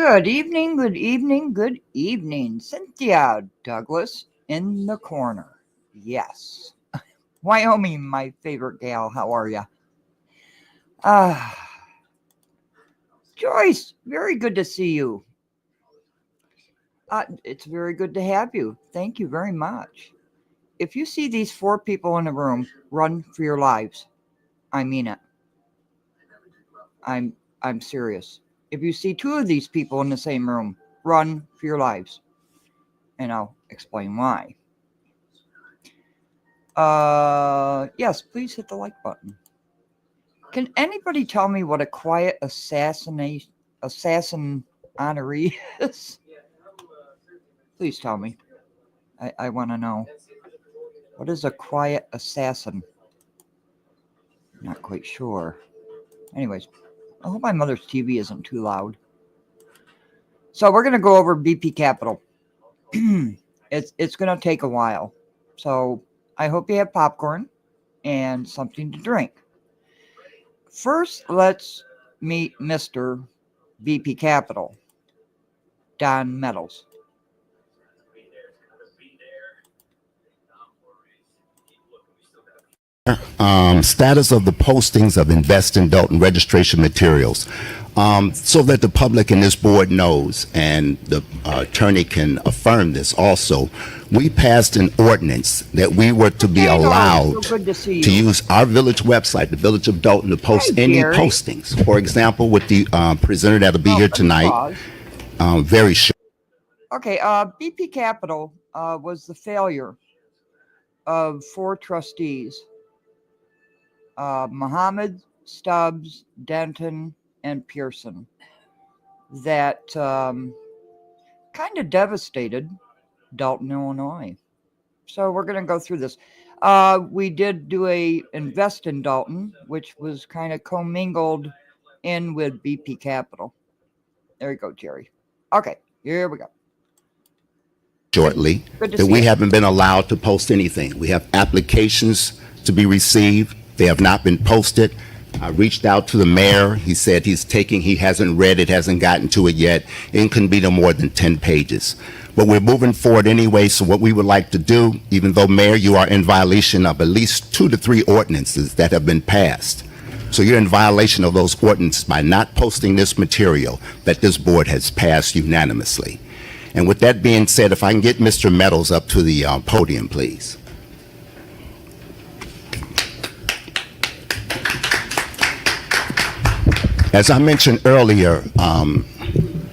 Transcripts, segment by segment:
Good evening, good evening, good evening. Cynthia Douglas in the corner. Yes. Wyoming, my favorite gal. How are you? Joyce, very good to see you. It's very good to have you. Thank you very much. If you see these four people in the room, run for your lives. I mean it. I'm serious. If you see two of these people in the same room, run for your lives. And I'll explain why. Yes, please hit the like button. Can anybody tell me what a quiet assassin honoree is? Please tell me. I want to know. What is a quiet assassin? Not quite sure. Anyways, I hope my mother's TV isn't too loud. So we're going to go over BP Capital. It's going to take a while. So I hope you have popcorn and something to drink. First, let's meet Mr. BP Capital, Don Metals. Status of the postings of Invest in Dolton registration materials, so that the public and this board knows, and the attorney can affirm this also. We passed an ordinance that we were to be allowed to use our village website, the Village of Dolton, to post any postings. For example, with the presenter that'll be here tonight, very short. Okay, BP Capital was the failure of four trustees. Muhammad, Stubbs, Denton, and Pearson, that kind of devastated Dolton, Illinois. So we're going to go through this. We did do a Invest in Dolton, which was kind of commingled in with BP Capital. There you go, Jerry. Okay, here we go. Shortly, that we haven't been allowed to post anything. We have applications to be received. They have not been posted. I reached out to the mayor. He said he hasn't read it, hasn't gotten to it yet. It can be no more than 10 pages. But we're moving forward anyway, so what we would like to do, even though, Mayor, you are in violation of at least 2 to 3 ordinances that have been passed. So you're in violation of those ordinances by not posting this material that this board has passed unanimously. And with that being said, if I can get Mr. Metals up to the podium, please. As I mentioned earlier,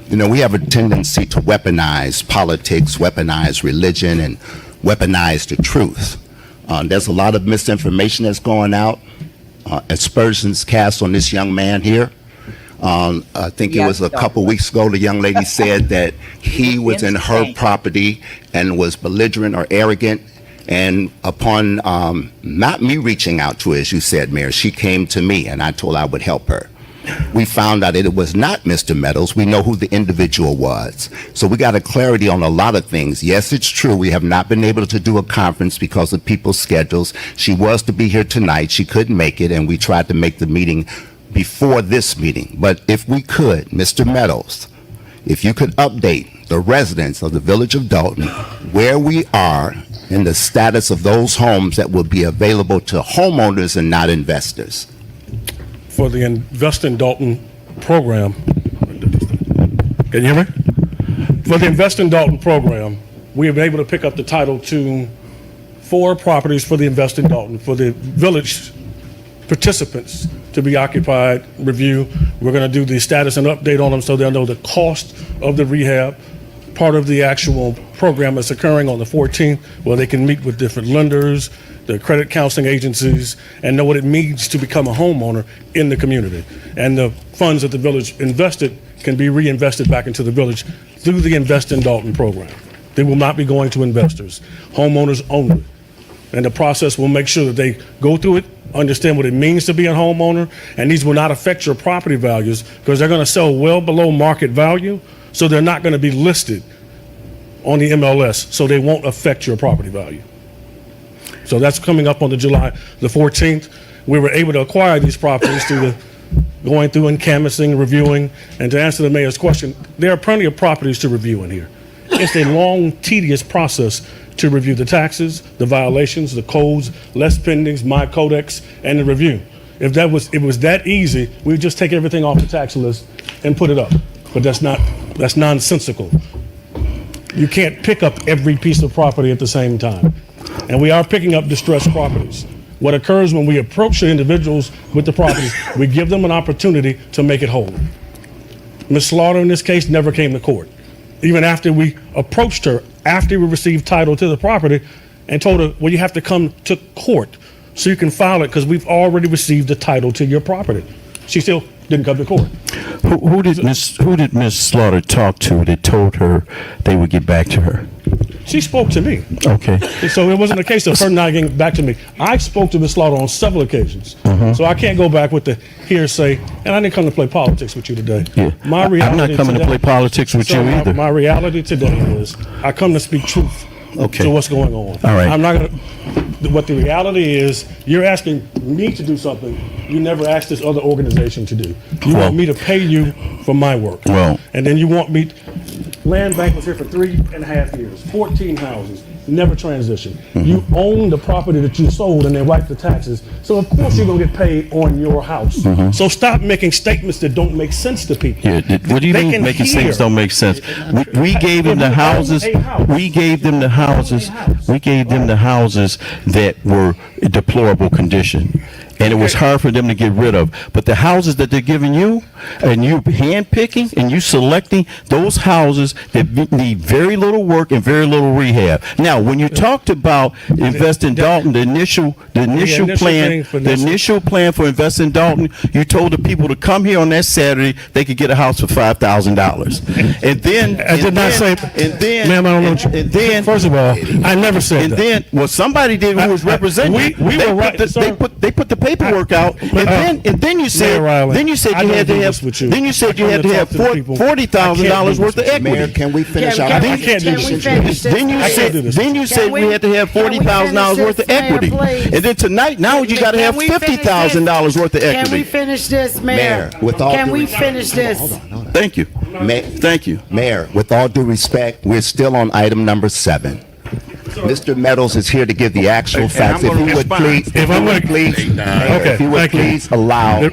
we have a tendency to weaponize politics, weaponize religion, and weaponize the truth. There's a lot of misinformation that's going out, aspersions cast on this young man here. I think it was a couple weeks ago, the young lady said that he was in her property and was belligerent or arrogant. And upon not me reaching out to her, as you said, Mayor, she came to me and I told her I would help her. We found out that it was not Mr. Metals. We know who the individual was. So we got a clarity on a lot of things. Yes, it's true. We have not been able to do a conference because of people's schedules. She was to be here tonight. She couldn't make it, and we tried to make the meeting before this meeting. But if we could, Mr. Metals, if you could update the residents of the Village of Dolton where we are in the status of those homes that will be available to homeowners and not investors. For the Invest in Dolton program, can you hear me? For the Invest in Dolton program, we have been able to pick up the title to 4 properties for the Invest in Dolton, for the village participants to be occupied, review. We're going to do the status and update on them so they'll know the cost of the rehab. Part of the actual program is occurring on the 14th, where they can meet with different lenders, the credit counseling agencies, and know what it means to become a homeowner in the community. And the funds that the village invested can be reinvested back into the village through the Invest in Dolton program. They will not be going to investors, homeowners only. And the process will make sure that they go through it, understand what it means to be a homeowner, and these will not affect your property values because they're going to sell well below market value, so they're not going to be listed on the MLS, so they won't affect your property value. So that's coming up on July the 14th. We were able to acquire these properties through the going through and canvassing, reviewing, and to answer the mayor's question, there are plenty of properties to review in here. It's a long, tedious process to review the taxes, the violations, the codes, less pendings, my codex, and the review. If it was that easy, we'd just take everything off the tax list and put it up. But that's nonsensical. You can't pick up every piece of property at the same time. And we are picking up distressed properties. What occurs when we approach the individuals with the properties, we give them an opportunity to make it whole. Ms. Slaughter, in this case, never came to court. Even after we approached her, after we received title to the property, and told her, well, you have to come to court so you can file it because we've already received the title to your property. She still didn't come to court. Who did Miss Slaughter talk to that told her they would get back to her? She spoke to me. Okay. So it wasn't a case of her not getting back to me. I spoke to Ms. Slaughter on several occasions. So I can't go back with the hearsay, and I didn't come to play politics with you today. Yeah. My reality I'm not coming today, to play politics with you either. My reality today is I come to speak truth Okay. to what's going on. All right. I'm not going to. What the reality is, you're asking me to do something you never asked this other organization to do. You want me to pay you for my work. Well. And then you want me. Land Bank was here for 3.5 years, 14 houses, never transitioned. You own the property that you sold and they wipe the taxes. So of course you're gonna get paid on your house. So stop making statements that don't make sense to people. Yeah, what do you They mean can making hear. things don't make sense? We gave them the houses. We gave them the houses. We gave them the houses that were deplorable condition. And it was hard for them to get rid of. But the houses that they're giving you, and you handpicking and you selecting those houses that need very little work and very little rehab. Now, when you talked about Invest in Dolton, the initial plan for Invest in Dolton, you told the people to come here on that Saturday, they could get a house for $5,000. And then I did not say. And then, ma'am, I don't know. and then, First of all, I never said and that. then, well, somebody did who was representing. we were right, sir. They put the paperwork out, and then you said, Mayor Riley, then you said I you don't had do to this have, with you. then you said you I had come to to have talk to the people. $40,000 worth of Mayor, equity. can we finish Can- our can I can't do Can this. we finish this? Then you I said, can't do this. then you said we had to have Can we $40,000 finish worth of this, Mayor, equity, please? and then tonight, now you got to have Can we finish $50,000 worth of Can we equity. finish this, Mayor? Mayor, with all Can due we respect- finish this? Thank you, thank you. Mayor, with all due respect, we're still on item number 7. Mr. Meadows is here to give the actual facts. I'm If gonna you would respond. please, If I'm gonna- if you would thank you. please allow,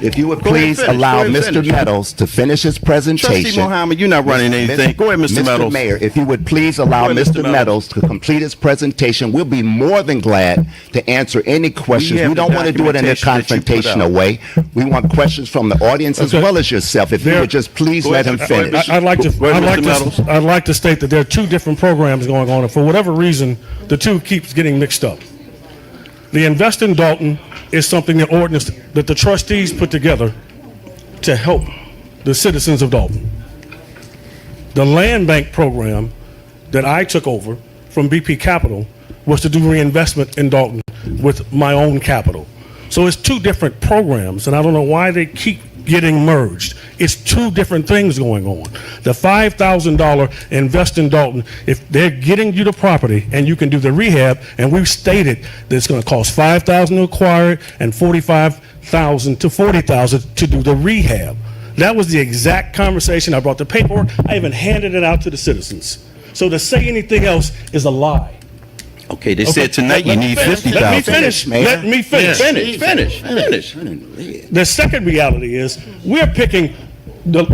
if you would Go ahead, please finish. allow Go ahead, Mr. finish. Meadows to finish his Trustee presentation. Mohammed, you're not running anything. Go ahead, Mr. Meadows. Mayor, if you would please allow Go ahead, Mr. Mr. Meadows to complete his presentation, we'll be more than glad to answer any questions. have We the don't want to do it in a documentation that you put confrontational way. We want questions from the audience as Okay. well as yourself. If you There- would just please Go let ahead, him go ahead, finish. I'd like to. Go ahead, Mr. Meadows. I'd like to state that there are two different programs going on, and for whatever reason, the two keeps getting mixed up. The Invest in Dolton is something that ordinance that the trustees put together to help the citizens of Dolton. The Land Bank program that I took over from BP Capital was to do reinvestment in Dolton with my own capital. So it's two different programs, and I don't know why they keep getting merged. It's two different things going on. The $5,000 Invest in Dolton, if they're getting you the property and you can do the rehab, and we've stated that it's going to cost $5,000 to acquire it and $45,000 to $40,000 to do the rehab. That was the exact conversation. I brought the paperwork. I even handed it out to the citizens. So to say anything else is a lie. Okay, they said tonight you need Let me $50,000. finish. Mayor. Let me finish. Finish. The second reality is we're picking the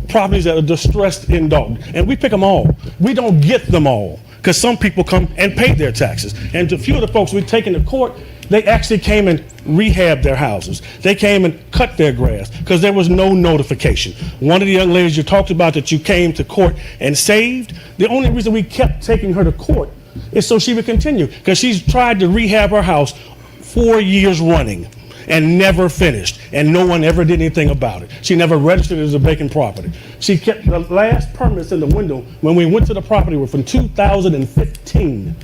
properties that are distressed in Dolton, and we pick them all. We don't get them all because some people come and pay their taxes. And a few of the folks we've taken to court, they actually came and rehabbed their houses. They came and cut their grass because there was no notification. One of the young ladies you talked about that you came to court and saved, the only reason we kept taking her to court is so she would continue because she's tried to rehab her house 4 years running and never finished, and no one ever did anything about it. She never registered it as a vacant property. She kept the last permits in the window when we went to the property were from 2015.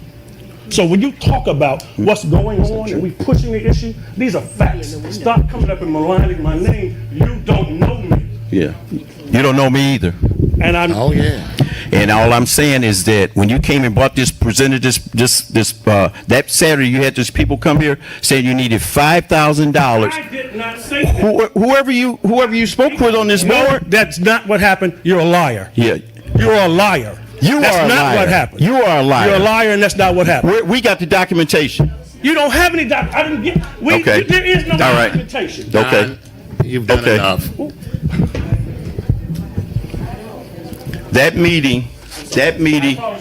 So when you talk about what's going on and we pushing the issue, these are facts. Stop coming up and maligning my name. You don't know me. Yeah. You don't know me either. And I'm Oh, yeah. And all I'm saying is that when you came and presented that Saturday, you had these people come here saying you needed $5,000. I did not say that. Whoever you spoke with on this No, board. that's not what happened. You're a liar. Yeah. You're a liar. You That's are a not liar. what happened. You are a liar. You're a liar, and that's not what happened. We got the documentation. You don't have any I didn't get. Okay. There is no All right. documentation. Okay. You've done Okay. enough. That meeting,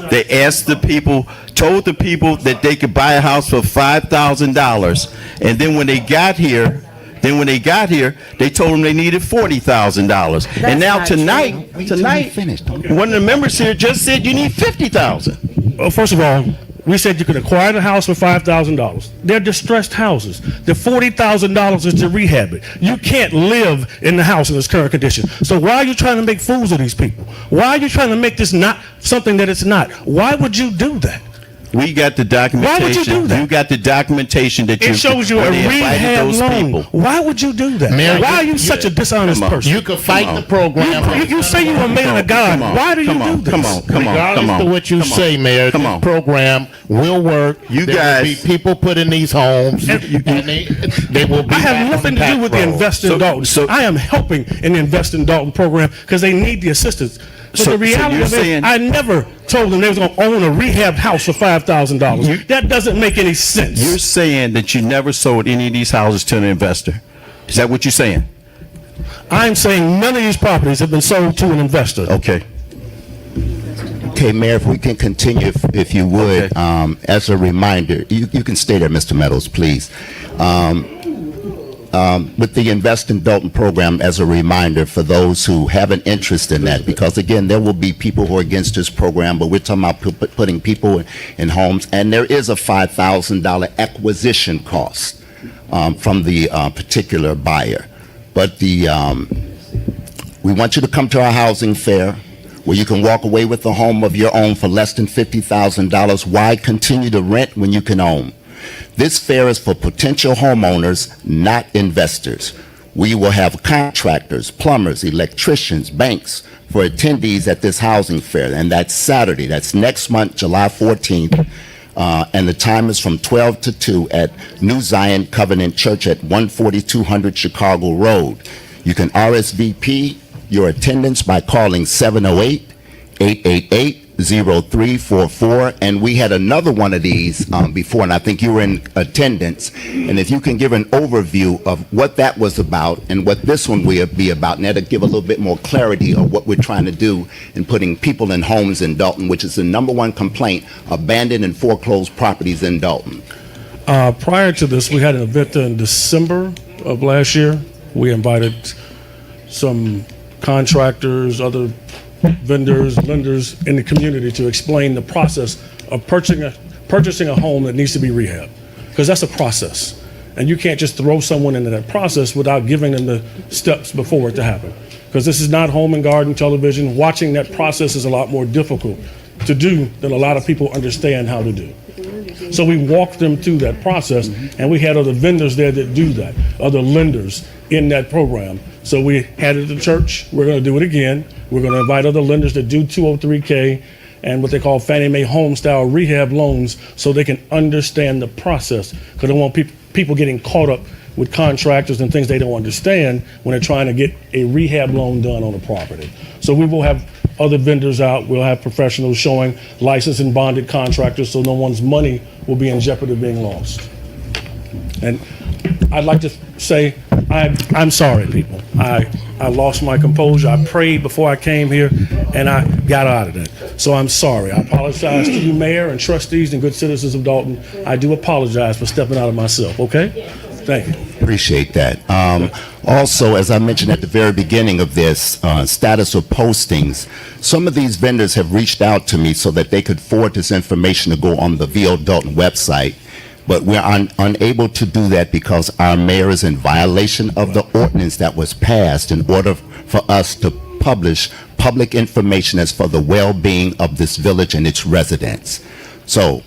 they asked the people, told the people that they could buy a house for $5,000, and then when they got here, they told them they needed $40,000. And now not tonight, one of the members here just said you need $50,000. Well, first of all, we said you could acquire the house for $5,000. They're distressed houses. The $40,000 is to rehab it. You can't live in the house in its current condition. So why are you trying to make fools of these people? Why are you trying to make this not something that it's not? Why would you do that? We got the documentation. Why would you do that? You got the documentation that It shows you a when they invited rehab those loan. people. Why would you do that? Mayor, Why are you you- such a dishonest Come on. person? You could fight the program. You say you're a man of God. Why do you do this? Come on. Regardless of what you say, Mayor, Come this on. program will work. You there guys- will be people put in these homes, and they will be. I have nothing to do with the Invest in Dalton. so- I am helping in the Invest in Dalton program because they need the assistance. But So- the reality so you're of it, saying- I never told them they was going to own a rehab house for $5,000. That doesn't make any sense. You're saying that you never sold any of these houses to an investor. Is that what you're saying? I'm saying none of these properties have been sold to an investor. Okay. Okay, Mayor, if we can continue, if you would, Okay. as a reminder, you can stay there, Mr. Meadows, please. With the Invest in Dalton program, as a reminder for those who have an interest in that, because again, there will be people who are against this program, but we're talking about putting people in homes, and there is a $5,000 acquisition cost from the particular buyer. But we want you to come to our housing fair, where you can walk away with a home of your own for less than $50,000. Why continue to rent when you can own? This fair is for potential homeowners, not investors. We will have contractors, plumbers, electricians, banks for attendees at this housing fair, and that's Saturday. That's next month, July 14th, and the time is from 12 to 2 at New Zion Covenant Church at 14200 Chicago Road. You can RSVP your attendance by calling 708-888-0344, and we had another one of these before, and I think you were in attendance. And if you can give an overview of what that was about and what this one will be about, and that'll give a little bit more clarity of what we're trying to do in putting people in homes in Dalton, which is the #1 complaint: abandoned and foreclosed properties in Dalton. Prior to this, we had an event in December of last year. We invited some contractors, other vendors, lenders in the community to explain the process of purchasing a home that needs to be rehabbed, because that's a process. And you can't just throw someone into that process without giving them the steps before it to happen. Because this is not home and garden television. Watching that process is a lot more difficult to do than a lot of people understand how to do. So we walked them through that process, and we had other vendors there that do that, other lenders in that program. So we had it at the church. We're going to do it again. We're going to invite other lenders that do 203K and what they call Fannie Mae home-style rehab loans, so they can understand the process, because they want people getting caught up with contractors and things they don't understand when they're trying to get a rehab loan done on a property. So we will have other vendors out. We'll have professionals showing licensed and bonded contractors, so no one's money will be in jeopardy of being lost. And I'd like to say, I'm sorry, people. I lost my composure. I prayed before I came here, and I got out of that. So I'm sorry. I apologize to you, Mayor, and trustees and good citizens of Dalton. I do apologize for stepping out of myself, okay? Thank you. Appreciate that. Also, as I mentioned at the very beginning of this, status of postings, some of these vendors have reached out to me so that they could forward this information to go on the VO Dalton website. But we're unable to do that because our mayor is in violation of the ordinance that was passed in order for us to publish public information as for the well-being of this village and its residents. So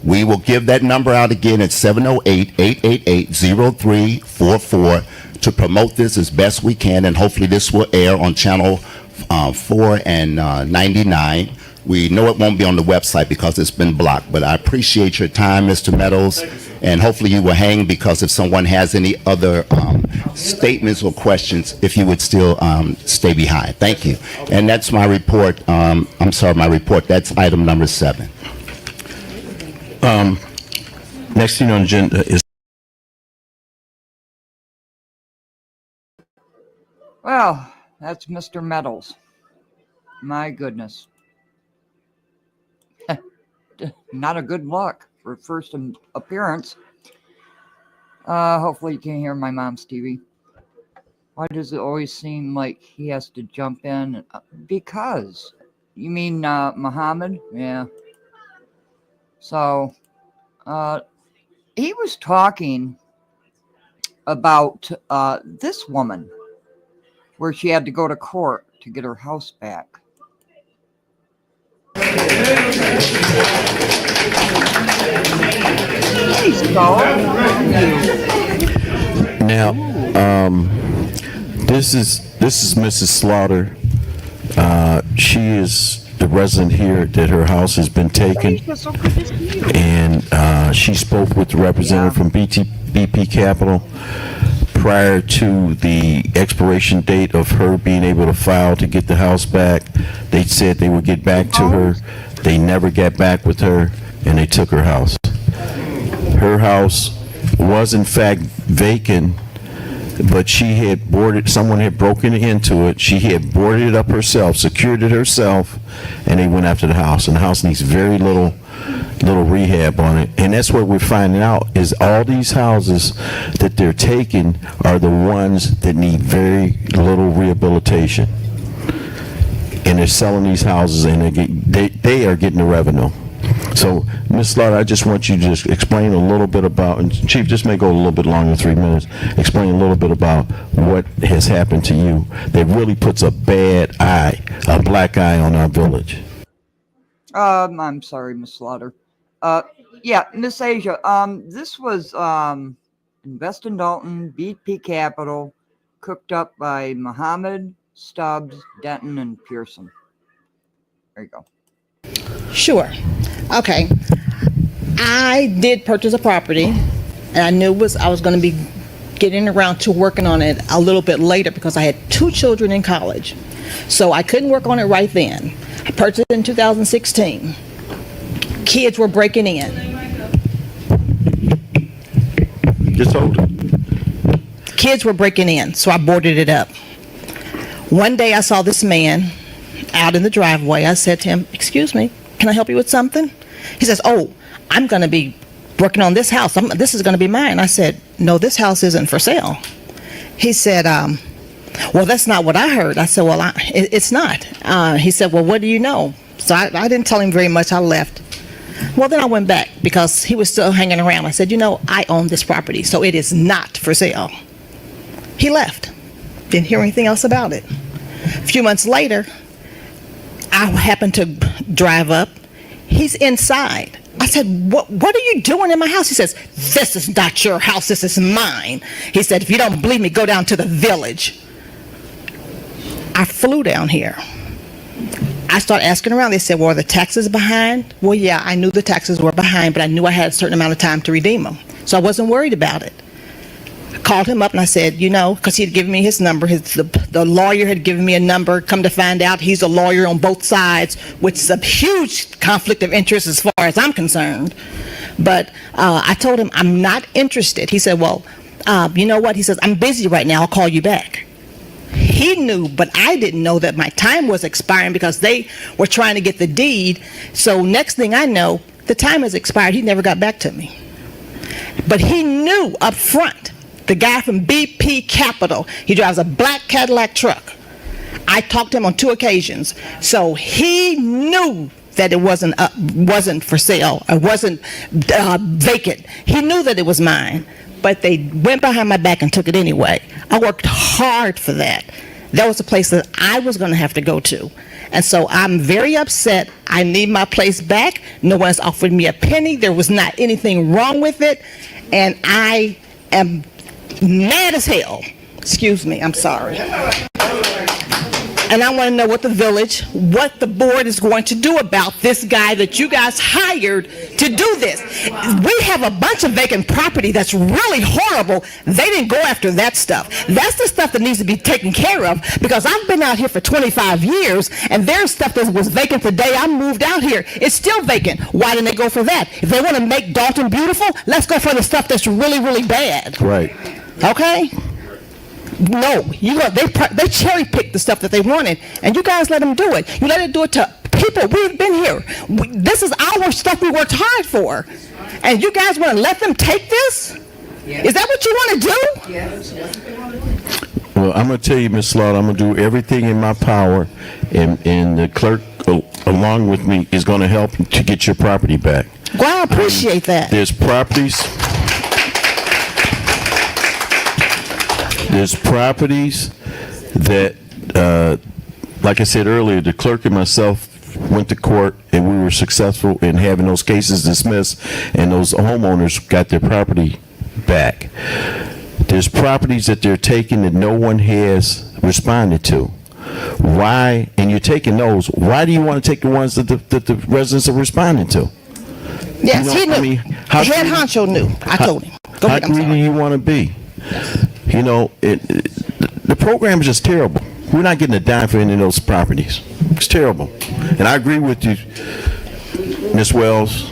we will give that number out again at 708-888-0344 to promote this as best we can, and hopefully this will air on Channel 4 and 99. We know it won't be on the website because it's been blocked, but I appreciate your time, Mr. Meadows, and hopefully you will hang, because if someone has any other statements or questions, if you would still stay behind. Thank you. And that's my report. I'm sorry, my report. That's item number 7. Next thing on the agenda is Well, that's Mr. Meadows. My goodness. Not a good luck for first appearance. Hopefully you can hear my mom's TV. Why does it always seem like he has to jump in? Because. You mean Muhammad? Yeah. So, he was talking about this woman, where she had to go to court to get her house back. Please go. now. This is Mrs. Slaughter. She is the resident here that her house has been taken, and she spoke with the representative from BP Capital prior to the expiration date of her being able to file to get the house back. They said they would get back to her. They never got back with her, and they took her house. Her house was in fact vacant, but she had boarded, someone had broken into it. She had boarded it up herself, secured it herself, and they went after the house. And the house needs very little rehab on it. And that's what we're finding out, is all these houses that they're taking are the ones that need very little rehabilitation. And they're selling these houses, and they are getting the revenue. So, Ms. Slaughter, I just want you to just explain a little bit about, and Chief, just may go a little bit longer than 3 minutes, explain a little bit about what has happened to you that really puts a bad eye, a black eye on our village. I'm sorry, Miss Slaughter. Yeah, Miss Asia, this was Invest in Dolton, BP Capital, cooked up by Muhammad, Stubbs, Denton, and Pearson. There you go. Sure. Okay. I did purchase a property, and I knew I was going to be getting around to working on it a little bit later because I had 2 children in college. So I couldn't work on it right then. I purchased it in 2016. Kids were breaking in. Just hold it. Kids were breaking in, so I boarded it up. One day I saw this man out in the driveway. I said to him, "Excuse me, can I help you with something?" He says, "Oh, I'm going to be working on this house. This is going to be mine." I said, "No, this house isn't for sale." He said, "Well, that's not what I heard." I said, "Well, it's not." He said, "Well, what do you know?" So I didn't tell him very much. I left. Well, then I went back because he was still hanging around. I said, "I own this property, so it is not for sale." He left. Didn't hear anything else about it. A few months later, I happened to drive up. He's inside. I said, what are you doing in my house? He says, "This is not your house. This is mine." He said, "If you don't believe me, go down to the village." I flew down here. I started asking around. They said, "Well, are the taxes behind?" Well, yeah, I knew the taxes were behind, but I knew I had a certain amount of time to redeem them. So I wasn't worried about it. I called him up and I said, because he had given me his number, the lawyer had given me a number. Come to find out, he's a lawyer on both sides, which is a huge conflict of interest as far as I'm concerned. But I told him I'm not interested. He said, "Well, you know what?" He says, "I'm busy right now. I'll call you back." He knew, but I didn't know that my time was expiring because they were trying to get the deed. So next thing I know, the time has expired. He never got back to me. But he knew up front. The guy from BP Capital, he drives a black Cadillac truck. I talked to him on 2 occasions. So he knew that it wasn't for sale, or wasn't vacant. He knew that it was mine, but they went behind my back and took it anyway. I worked hard for that. That was a place that I was going to have to go to. And so I'm very upset. I need my place back. No one's offered me a penny. There was not anything wrong with it. And I am mad as hell. Excuse me, I'm sorry. And I want to know what the board is going to do about this guy that you guys hired to do this. We have a bunch of vacant property that's really horrible. They didn't go after that stuff. That's the stuff that needs to be taken care of, because I've been out here for 25 years and there's stuff that was vacant the day I moved out here. It's still vacant. Why didn't they go for that? If they want to make Dolton beautiful, let's go for the stuff that's really, really bad. Right. Okay? No, they cherry picked the stuff that they wanted, and you guys let them do it. You let it do it to people. We've been here. This is our stuff we worked hard for, and you guys want to let them take this? Is that what you want to do? Yeah. Well, I'm going to tell you, Ms. Slaughter, I'm going to do everything in my power, and the clerk, along with me, is going to help to get your property back. Well, I appreciate that. There's properties that, like I said earlier, the clerk and myself went to court, and we were successful in having those cases dismissed, and those homeowners got their property back. There's properties that they're taking that no one has responded to. Why? And you're taking those. Why do you want to take the ones that the residents are responding to? Yes, he knew. I mean, the head honcho knew. I told him. Go ahead, how greedy do you want to be? You know, the program is just terrible. We're not getting a dime for any of those properties. It's terrible. And I agree with you, Ms. Wells,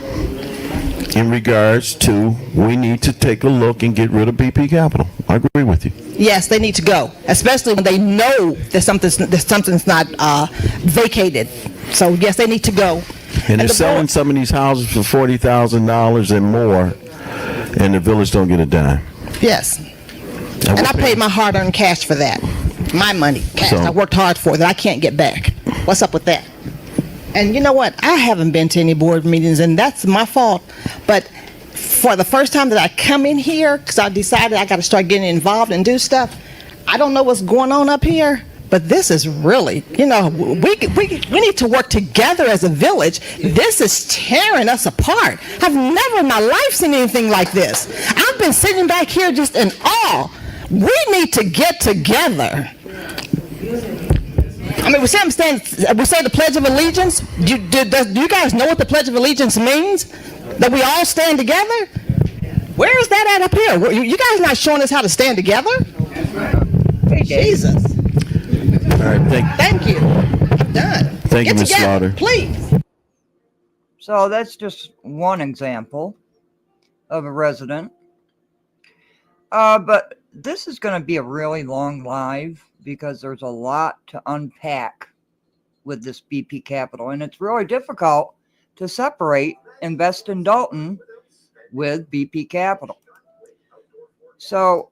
in regards to we need to take a look and get rid of BP Capital. I agree with you. Yes, they need to go, especially when they know that something's not vacated. So yes, they need to go. And they're selling some of these houses for $40,000 and more, and the village don't get a dime. Yes. And I paid my hard-earned cash for that. My money, cash. So, I worked hard for that I can't get back. What's up with that? And you know what? I haven't been to any board meetings, and that's my fault. But for the first time that I come in here, because I decided I got to start getting involved and do stuff, I don't know what's going on up here, but this is really, you know, we need to work together as a village. This is tearing us apart. I've never in my life seen anything like this. I've been sitting back here just in awe. We need to get together. I mean, we say the Pledge of Allegiance. Do you guys know what the Pledge of Allegiance means? That we all stand together? Where is that at up here? You guys not showing us how to stand together? Jesus. All right, thank you. I'm done. Thank you, Ms. Slaughter. Please. So that's just one example of a resident. But this is going to be a really long live because there's a lot to unpack with this BP Capital. And it's really difficult to separate Invest in Dolton with BP Capital. So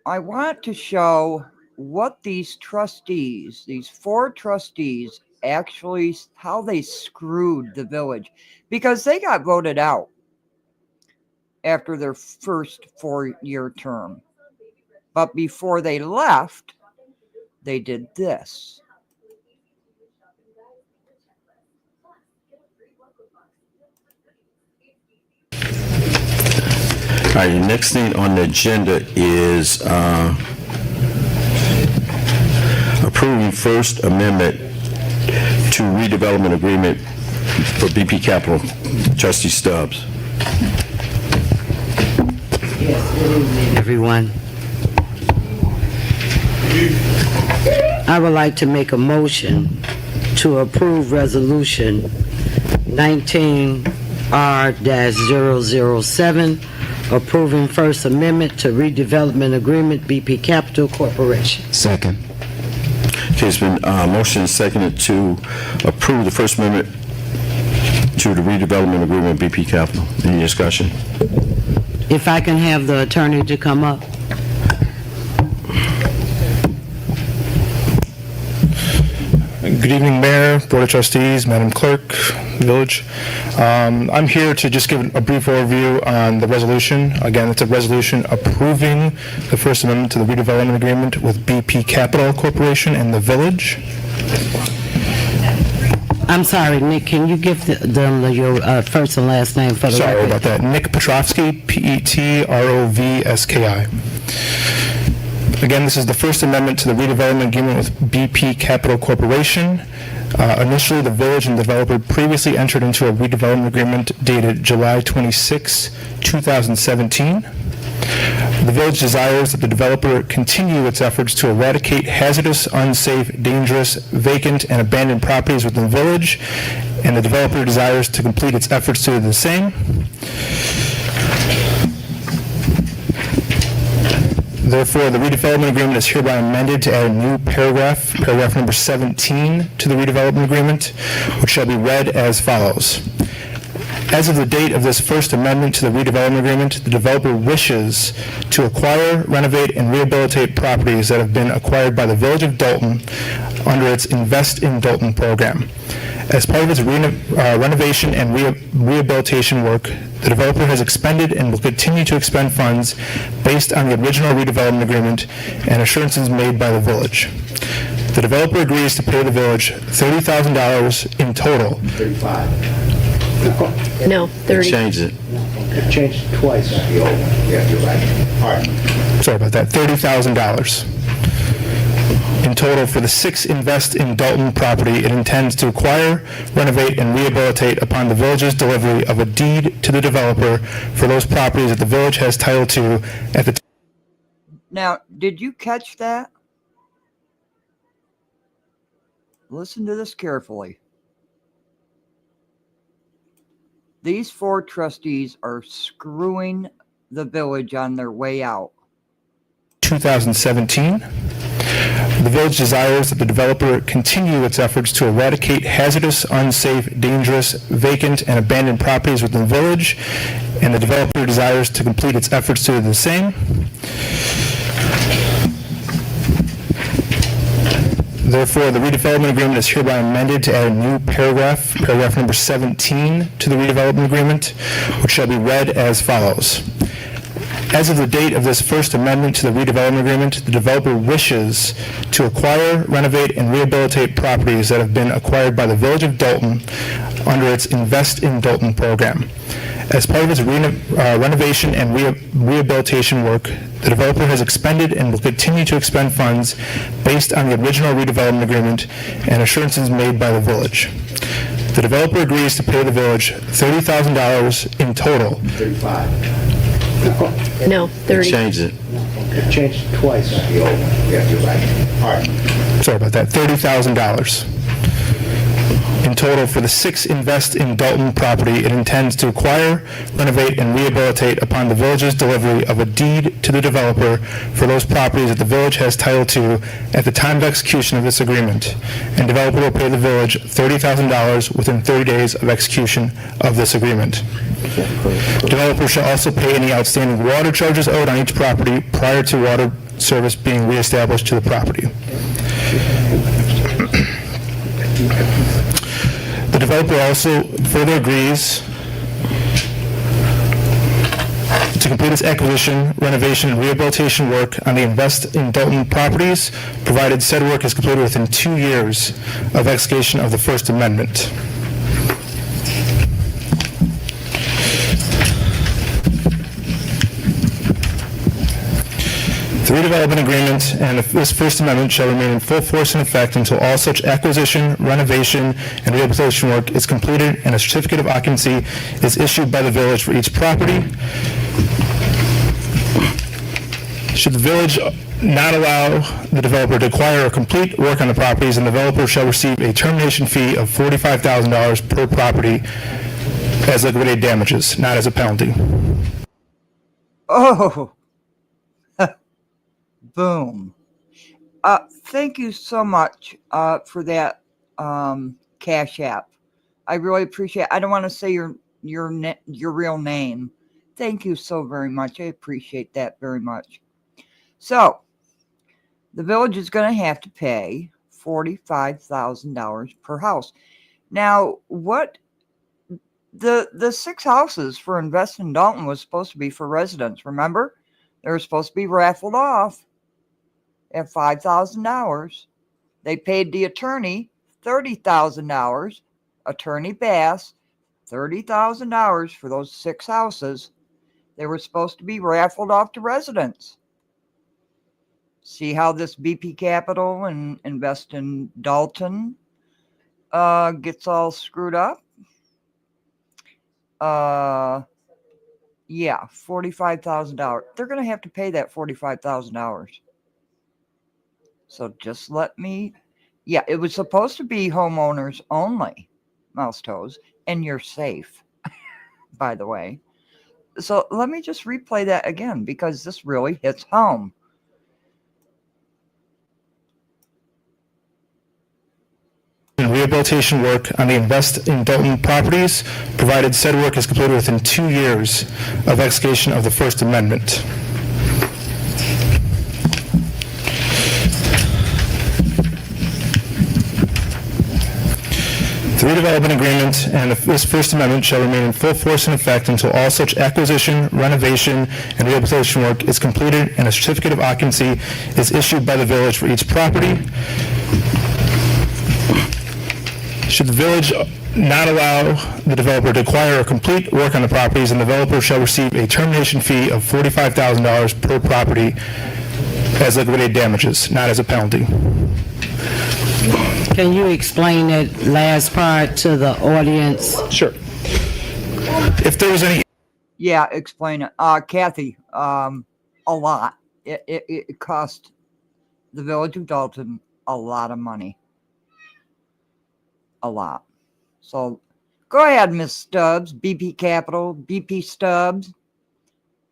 I want to show what these trustees, these 4 trustees, actually, how they screwed the village, because they got voted out after their first 4-year term. But before they left, they did this. All right, the next thing on the agenda is approving First Amendment to redevelopment agreement for BP Capital. Trustee Stubbs. Yes, good evening, everyone. I would like to make a motion to approve resolution 19R-007, approving First Amendment to redevelopment agreement, BP Capital Corporation. Second. Okay, it's been motion and seconded to approve the First Amendment to the redevelopment agreement, BP Capital. Any discussion? If I can have the attorney to come up. Good evening, Mayor, Board of Trustees, Madam Clerk, Village. I'm here to just give a brief overview on the resolution. Again, it's a resolution approving the First Amendment to the redevelopment agreement with BP Capital Corporation and the Village. I'm sorry, Nick, can you give them your first and last name for the record? Sorry about that. Nick Petrovsky, Petrovski. Again, this is the First Amendment to the redevelopment agreement with BP Capital Corporation. Initially, the village and developer previously entered into a redevelopment agreement dated July 26, 2017. The village desires that the developer continue its efforts to eradicate hazardous, unsafe, dangerous, vacant, and abandoned properties within the village, and the developer desires to complete its efforts to do the same. Therefore, the redevelopment agreement is hereby amended to add a new paragraph, paragraph number 17, to the redevelopment agreement, which shall be read as follows. As of the date of this First Amendment to the redevelopment agreement, the developer wishes to acquire, renovate, and rehabilitate properties that have been acquired by the Village of Dolton under its Invest in Dolton program. As part of its renovation and rehabilitation work, the developer has expended and will continue to expend funds based on the original redevelopment agreement and assurances made by the village. The developer agrees to pay the village $30,000 in total. No, 30. Change it. Changed twice. Yeah, you're right. All right. Sorry about that, $30,000 in total for the 6 Invest in Dolton property it intends to acquire, renovate, and rehabilitate upon the village's delivery of a deed to the developer for those properties that the village has title to at the Now, did you catch that? Listen to this carefully. These 4 trustees are screwing the village on their way out. 2017. The village desires that the developer continue its efforts to eradicate hazardous, unsafe, dangerous, vacant, and abandoned properties within the village, and the developer desires to complete its efforts to do the same. Therefore, the redevelopment agreement is hereby amended to add a new paragraph, paragraph number 17, to the redevelopment agreement, which shall be read as follows. As of the date of this First Amendment to the redevelopment agreement, the developer wishes to acquire, renovate, and rehabilitate properties that have been acquired by the Village of Dolton under its Invest in Dolton program. As part of its renovation and rehabilitation work, the developer has expended and will continue to expend funds based on the original redevelopment agreement and assurances made by the village. The developer agrees to pay the village $30,000 in total. 35. No, 30. Change it. Changed twice. Yeah, you're right. All right. Sorry about that, $30,000 in total for the 6 Invest in Dolton property it intends to acquire, renovate, and rehabilitate upon the village's delivery of a deed to the developer for those properties that the village has title to at the time of execution of this agreement, and developer will pay the village $30,000 within 30 days of execution of this agreement. Developer shall also pay any outstanding water charges owed on each property prior to water service being reestablished to the property. The developer also further agrees to complete its acquisition, renovation, and rehabilitation work on the Invest in Dolton properties, provided said work is completed within 2 years of execution of the First Amendment. The redevelopment agreement and this First Amendment shall remain in full force and effect until all such acquisition, renovation, and rehabilitation work is completed and a certificate of occupancy is issued by the village for each property. Should the village not allow the developer to acquire or complete work on the properties, the developer shall receive a termination fee of $45,000 per property as liquidated damages, not as a penalty. Oh, boom. Thank you so much for that Cash App. I really appreciate it. I don't want to say your real name. Thank you so very much. I appreciate that very much. So, the village is going to have to pay $45,000 per house. Now, what the 6 houses for Invest in Dolton was supposed to be for residents, remember? They were supposed to be raffled off at $5,000. They paid the attorney $30,000, Attorney Bass, $30,000 for those 6 houses. They were supposed to be raffled off to residents. See how this BP Capital and Invest in Dolton gets all screwed up? Yeah, $45,000. They're going to have to pay that $45,000. So just let me. Yeah, it was supposed to be homeowners only, mouse toes, and you're safe, by the way. So let me just replay that again because this really hits home. Rehabilitation work on the Invest in Dolton properties, provided said work is completed within 2 years of execution of the First Amendment. The redevelopment agreement and this First Amendment shall remain in full force and effect until all such acquisition, renovation, and rehabilitation work is completed and a certificate of occupancy is issued by the village for each property. Should the village not allow the developer to acquire or complete work on the properties, the developer shall receive a termination fee of $45,000 per property as liquidated damages, not as a penalty. Can you explain that last part to the audience? Sure. If there was any Yeah, explain it. Kathy, a lot. It cost the village of Dolton a lot of money. A lot. So go ahead, Miss Stubbs, BP Capital, BP Stubbs.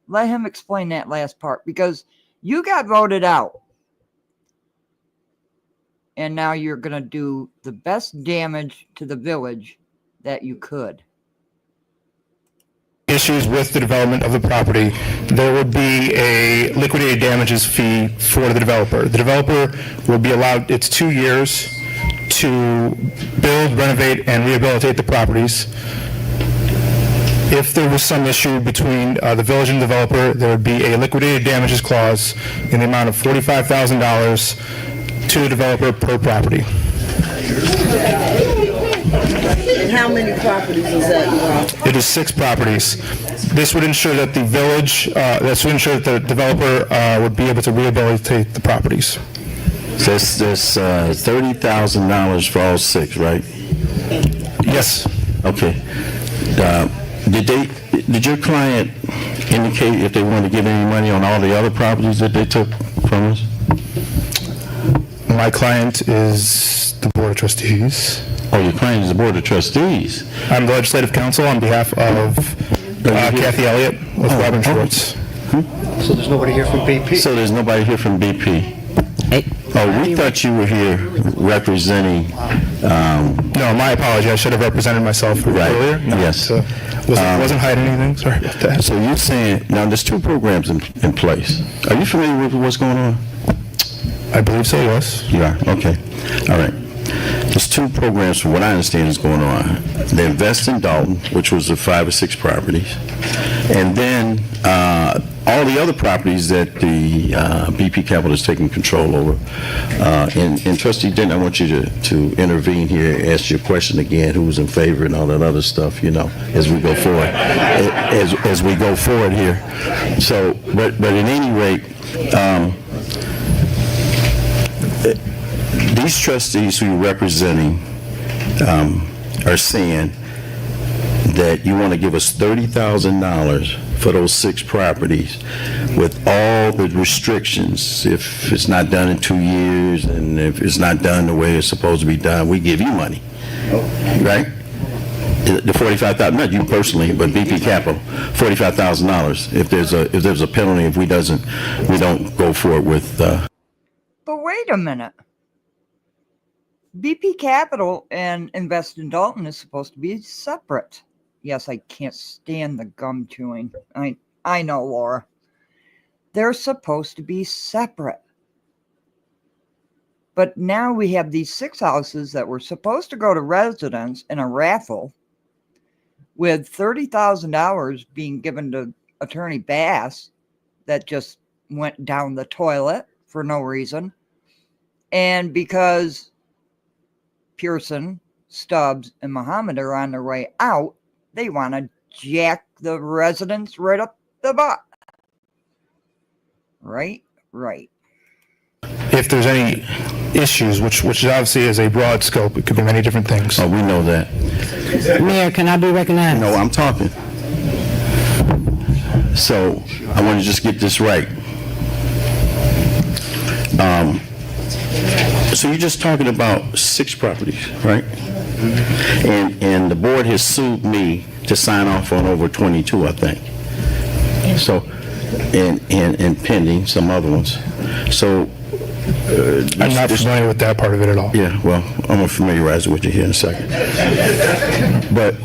Let him explain that last part because you got voted out. And now you're going to do the best damage to the village that you could. issues with the development of the property, there would be a liquidated damages fee for the developer. The developer will be allowed, it's 2 years to build, renovate, and rehabilitate the properties. If there was some issue between the village and the developer, there would be a liquidated damages clause in the amount of $45,000 to the developer per property. And how many properties is that? It is 6 properties. This would ensure that the village, this would ensure that the developer would be able to rehabilitate the properties. So there's $30,000 for all 6, right? Yes. Okay. Did your client indicate if they wanted to give any money on all the other properties that they took from us? My client is the Board of Trustees. Oh, your client is the Board of Trustees. I'm the Legislative Counsel on behalf of Kathy Elliott with Robin Schwartz. So there's nobody here from BP? So there's nobody here from BP? Oh, we thought you were here representing... No, my apology. I should have represented myself earlier. No, Yes. Wasn't hiding anything. Sorry about that. So you're saying, now there's 2 programs in place. Are you familiar with what's going on? I believe so, yes. You are? Okay. All right. There's 2 programs from what I understand is going on. They invest in Dolton, which was the 5 or 6 properties. And then all the other properties that the BP Capital is taking control over. And Trustee Denton, I want you to intervene here, ask your question again, who's in favor and all that other stuff, you know, as we go forward. As we go forward here. So, but at any rate, these trustees who you're representing are saying that you want to give us $30,000 for those 6 properties with all the restrictions. If it's not done in 2 years and if it's not done the way it's supposed to be done, we give you money, right? The $45,000, not you personally, but BP Capital, $45,000. If there's a penalty if we don't go forward with. But wait a minute. BP Capital and Invest in Dolton is supposed to be separate. Yes, I can't stand the gum chewing. I know, Laura. They're supposed to be separate. But now we have these 6 houses that were supposed to go to residents in a raffle with $30,000 being given to Attorney Bass that just went down the toilet for no reason. And because Pearson, Stubbs, and Muhammad are on their way out, they want to jack the residents right up the butt. Right? Right. if there's any issues, which obviously is a broad scope, it could be many different things. Oh, we know that. Mayor, can I be recognized? No, I'm talking. So I want to just get this right. So you're just talking about 6 properties, right? And the board has sued me to sign off on over 22, I think. So, and pending some other ones. So. I'm not familiar with that part of it at all. Yeah, well, I'm going to familiarize it with you here in a second. But,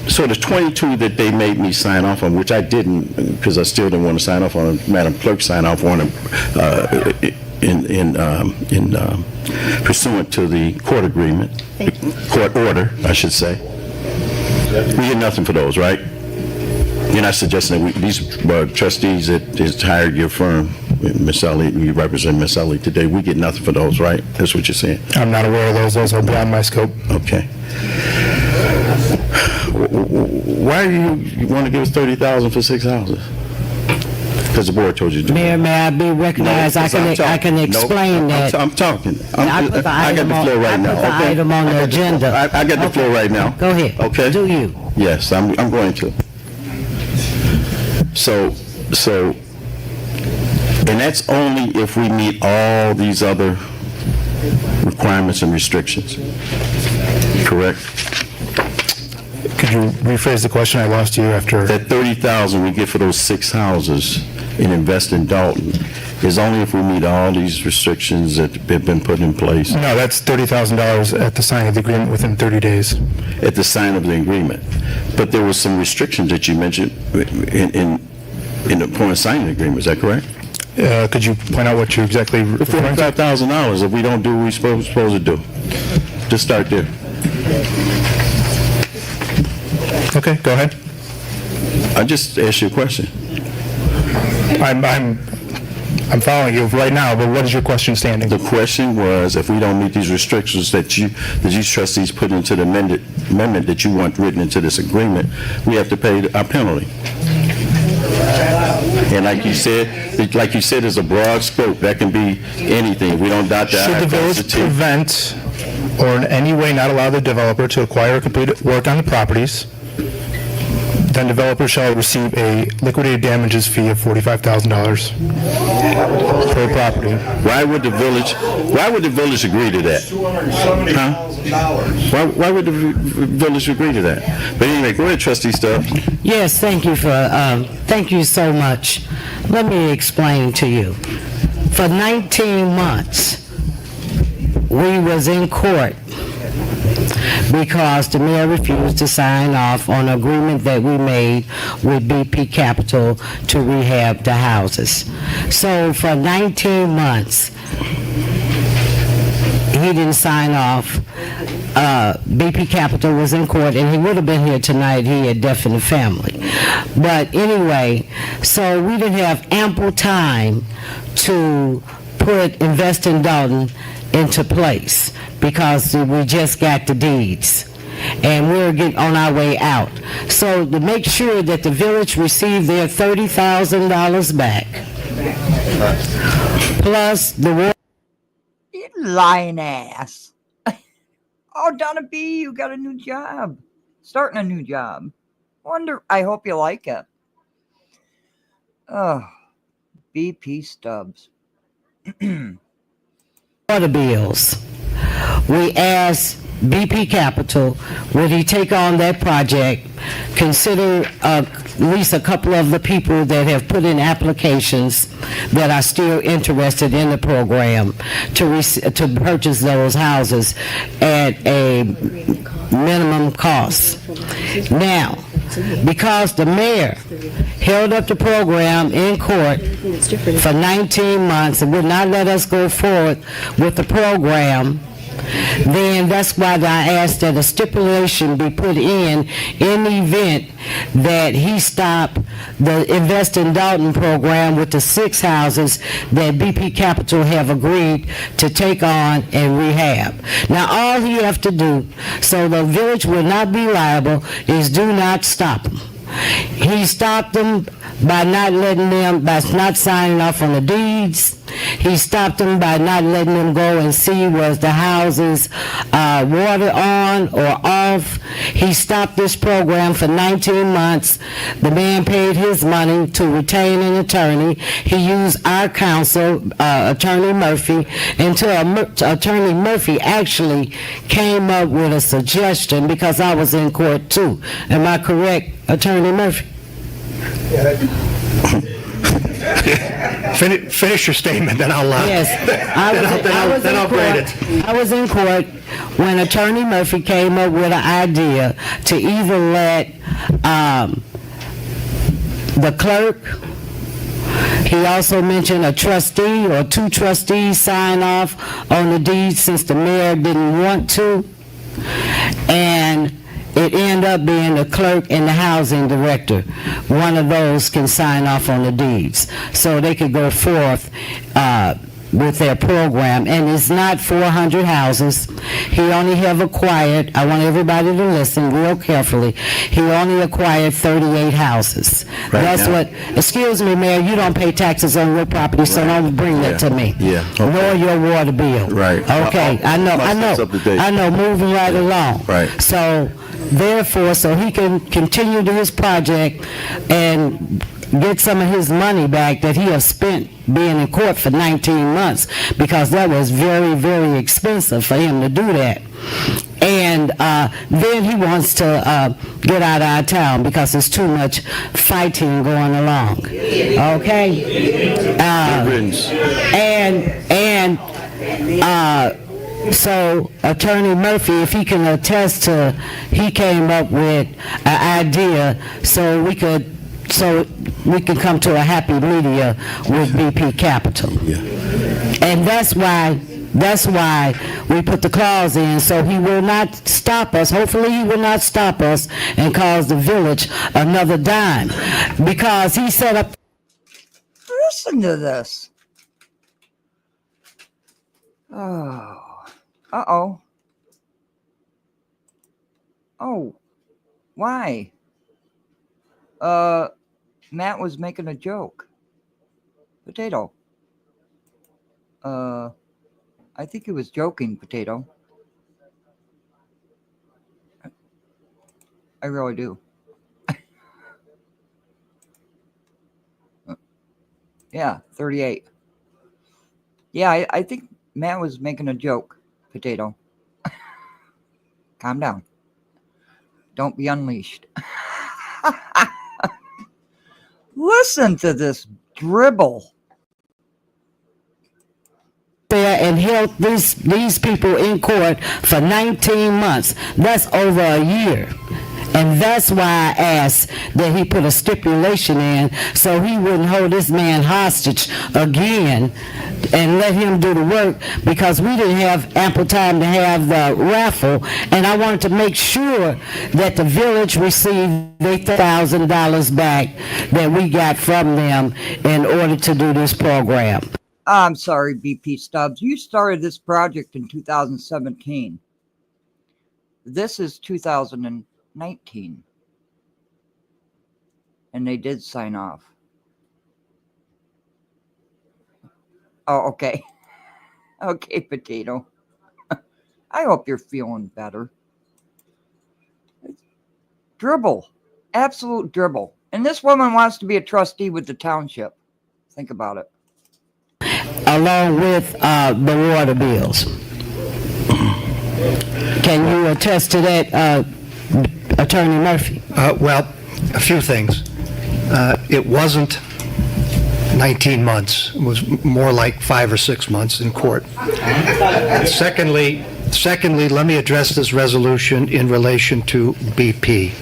so there's 22 that they made me sign off on, which I didn't, because I still didn't want to sign off on them. Madam Clerk signed off on them in pursuant to the court agreement, court order, I should say. We get nothing for those, right? You're not suggesting that these trustees that has hired your firm, Ms. Elliott, you represent Ms. Elliott today, we get nothing for those, right? That's what you're saying? I'm not aware of those. Those are beyond my scope. Okay. Why do you want to give us $30,000 for 6 houses? Because the board told you to do Mayor, may I be recognized? I can explain that. I'm talking. I got the floor right now. I put the item on the agenda. I got the floor right now. Go ahead. Okay. Do you? Yes, I'm going to. So, and that's only if we meet all these other requirements and restrictions, correct? Could you rephrase the question? I lost you after. That $30,000 we get for those 6 houses in Invest in Dolton is only if we meet all these restrictions that have been put in place. No, that's $30,000 at the signing of the agreement within 30 days. At the sign of the agreement. But there was some restrictions that you mentioned in the point of signing the agreement, is that correct? Could you point out what you're exactly referring to? $45,000 if we don't do what we're supposed to do. Just start there. Okay, go ahead. I just asked you a question. I'm following you right now, but what is your question standing? The question was, if we don't meet these restrictions that these trustees put into the amendment that you want written into this agreement, we have to pay our penalty. And like you said, there's a broad scope. That can be anything. If we don't dot the I, Should the village prevent or in any way not allow the developer to acquire or complete work on the properties, then developer shall receive a liquidated damages fee of $45,000 per property. Why would the village agree to that? Huh? Why would the village agree to that? But anyway, go ahead, Trustee Stubbs. Yes, thank you so much. Let me explain to you. For 19 months, we was in court because the mayor refused to sign off on an agreement that we made with BP Capital to rehab the houses. So for 19 months, he didn't sign off. BP Capital was in court, and he would have been here tonight. He had death in the family. But anyway, so we didn't have ample time to put Invest in Dolton into place because we just got the deeds and we're getting on our way out. So to make sure that the village received their $30,000 back, plus the water. You lying ass. Oh, Donna B, you got a new job. Starting a new job. I hope you like it. Oh, BP Stubbs. Water bills. We asked BP Capital, would he take on that project, consider at least a couple of the people that have put in applications that are still interested in the program to purchase those houses at a minimum cost. Now, because the mayor held up the program in court for 19 months and would not let us go forward with the program, then that's why I asked that a stipulation be put in the event that he stopped the Invest in Dolton program with the 6 houses that BP Capital have agreed to take on and rehab. Now, all he have to do, so the village will not be liable, is do not stop them. He stopped them by not signing off on the deeds. He stopped them by not letting them go and see was the houses water on or off. He stopped this program for 19 months. The man paid his money to retain an attorney. He used our counsel, Attorney Murphy, until Attorney Murphy actually came up with a suggestion, because I was in court too. Am I correct, Attorney Murphy? Finish your statement, then I'll. Yes, I was in court when Attorney Murphy came up with an idea to either let the clerk. He also mentioned a trustee or two trustees sign off on the deed since the mayor didn't want to, and it ended up being the clerk and the housing director. One of those can sign off on the deeds, so they could go forth with their program. And it's not 400 houses. He only have acquired, I want everybody to listen real carefully, he only acquired 38 houses. That's what, excuse me, Mayor, you don't pay taxes on your property, so don't bring that to me. Yeah. Okay. Nor your water bill. Right. Okay, I know, moving right along. Right. So, therefore, so he can continue to his project and get some of his money back that he has spent being in court for 19 months, because that was very, very expensive for him to do that. And then he wants to get out of our town because there's too much fighting going along. Okay? So Attorney Murphy, if he can attest to, he came up with an idea so we can come to a happy medium with BP Capital. Yeah. And that's why we put the clause in, so he will not stop us. Hopefully he will not stop us and cause the village another dime, because he set up. Listen to this. Oh. Uh-oh. Oh. Why? Matt was making a joke. Potato. I think he was joking, Potato. I really do. Yeah, 38. Yeah, I think Matt was making a joke, Potato. Calm down. Don't be unleashed. Listen to this dribble. There and held these people in court for 19 months. That's over a year. And that's why I asked that he put a stipulation in so he wouldn't hold this man hostage again and let him do the work, because we didn't have ample time to have the raffle, and I wanted to make sure that the village received their $1,000 back that we got from them in order to do this program. I'm sorry, BP Stubbs. You started this project in 2017. This is 2019. And they did sign off. Oh, okay. Okay, Potato. I hope you're feeling better. Dribble. Absolute dribble. And this woman wants to be a trustee with the township. Think about it. Along with the water bills. Can you attest to that, Attorney Murphy? Well, a few things. It wasn't 19 months. It was more like 5 or 6 months in court. Secondly, let me address this resolution in relation to BP.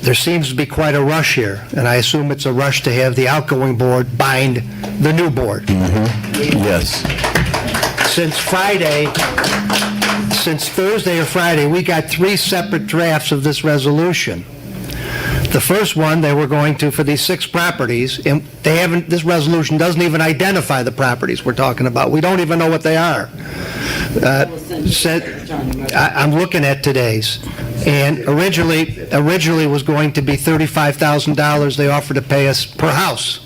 There seems to be quite a rush here, and I assume it's a rush to have the outgoing board bind the new board. Mm-hmm. Yes. Since Thursday or Friday, we got 3 separate drafts of this resolution. The first one, they were going to, for these 6 properties, and they haven't, this resolution doesn't even identify the properties we're talking about. We don't even know what they are. I'm looking at today's. And originally was going to be $35,000 they offered to pay us per house.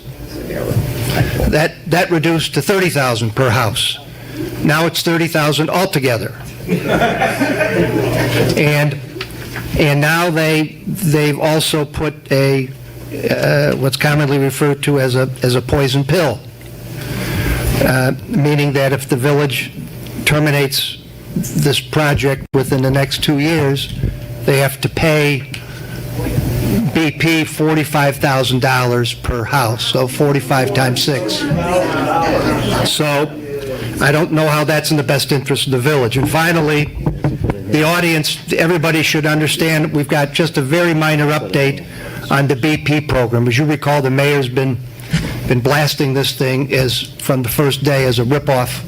That reduced to $30,000 per house. Now it's $30,000 altogether. And now they've also put a what's commonly referred to as a poison pill, meaning that if the village terminates this project within the next 2 years, they have to pay BP $45,000 per house, so 45 times 6. So I don't know how that's in the best interest of the village. And finally, the audience, everybody should understand, we've got just a very minor update on the BP program. As you recall, the mayor's been blasting this thing from the first day as a ripoff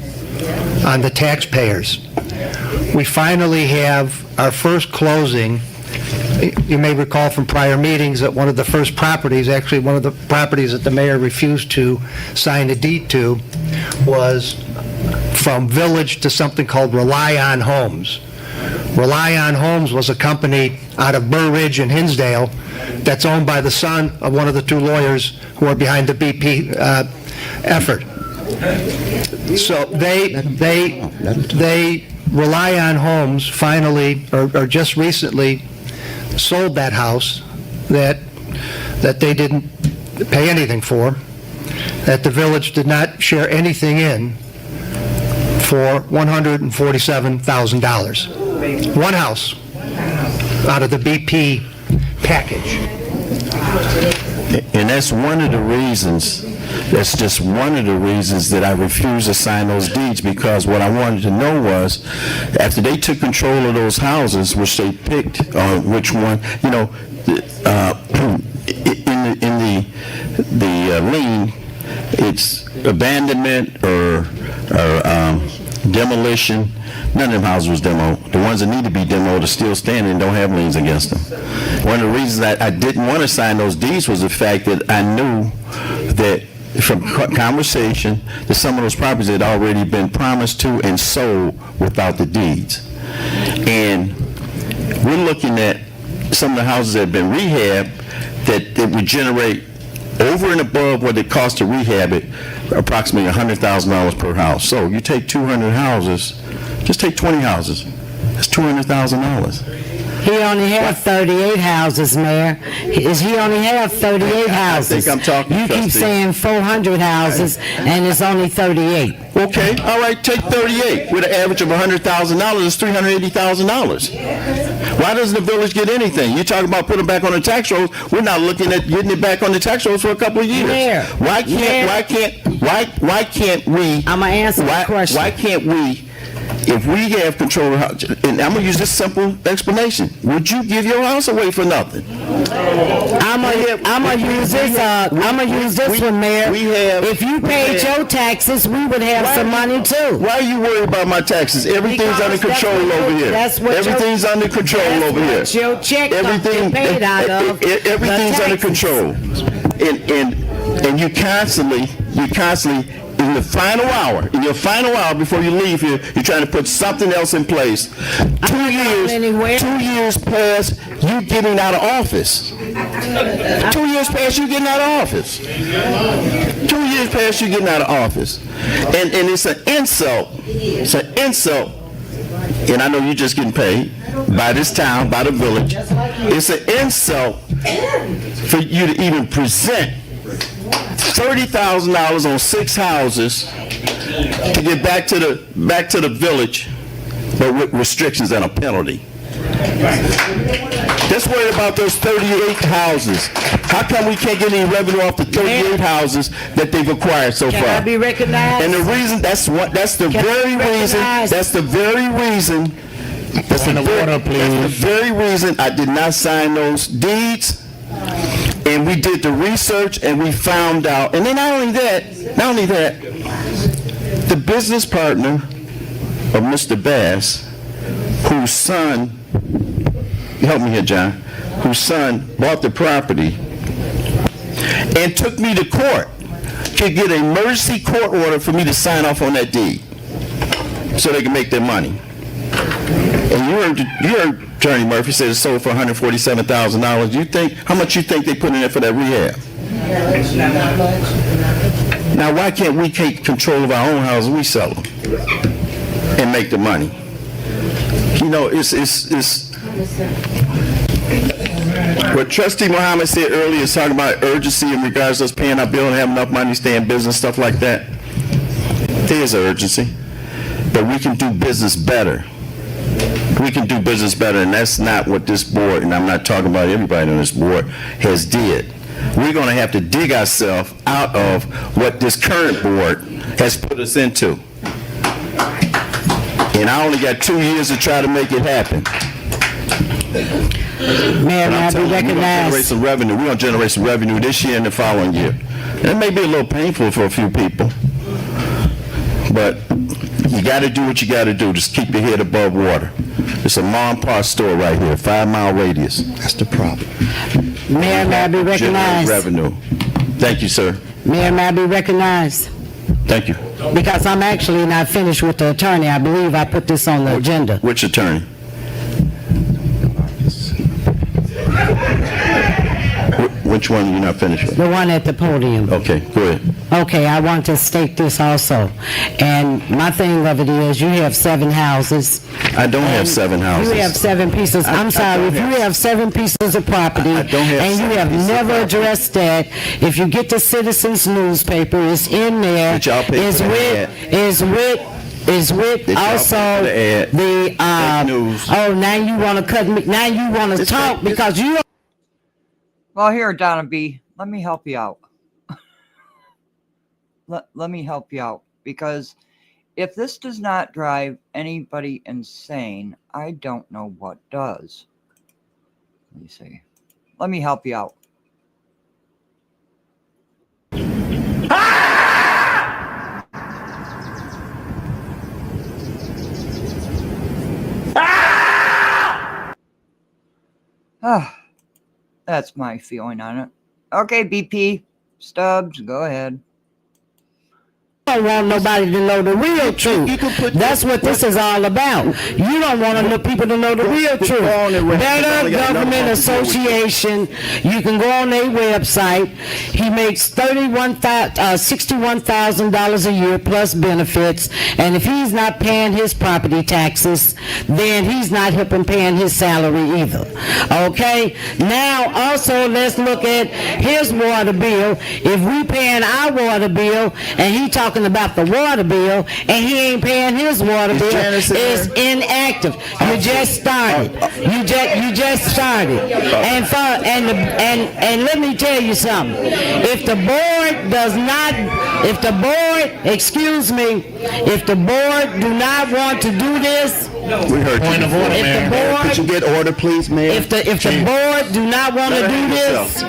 on the taxpayers. We finally have our first closing. You may recall from prior meetings that one of the first properties, actually one of the properties that the mayor refused to sign a deed to, was from Village to something called Rely On Homes. Rely On Homes was a company out of Burr Ridge and Hinsdale that's owned by the son of one of the two lawyers who are behind the BP effort. So they Rely On Homes finally, or just recently, sold that house that they didn't pay anything for, that the village did not share anything in, for $147,000. One house out of the BP package. And that's one of the reasons, that's just one of the reasons that I refused to sign those deeds, because what I wanted to know was, after they took control of those houses, which they picked, which one, you know, in the lien, it's abandonment or demolition. None of them houses was demoed. The ones that need to be demoed are still standing and don't have liens against them. One of the reasons that I didn't want to sign those deeds was the fact that I knew that from conversation that some of those properties had already been promised to and sold without the deeds. And we're looking at some of the houses that have been rehabbed that would generate over and above what it costs to rehab it, approximately $100,000 per house. So you take 200 houses, just take 20 houses, that's $200,000. He only had 38 houses, Mayor. He only had 38 houses. I think I'm talking, You keep trustee. saying 400 houses, and it's only 38. Okay, all right, take 38. With an average of $100,000, it's $380,000. Why doesn't the village get anything? You're talking about putting it back on the tax rolls. We're not looking at getting it back on the tax rolls for a couple of years. Mayor, Why can't we? I'm gonna answer the question. Why can't we? If we have control of the house, and I'm going to use this simple explanation, would you give your house away for nothing? I'm gonna use this one, Mayor. If you paid your taxes, we would have some money too. Why are you worried about my taxes? Everything's under control over here. Everything's under control over here. That's what your check get paid out of. Everything's under control. And you constantly, in your final hour before you leave here, you're trying to put something else in place. 2 years past you getting out of office. 2 years past you getting out of office. 2 years past you getting out of office. And it's an insult. It's an insult. And I know you're just getting paid by this town, by the village. It's an insult for you to even present $30,000 on 6 houses to get back to the village, but with restrictions and a penalty. Let's worry about those 38 houses. How come we can't get any revenue off the 38 houses that they've acquired so far? Can I be recognized? And the reason that's the very reason I did not sign those deeds. And we did the research and we found out, and then not only that, the business partner of Mr. Bass, whose son, help me here, John, whose son bought the property and took me to court, could get an emergency court order for me to sign off on that deed so they can make their money. And you heard Attorney Murphy say it sold for $147,000. How much you think they put in there for that rehab? Now, why can't we take control of our own houses? We sell them and make the money. You know, it's what Trustee Muhammad said earlier is talking about urgency in regards to us paying our bill and having enough money to stay in business, stuff like that. There's an urgency, but we can do business better. We can do business better, and that's not what this board, and I'm not talking about everybody on this board, has did. We're going to have to dig ourselves out of what this current board has put us into. And I only got 2 years to try to make it happen. Mayor, may I be We're going to generate recognized? some revenue. We're going to generate some revenue this year and the following year. And it may be a little painful for a few people, but you got to do what you got to do. Just keep your head above water. It's a mom and pop store right here, 5-mile radius. That's the problem. Mayor, may I be Generate recognized? revenue. Thank you, sir. Mayor, may I be recognized? Thank you. Because I'm actually not finished with the attorney. I believe I put this on the agenda. Which attorney? Which one are you not finished with? The one at the podium. Okay, go ahead. Okay, I want to state this also. And my thing of it is, you have 7 houses. I don't have 7 houses. You have 7 pieces. I'm sorry, if you have 7 pieces of property, I don't have and you 7 have pieces of never property. addressed that, if you get the Citizens newspaper, it's in there. Did y'all pay It's for the is with Did y'all pay also for the ad? the, Fake news. oh, now you want to cut me, now you want to talk fake- because you Well, here, Donna B., let me help you out. Let me help you out, because if this does not drive anybody insane, I don't know what does. Let me see. Let me help you out. Ah, that's my feeling on it. Okay, BP, Stubbs, go ahead. don't want nobody to know the real truth. That's what this is all about. You don't want people to know the real truth. Better Government Association. You can go on their website. He makes $61,000 a year plus benefits, and if he's not paying his property taxes, then he's not helping paying his salary either. Okay. Now, also, let's look at his water bill. If we paying our water bill, and he talking about the water bill, and he ain't paying his water bill, is inactive. You just started. You just started. And let me tell you something. If the board does not, if the board do not want to do this, We heard Point you. of order, if the Mayor. board Could you get order, please, Mayor? if the board do not want to do this,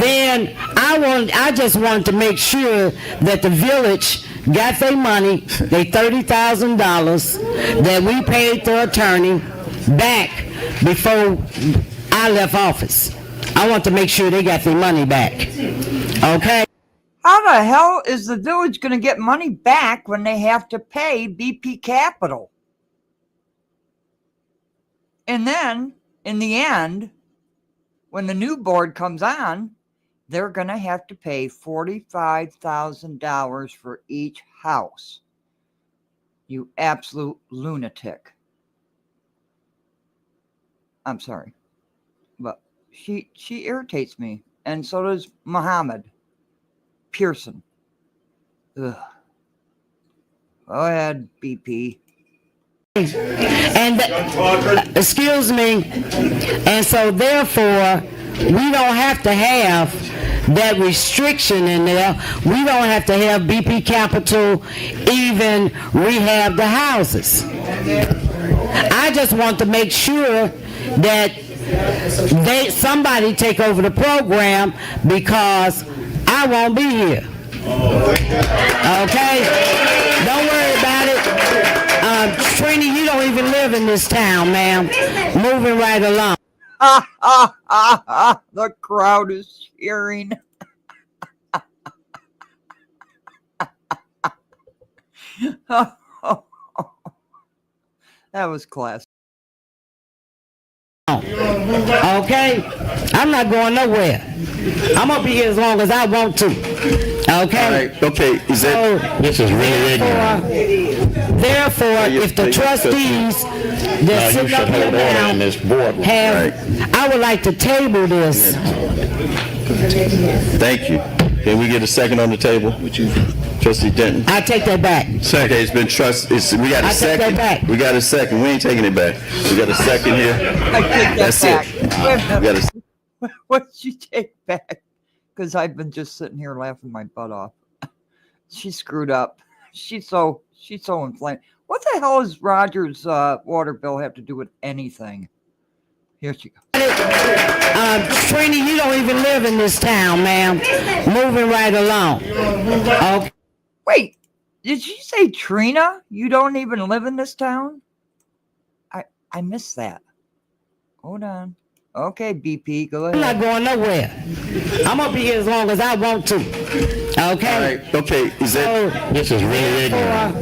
then I just want to make sure that the village got their money, they $30,000 that we paid the attorney back before I left office. I want to make sure they got their money back. Okay? How the hell is the village going to get money back when they have to pay BP Capital? And then, in the end, when the new board comes on, they're going to have to pay $45,000 for each house. You absolute lunatic. I'm sorry, but she irritates me, and so does Muhammad Pearson. Ugh. Go ahead, BP. And excuse me, and so therefore we don't have to have that restriction in there. We don't have to have BP Capital even rehab the houses. I just want to make sure that somebody take over the program, because I won't be here. Okay? Don't worry about it. Trini, you don't even live in this town, ma'am. Moving right along. The crowd is cheering. That was classic. Okay? I'm not going nowhere. I'm gonna be here as long as I want to. Okay? Okay, is that, This is really ignorant. Therefore, if the trustees that You sit should up here hold order now in this boardroom. have, I would like to table this. thank you. Can we get a second on the table? Trustee Denton? I take that back. Okay, it's been we got a I take that second. back. We got a second. We ain't taking it back. We got a second here. I take that That's back. it. Wait a We got minute. a, What did you take back? Because I've been just sitting here laughing my butt off. She screwed up. She's so inflamed. What the hell does Roger's water bill have to do with anything? Here she goes. Trini, you don't even live in this town, ma'am. Moving right along. Okay. Wait, did you say Trina? You don't even live in this town? I missed that. Hold on. Okay, BP, go I'm ahead. not going nowhere. I'm gonna be here as long as I want to. Okay? okay, is that, This is really ignorant.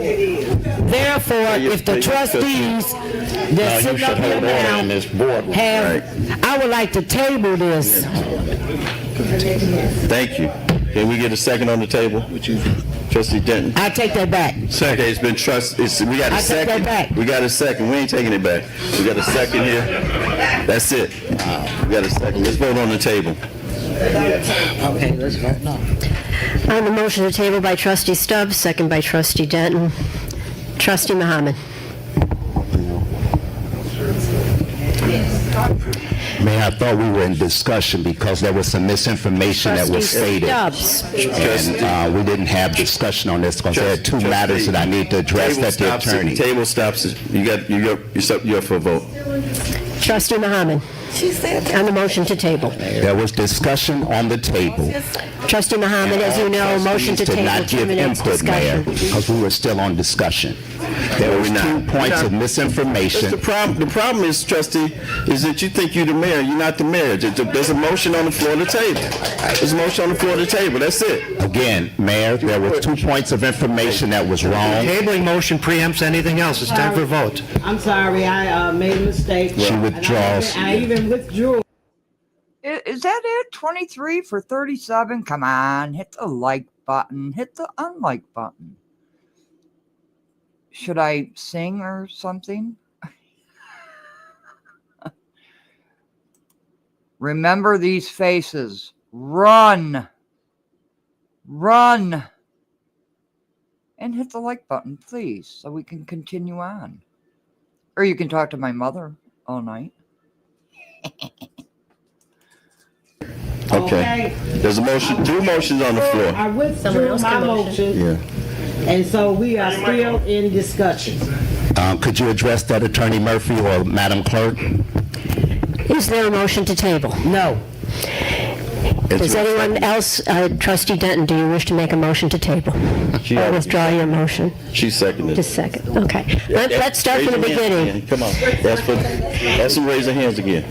Therefore, if the trustees that You sit should up here hold order in now this boardroom. have, I would like to table this. thank you. Can we get a second on the table? Trustee Denton? I take that back. Okay, it's been we got a I take that second. back. We got a second. We ain't taking it back. We got a second here. That's it. We got a second. Let's vote on the table. Okay, let's vote no. On the motion to table by trustee Stubbs, second by trustee Denton. Trustee Muhammad. Mayor, I thought we were in discussion because there was some misinformation that was Trustee stated. Stubbs. And we didn't have discussion on this because there are two matters that I need to address that the attorney. Table stops. You're up for a vote. Trustee Muhammad. On the motion to table. There was discussion on the table. Trustee Muhammad, as you know, motion to Trustees did table not give terminates input, Mayor, discussion. because we were still on discussion. There was 2 points of misinformation. The problem is, trustee, is that you think you're the mayor. You're not the mayor. There's a motion on the floor of the table. There's a motion on the floor of the table. That's it. Again, Mayor, there were 2 points of information that was wrong. Tabling motion preempts anything else. It's time for a vote. I'm sorry, I made a mistake. She withdraws. I even withdrew. Is that it? 23 for 37? Come on, hit the like button. Hit the unlike button. Should I sing or something? Remember these faces. Run. Run. And hit the like button, please, so we can continue on. Or you can talk to my mother all night. Okay. There's a motion. 2 motions on the floor. I withdrew my motion, Yeah. and so we are still in discussion. Could you address that, Attorney Murphy or Madam Clerk? Is there a motion to table? No. Does anyone else, trustee Denton, do you wish to make a motion to table? Or withdraw your motion? She seconded. Just a second, okay. Let's start from the Raise your hands beginning. again. Come on. That's some raise your hands again.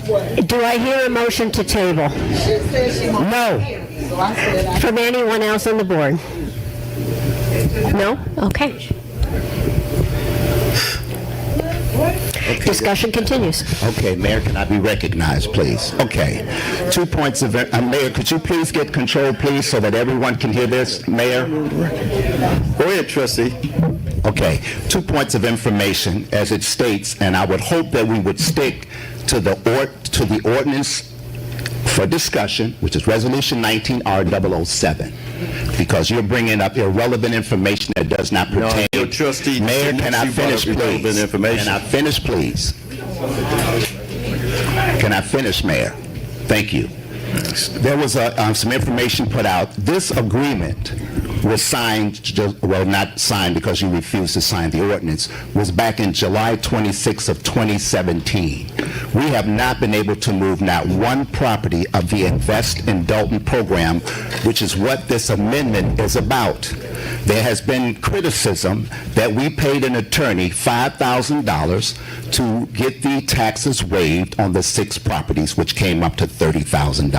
Do I hear a motion to table? No. From anyone else on the board? No? Okay. Discussion continues. Okay, Mayor, can I be recognized, please? Okay. 2 points of, Mayor, could you please get control, please, so that everyone can hear this, Mayor? Go ahead, trustee. Okay, 2 points of information, as it states, and I would hope that we would stick to the ordinance for discussion, which is Resolution 19R007, because you're bringing up irrelevant information that does not pertain. No, trustee. Mayor, can I finish, please? Information. Can I finish, please? Can I finish, Mayor? Thank you. There was some information put out. This agreement was signed, well, not signed because you refused to sign the ordinance, was back in July 26th of 2017. We have not been able to move not one property of the Invest in Dolton program, which is what this amendment is about. There has been criticism that we paid an attorney $5,000 to get the taxes waived on the 6 properties, which came up to $30,000.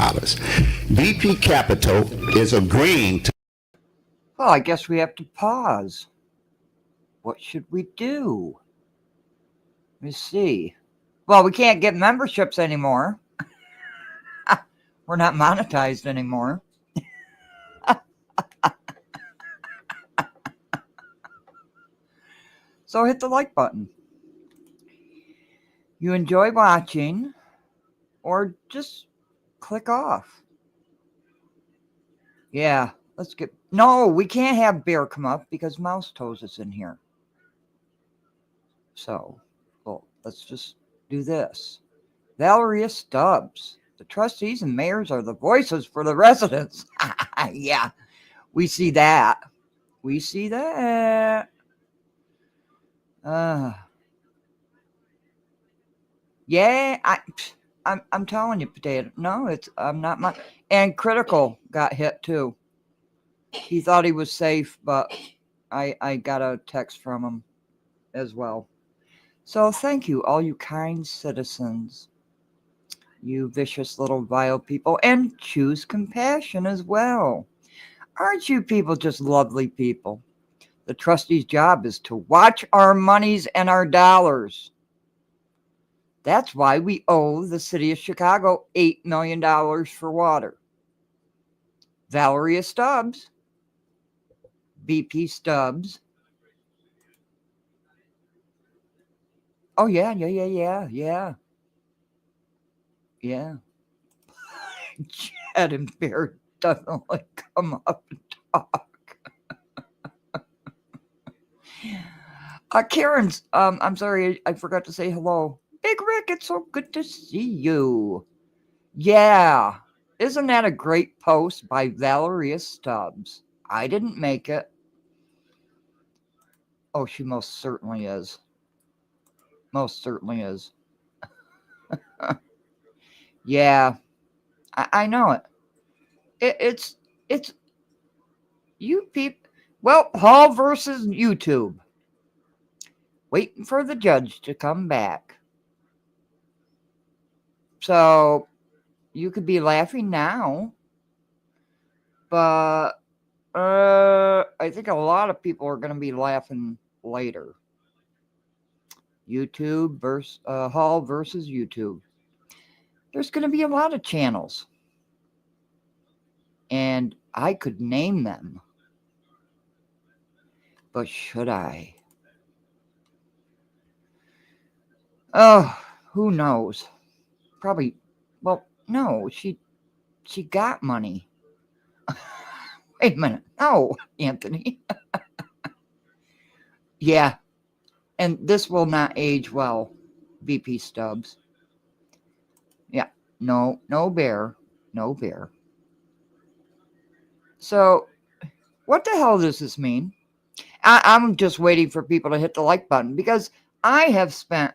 BP Capital is agreeing to. Well, I guess we have to pause. What should we do? Let me see. Well, we can't get memberships anymore. We're not monetized anymore. So hit the like button. You enjoy watching, or just click off. Yeah, let's get... No, we can't have Bear come up because Mouse Toes is in here. So, well, let's just do this. Valeria Stubbs. The trustees and mayors are the voices for the residents. Yeah, we see that. We see that. Yeah, I'm telling you, Potato. No, I'm not my... And Critical got hit too. He thought he was safe, but I got a text from him as well. So thank you, all you kind citizens. You vicious little vile people. And choose compassion as well. Aren't you people just lovely people? The trustee's job is to watch our monies and our dollars. That's why we owe the city of Chicago $8 million for water. Valeria Stubbs, BP Stubbs. Oh, yeah. Chad and Bear definitely come up and talk. Karen's, I'm sorry, I forgot to say hello. Big Rick, it's so good to see you. Yeah, isn't that a great post by Valeria Stubbs? I didn't make it. Oh, she most certainly is. Most certainly is. Yeah, I know it. It's you people. Well, Hall versus YouTube. Waiting for the judge to come back. So you could be laughing now, but I think a lot of people are going to be laughing later. YouTube versus Hall versus YouTube. There's going to be a lot of channels, and I could name them, but should I? Oh, who knows? Probably. Well, no, she got money. Wait a minute. No, Anthony. Yeah. And this will not age well, VP Stubbs. Yeah. No Bear. No Bear. So, what the hell does this mean? I'm just waiting for people to hit the like button because I have spent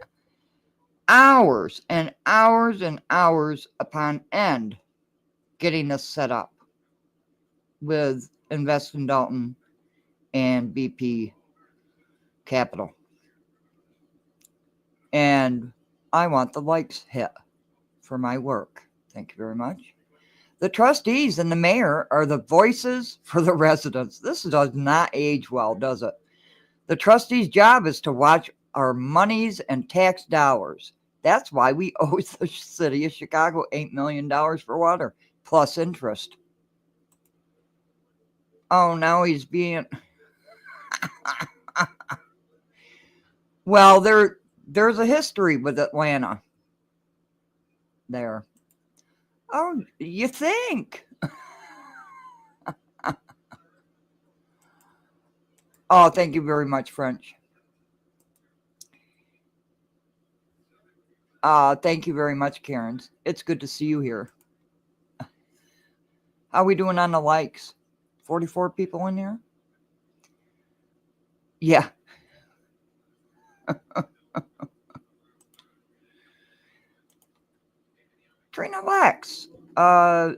hours and hours and hours upon end getting this set up with Invest in Dolton and BP Capital. And I want the likes hit for my work. Thank you very much. The trustees and the mayor are the voices for the residents. This does not age well, does it? The trustees' job is to watch our monies and tax dollars. That's why we owe the city of Chicago $8 million for water, plus interest. Oh, now he's being... Well, there's a history with Atlanta there. Oh, you think? Oh, thank you very much, French. Thank you very much, Karen. It's good to see you here. How we doing on the likes? 44 people in here? Yeah. Trina Lex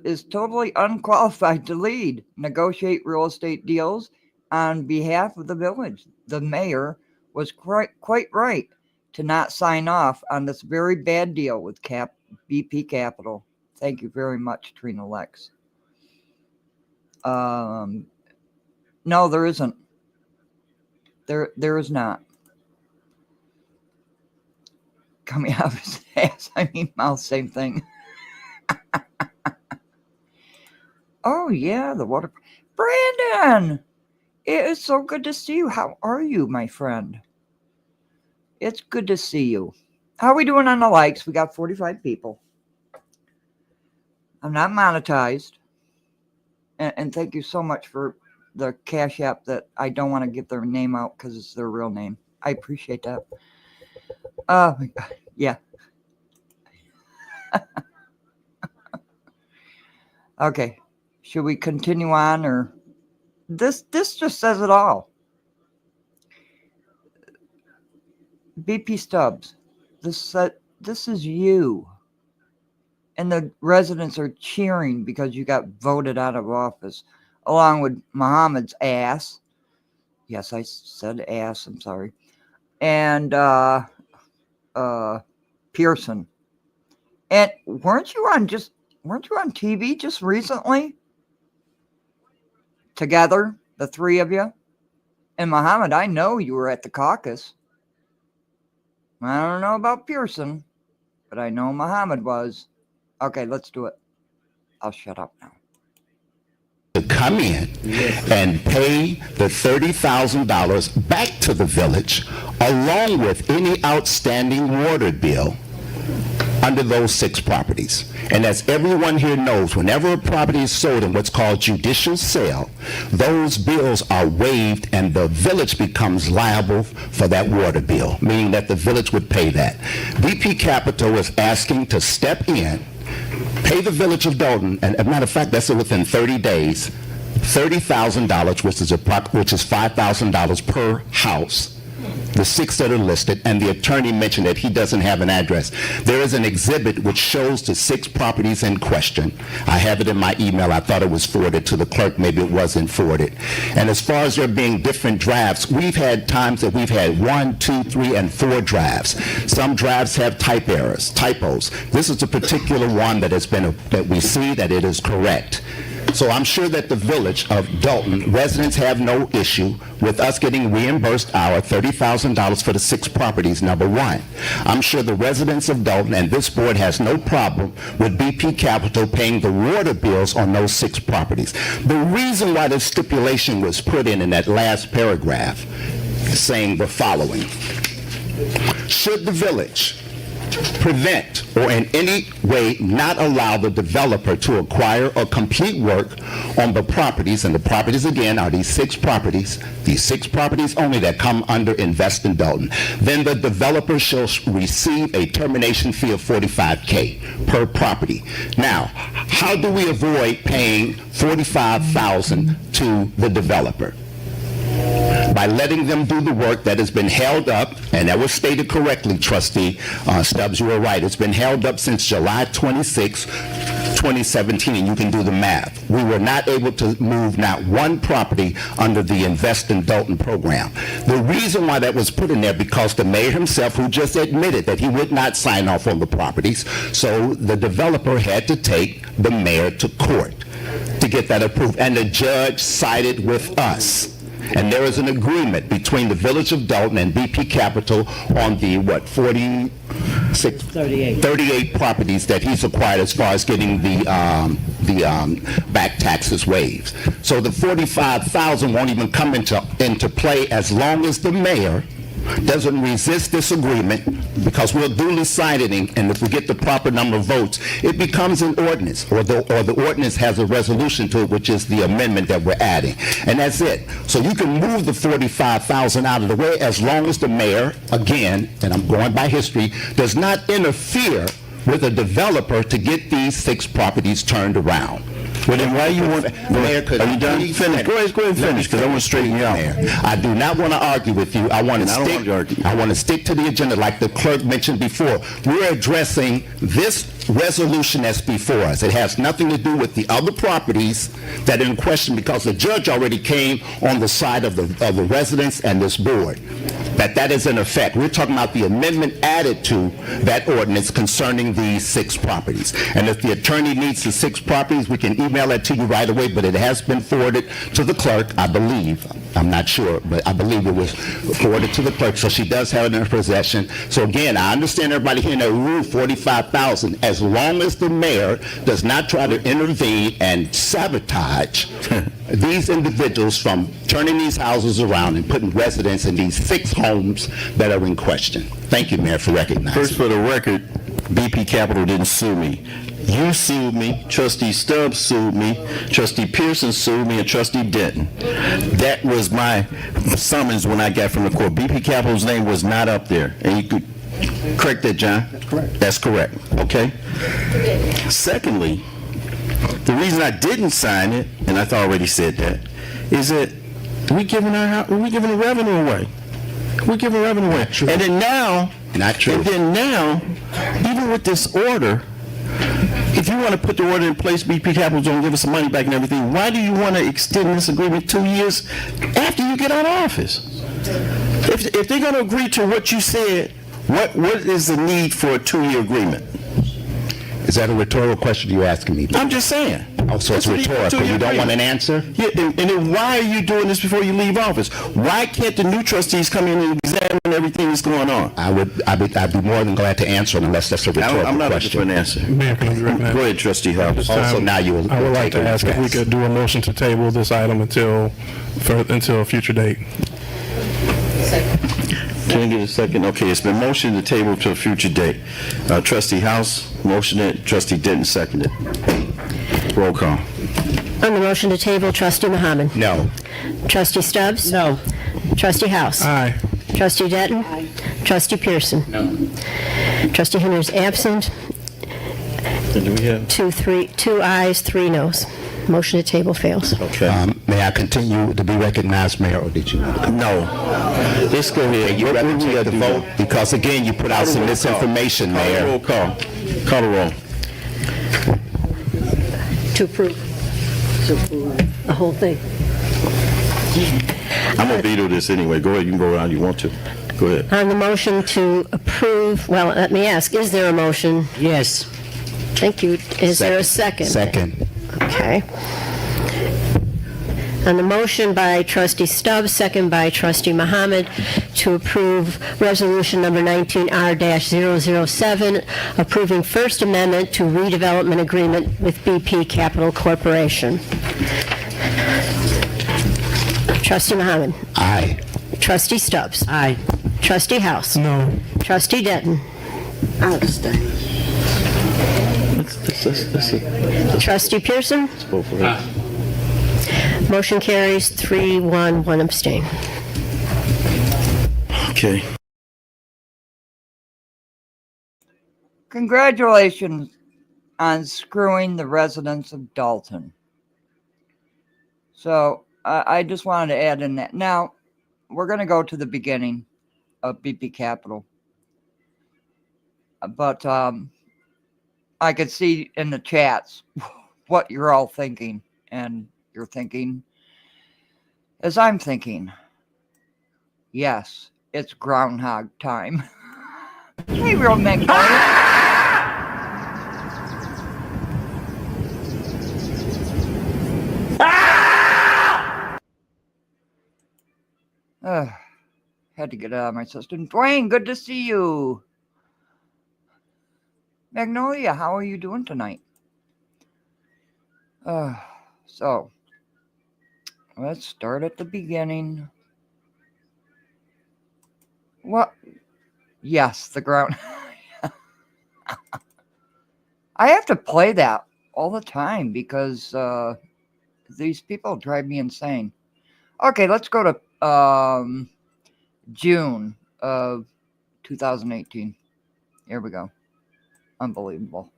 is totally unqualified to lead, negotiate real estate deals on behalf of the village. The mayor was quite right to not sign off on this very bad deal with BP Capital. Thank you very much, Trina Lex. No, there isn't. There is not. coming out of his ass. I mean, mouth, same thing. Oh, yeah, the water. Brandon! It is so good to see you. How are you, my friend? It's good to see you. How are we doing on the likes? We got 45 people. I'm not monetized. And thank you so much for the Cash App that I don't want to give their name out because it's their real name. I appreciate that. Oh, my God. Yeah. Okay. Should we continue on, or this just says it all. BP Stubbs, this is you. And the residents are cheering because you got voted out of office, along with Muhammad's ass. Yes, I said ass, I'm sorry. And Pearson. And weren't you on TV just recently? Together, the three of you? And Muhammad, I know you were at the caucus. I don't know about Pearson, but I know Muhammad was. Okay, let's do it. I'll shut up now. To come in and pay the $30,000 back to the village, along with any outstanding water bill under those 6 properties. And as everyone here knows, whenever a property is sold in what's called judicial sale, those bills are waived and the village becomes liable for that water bill, meaning that the village would pay that. BP Capital is asking to step in, pay the village of Dolton, and as a matter of fact, that's within 30 days, $30,000, which is $5,000 per house. The 6 that are listed, and the attorney mentioned that he doesn't have an address. There is an exhibit which shows the 6 properties in question. I have it in my email. I thought it was forwarded to the clerk. Maybe it wasn't forwarded. And as far as there being different drafts, we've had times that we've had 1, 2, 3, and 4 drafts. Some drafts have type errors, typos. This is a particular one that has been that we see that it is correct. So I'm sure that the village of Dolton residents have no issue with us getting reimbursed our $30,000 for the 6 properties, number one. I'm sure the residents of Dolton and this board has no problem with BP Capital paying the water bills on those 6 properties. The reason why the stipulation was put in that last paragraph is saying the following. Should the village prevent or in any way not allow the developer to acquire or complete work on the properties, and the properties again are these 6 properties only that come under Invest in Dolton, then the developer shall receive a termination fee of $45,000 per property. Now, how do we avoid paying $45,000 to the developer? By letting them do the work that has been held up, and that was stated correctly, Trustee Stubbs, you were right. It's been held up since July 26, 2017, and you can do the math. We were not able to move not one property under the Invest in Dolton program. The reason why that was put in there, because the mayor himself, who just admitted that he would not sign off on the properties, so the developer had to take the mayor to court to get that approved, and the judge sided with us. And there is an agreement between the Village of Dolton and BP Capital on the, 38 properties that he's acquired as far as getting the back taxes waived. So the $45,000 won't even come into play as long as the mayor doesn't resist this agreement, because we'll duly sign it, and if we get the proper number of votes, it becomes an ordinance, or the ordinance has a resolution to it, which is the amendment that we're adding. And that's it. So you can move the $45,000 out of the way as long as the mayor, again, and I'm going by history, does not interfere with a developer to get these 6 properties turned around. Well, then why you want... Are you done? Finish. Go ahead and finish, because I want to straighten you out. I do not want to argue with you. I want to stick to the agenda like the clerk mentioned before. We're addressing this resolution that's before us. It has nothing to do with the other properties that are in question, because the judge already came on the side of the residents and this board. that is in effect. We're talking about the amendment added to that ordinance concerning these 6 properties. And if the attorney needs the 6 properties, we can email it to you right away, but it has been forwarded to the clerk, I believe. I'm not sure, but I believe it was forwarded to the clerk, so she does have it in her possession. So again, I understand everybody here in that room, 45,000, as long as the mayor does not try to intervene and sabotage these individuals from turning these houses around and putting residents in these 6 homes that are in question. Thank you, Mayor, for recognizing. First, for the record, BP Capital didn't sue me. You sued me, Trustee Stubbs sued me, Trustee Pearson sued me, and Trustee Denton. That was my summons when I got from the court. BP Capital's name was not up there. And you could correct that, John? That's correct. That's correct, okay? Secondly, the reason I didn't sign it, and I already said that, is that we giving the revenue away. We're giving revenue away. And then now, not true. And then now, even with this order, if you want to put the order in place, BP Capital's going to give us some money back and everything, why do you want to extend this agreement 2 years after you get out of office? If they're going to agree to what you said, what is the need for a 2-year agreement? Is that a rhetorical question you're asking me? I'm just saying. Oh, so it's rhetorical. You don't want an answer? Yeah, and then why are you doing this before you leave office? Why can't the new trustees come in and examine everything that's going on? I'd be more than glad to answer it unless that's a rhetorical question. I'm not looking for an answer. Mayor, can I be recognized? Go ahead, Trustee Hobbs. Also, now you will. I would like to ask if we could do a motion to table this item until a future date. Can I get a second? Okay, it's been motioned to table to a future date. Trustee House motioned it. Trustee Denton seconded it. Roll call. On the motion to table, Trustee Muhammad. No. Trustee Stubbs. No. Trustee House. Aye. Trustee Denton. Trustee Pearson. No. Trustee Henry is absent. Do we have? 2 ayes, 3 noes. Motion to table fails. Okay. May I continue to be recognized, Mayor, or did you? No. Let's go ahead. You rather take the vote? Because again, you put out some misinformation, Mayor. Roll call. Call the roll. To approve. The whole thing. I'm going to veto this anyway. Go ahead. You can go around. You want to. Go ahead. On the motion to approve, well, let me ask, is there a motion? Yes. Thank you. Is there a second? Second. Okay. On the motion by Trustee Stubbs, second by Trustee Muhammad, to approve Resolution Number 19R-007, approving First Amendment to Redevelopment Agreement with BP Capital Corporation. Trustee Muhammad. Aye. Trustee Stubbs. Aye. Trustee House. No. Trustee Denton. I'll abstain. Trustee Pearson. Let's vote for it. Motion carries 3-1, 1 abstain. Okay. Congratulations on screwing the residents of Dolton. So I just wanted to add in that. Now, we're going to go to the beginning of BP Capital. But I could see in the chats what you're all thinking. And you're thinking, as I'm thinking, yes, it's Groundhog Time. Hey, real Magnolia. Had to get out of my system. Dwayne, good to see you. Magnolia, how are you doing tonight? So, let's start at the beginning. What? Yes, the ground. I have to play that all the time because these people drive me insane. Okay, let's go to June of 2018. Here we go. Unbelievable.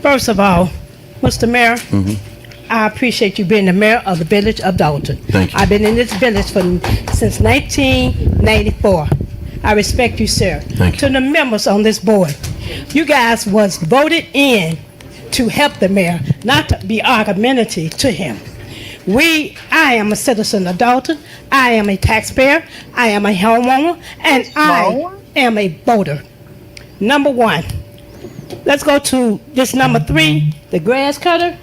First of all, Mr. Mayor, I appreciate you being the mayor of the village of Dolton. Thank you. I've been in this village since 1994. I respect you, sir. Thank you. To the members on this board, you guys was voted in to help the mayor, not to be argumentative to him. I am a citizen of Dolton. I am a taxpayer. I am a homeowner, and I am a voter. Number one. Let's go to this number 3, the grass cutter.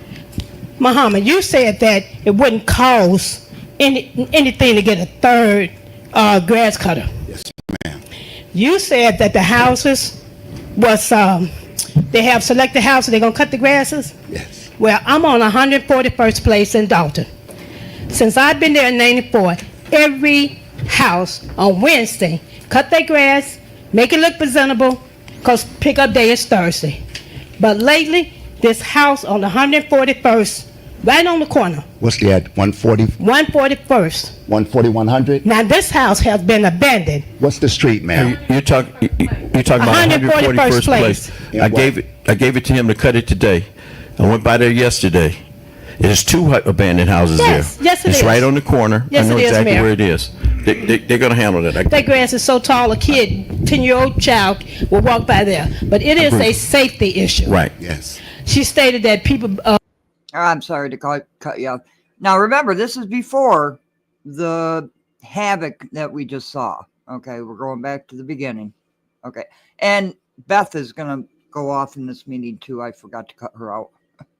Muhammad, you said that it wouldn't cost anything to get a third grass cutter. Yes, ma'am. You said that the houses was, they have selected houses, they're going to cut the grasses? Yes. Well, I'm on 141st place in Dolton. Since I've been there in 94, every house on Wednesday cut their grass, make it look presentable, because pickup day is Thursday. But lately, this house on 141st, right on the corner, What's the ad? 140, 141st. 140, 100? Now, this house has been abandoned. What's the street, ma'am? You're talking about 141st place. Yeah, I gave it to him to cut it today. I went by there yesterday. There's 2 abandoned houses Yes, there. yes, it it's is. right on the corner. Yes, I know it is, exactly Mayor. where it is. They're going to handle that. That grass is so tall, a kid, 10-year-old child, will walk by there. But it is a safety issue. Right. Yes. She stated that people... I'm sorry to cut you off. Now, remember, this is before the havoc that we just saw. Okay, we're going back to the beginning. Okay, and Beth is going to go off in this meeting, too. I forgot to cut her out.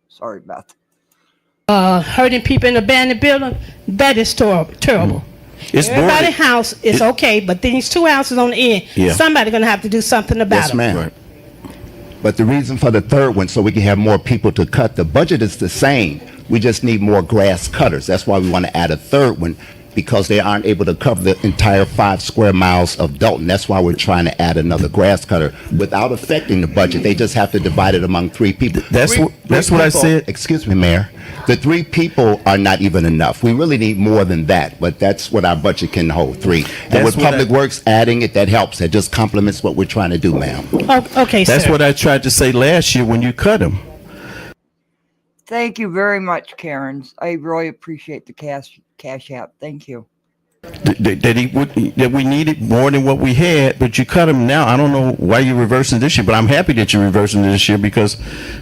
Sorry, Beth. hurting people in abandoned building, that is terrible. It's Everybody's boarded. house is okay, but these 2 houses on the end, Yeah. somebody gonna have to do something about Yes, them. ma'am. Right. But the reason for the third one, so we can have more people to cut, the budget is the same. We just need more grass cutters. That's why we want to add a third one, because they aren't able to cover the entire 5 square miles of Dolton. That's why we're trying to add another grass cutter without affecting the budget. They just have to divide it among 3 people. That's Three what I people- said. Excuse me, Mayor. The 3 people are not even enough. We really need more than that, but that's what our budget can hold, 3. And That's with what Public Works adding it, that helps. That just complements what we're trying to do, ma'am. Oh, okay, That's sir. what I tried to say last year when you cut them. Thank you very much, Karen. I really appreciate the cash app. Thank you. That we needed more than what we had, but you cut them now. I don't know why you're reversing this year, but I'm happy that you're reversing this year because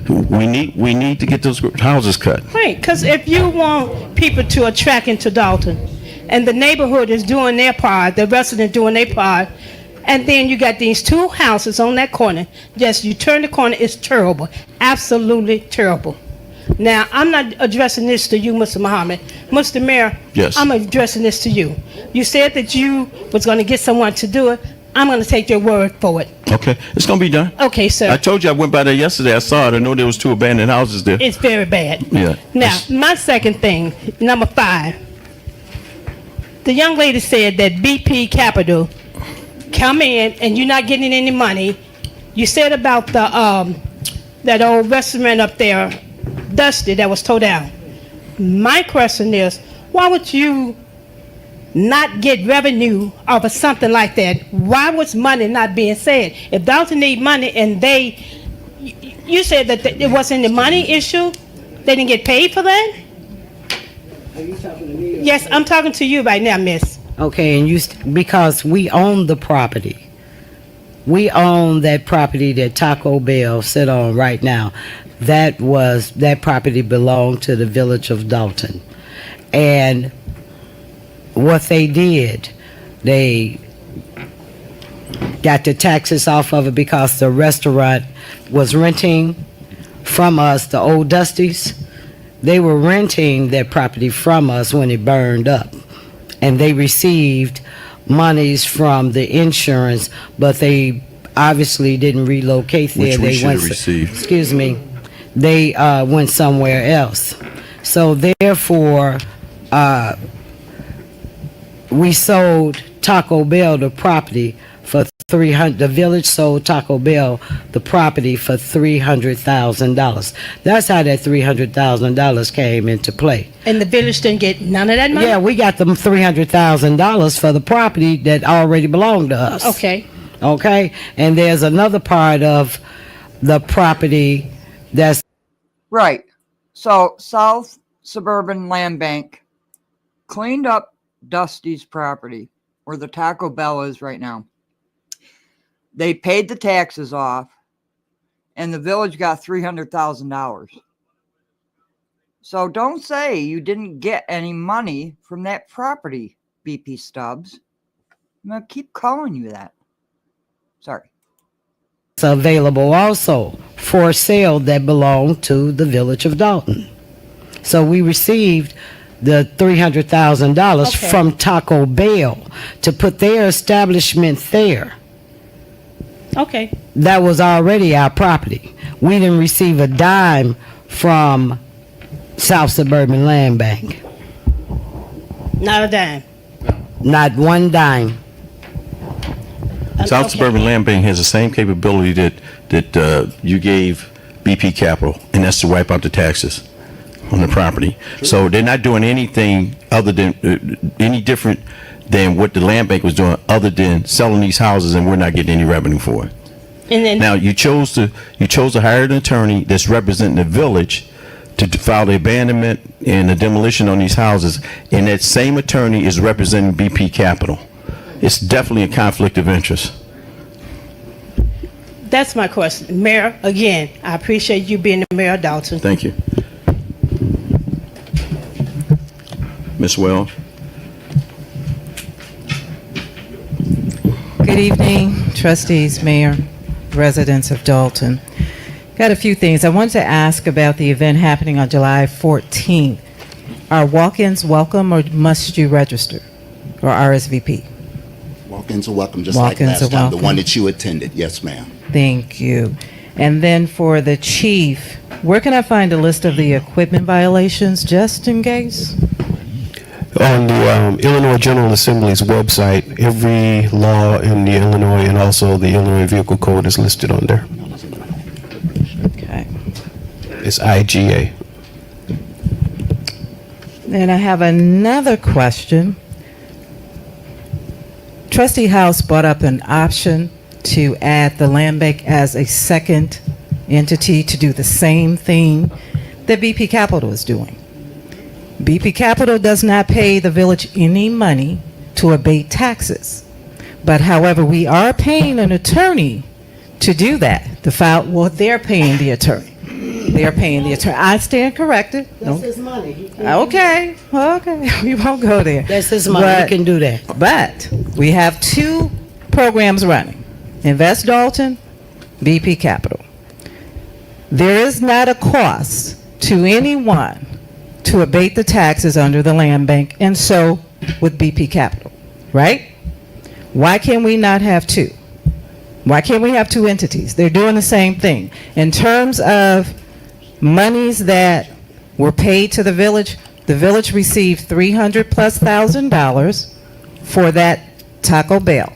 we need to get those houses cut. Right, because if you want people to attract into Dolton, and the neighborhood is doing their part, the residents doing their part, and then you got these 2 houses on that corner, yes, you turn the corner, it's terrible, absolutely terrible. Now, I'm not addressing this to you, Mr. Muhammad. Mr. Mayor, Yes. I'm addressing this to you. You said that you was going to get someone to do it. I'm going to take your word for it. Okay, it's gonna be done. Okay, sir. I told you I went by there yesterday. I saw it. I know there was 2 abandoned houses there. It's very bad. Yeah. Now, my second thing, number 5. The young lady said that BP Capital come in and you're not getting any money. You said about the that old restaurant up there, Dusty, that was tore down. My question is, why would you not get revenue off of something like that? Why was money not being said? If Dalton need money and you said that it wasn't a money issue, they didn't get paid for that? Are you talking to me? Yes, I'm talking to you right now, miss. Okay, and because we own the property. We own that property that Taco Bell sit on right now. That property belonged to the village of Dolton. And what they did, they got the taxes off of it because the restaurant was renting from us, the old Dusties. They were renting that property from us when it burned up. And they received monies from the insurance, but they obviously didn't relocate there. Which we They should went have received. Excuse me. They went somewhere else. So therefore, we sold Taco Bell the property for $300. The village sold Taco Bell the property for $300,000. That's how that $300,000 came into play. And the village didn't get none of that money? Yeah, we got them $300,000 for the property that already belonged to us. Okay. Okay, and there's another part of the property that's Right. So South Suburban Land Bank cleaned up Dusty's property, where the Taco Bell is right now. They paid the taxes off, and the village got $300,000. So don't say you didn't get any money from that property, BP Stubbs. I'm going to keep calling you that. Sorry. It's available also for sale that belong to the village of Dolton. So we received the $300,000 Okay. from Taco Bell to put their establishment there. Okay. That was already our property. We didn't receive a dime from South Suburban Land Bank. Not a dime. Not one dime. South Okay. Suburban Land Bank has the same capability that you gave BP Capital, and that's to wipe out the taxes on the property. So they're not doing anything other than any different than what the land bank was doing, other than selling these houses, and we're not getting any revenue for it. And then Now you chose to hire an attorney that's representing the village to file the abandonment and the demolition on these houses, and that same attorney is representing BP Capital. It's definitely a conflict of interest. that's my question. Mayor, again, I appreciate you being the mayor of Dolton. Thank you. Ms. Wells? Good evening, trustees, mayor, residents of Dolton. Got a few things. I wanted to ask about the event happening on July 14th. Are walk-ins welcome, or must you register, or RSVP? Walk-ins are welcome, just like Walk-ins last are time, the welcome. one that you attended. Yes, ma'am. Thank you. And then for the chief, where can I find a list of the equipment violations, just in case? On the Illinois General Assembly's website, every law in the Illinois and also the Illinois Vehicle Code is listed on there. Okay. It's IGA. Then I have another question. Trustee House brought up an option to add the land bank as a second entity to do the same thing that BP Capital is doing. BP Capital does not pay the village any money to abate taxes. But however, we are paying an attorney to do that. To file, well, they're paying the attorney. They're paying the attorney. I stand corrected. That's his money. Okay, we won't go there. That's his money. He can do that. But we have two programs running, Invest Dolton, BP Capital. There is not a cost to anyone to abate the taxes under the land bank, and so with BP Capital, right? Why can we not have two? Why can't we have two entities? They're doing the same thing. In terms of monies that were paid to the village received $300,000+ for that Taco Bell.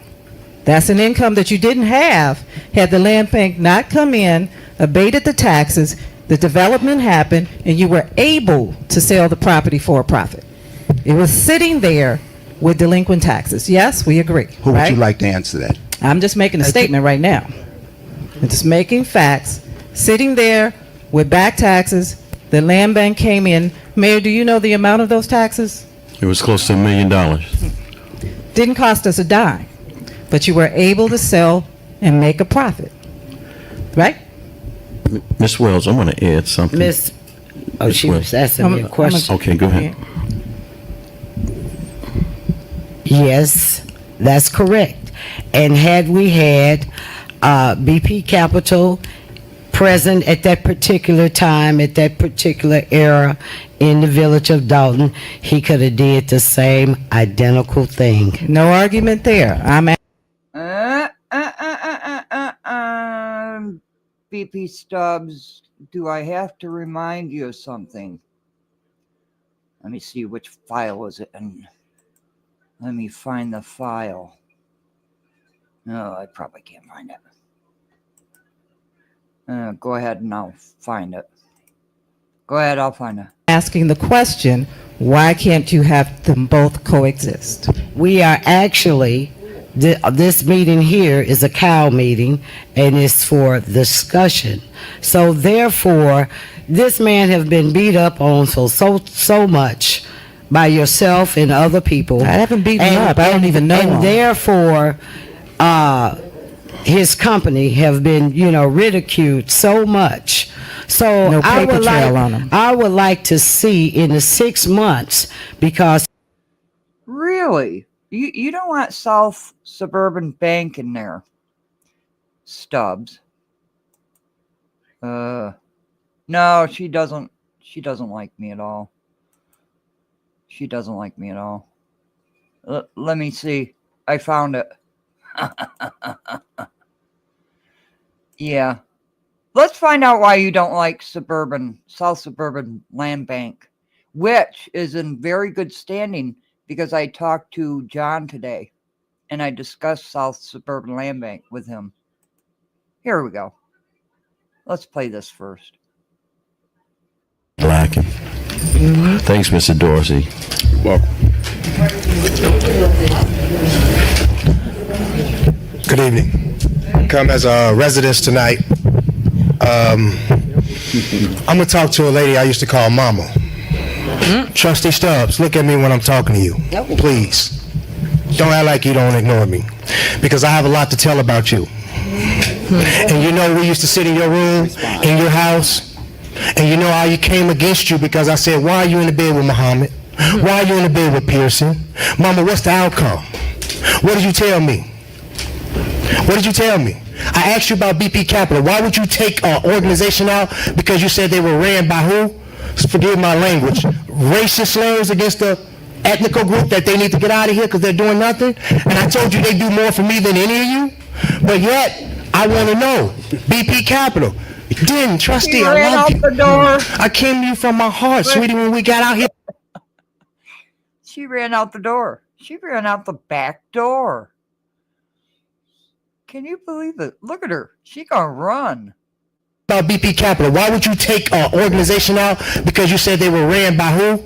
That's an income that you didn't have had the land bank not come in, abated the taxes, the development happened, and you were able to sell the property for a profit. It was sitting there with delinquent taxes. Yes, we agree. Who would right? you like to answer that? I'm just making a statement right now. I'm just making facts. Sitting there with back taxes, the land bank came in. Mayor, do you know the amount of those taxes? It was close to $1 million. Didn't cost us a dime, but you were able to sell and make a profit, right? Ms. Wells, I'm going to add something. Miss, oh, Miss she Wells. was asking me a question. Okay, go ahead. Yes, that's correct. And had we had BP Capital present at that particular time, at that particular era in the village of Dolton, he could have did the same identical thing. No argument there. BP Stubbs, do I have to remind you of something? Let me see, which file is it in? Let me find the file. No, I probably can't find it. Go ahead and I'll find it. Go ahead, I'll find it. Asking the question, why can't you have them both coexist? We are actually, this meeting here is a cow meeting, and it's for discussion. So therefore, this man have been beat up on so much by yourself and other people. I haven't beaten him up. I don't even know him. And therefore, his company have been, ridiculed so much. So No paper trail on him. I would like to see in the 6 months, because Really? You don't want South Suburban Bank in there, Stubbs. No, she doesn't like me at all. She doesn't like me at all. Let me see. I found it. Yeah. Let's find out why you don't like South Suburban Land Bank, which is in very good standing because I talked to John today and I discussed South Suburban Land Bank with him. Here we go. Let's play this first. Lacking. Thanks, Mr. Dorsey. Welcome. Good evening. Come as a resident tonight. I'm gonna talk to a lady I used to call Mama. Trustee Stubbs, look at me when I'm talking to you. Please. Don't act like you don't ignore me. Because I have a lot to tell about you. And we used to sit in your room, in your house, and how you came against you because I said, why are you in the bed with Muhammad? Why are you in the bed with Pearson? Mama, what's the outcome? What did you tell me? What did you tell me? I asked you about BP Capital. Why would you take an organization out because you said they were ran by who? Forgive my language. Racist slurs against the ethnical group that they need to get out of here because they're doing nothing? And I told you they do more for me than any of you? But yet, I want to know. BP Capital. Didn't, trustee, I love you. The door. I came to you from my heart, sweetie, when we got out here. She ran out the door. She ran out the back door. Can you believe it? Look at her. She gonna run. About BP Capital. Why would you take an organization out because you said they were ran by who?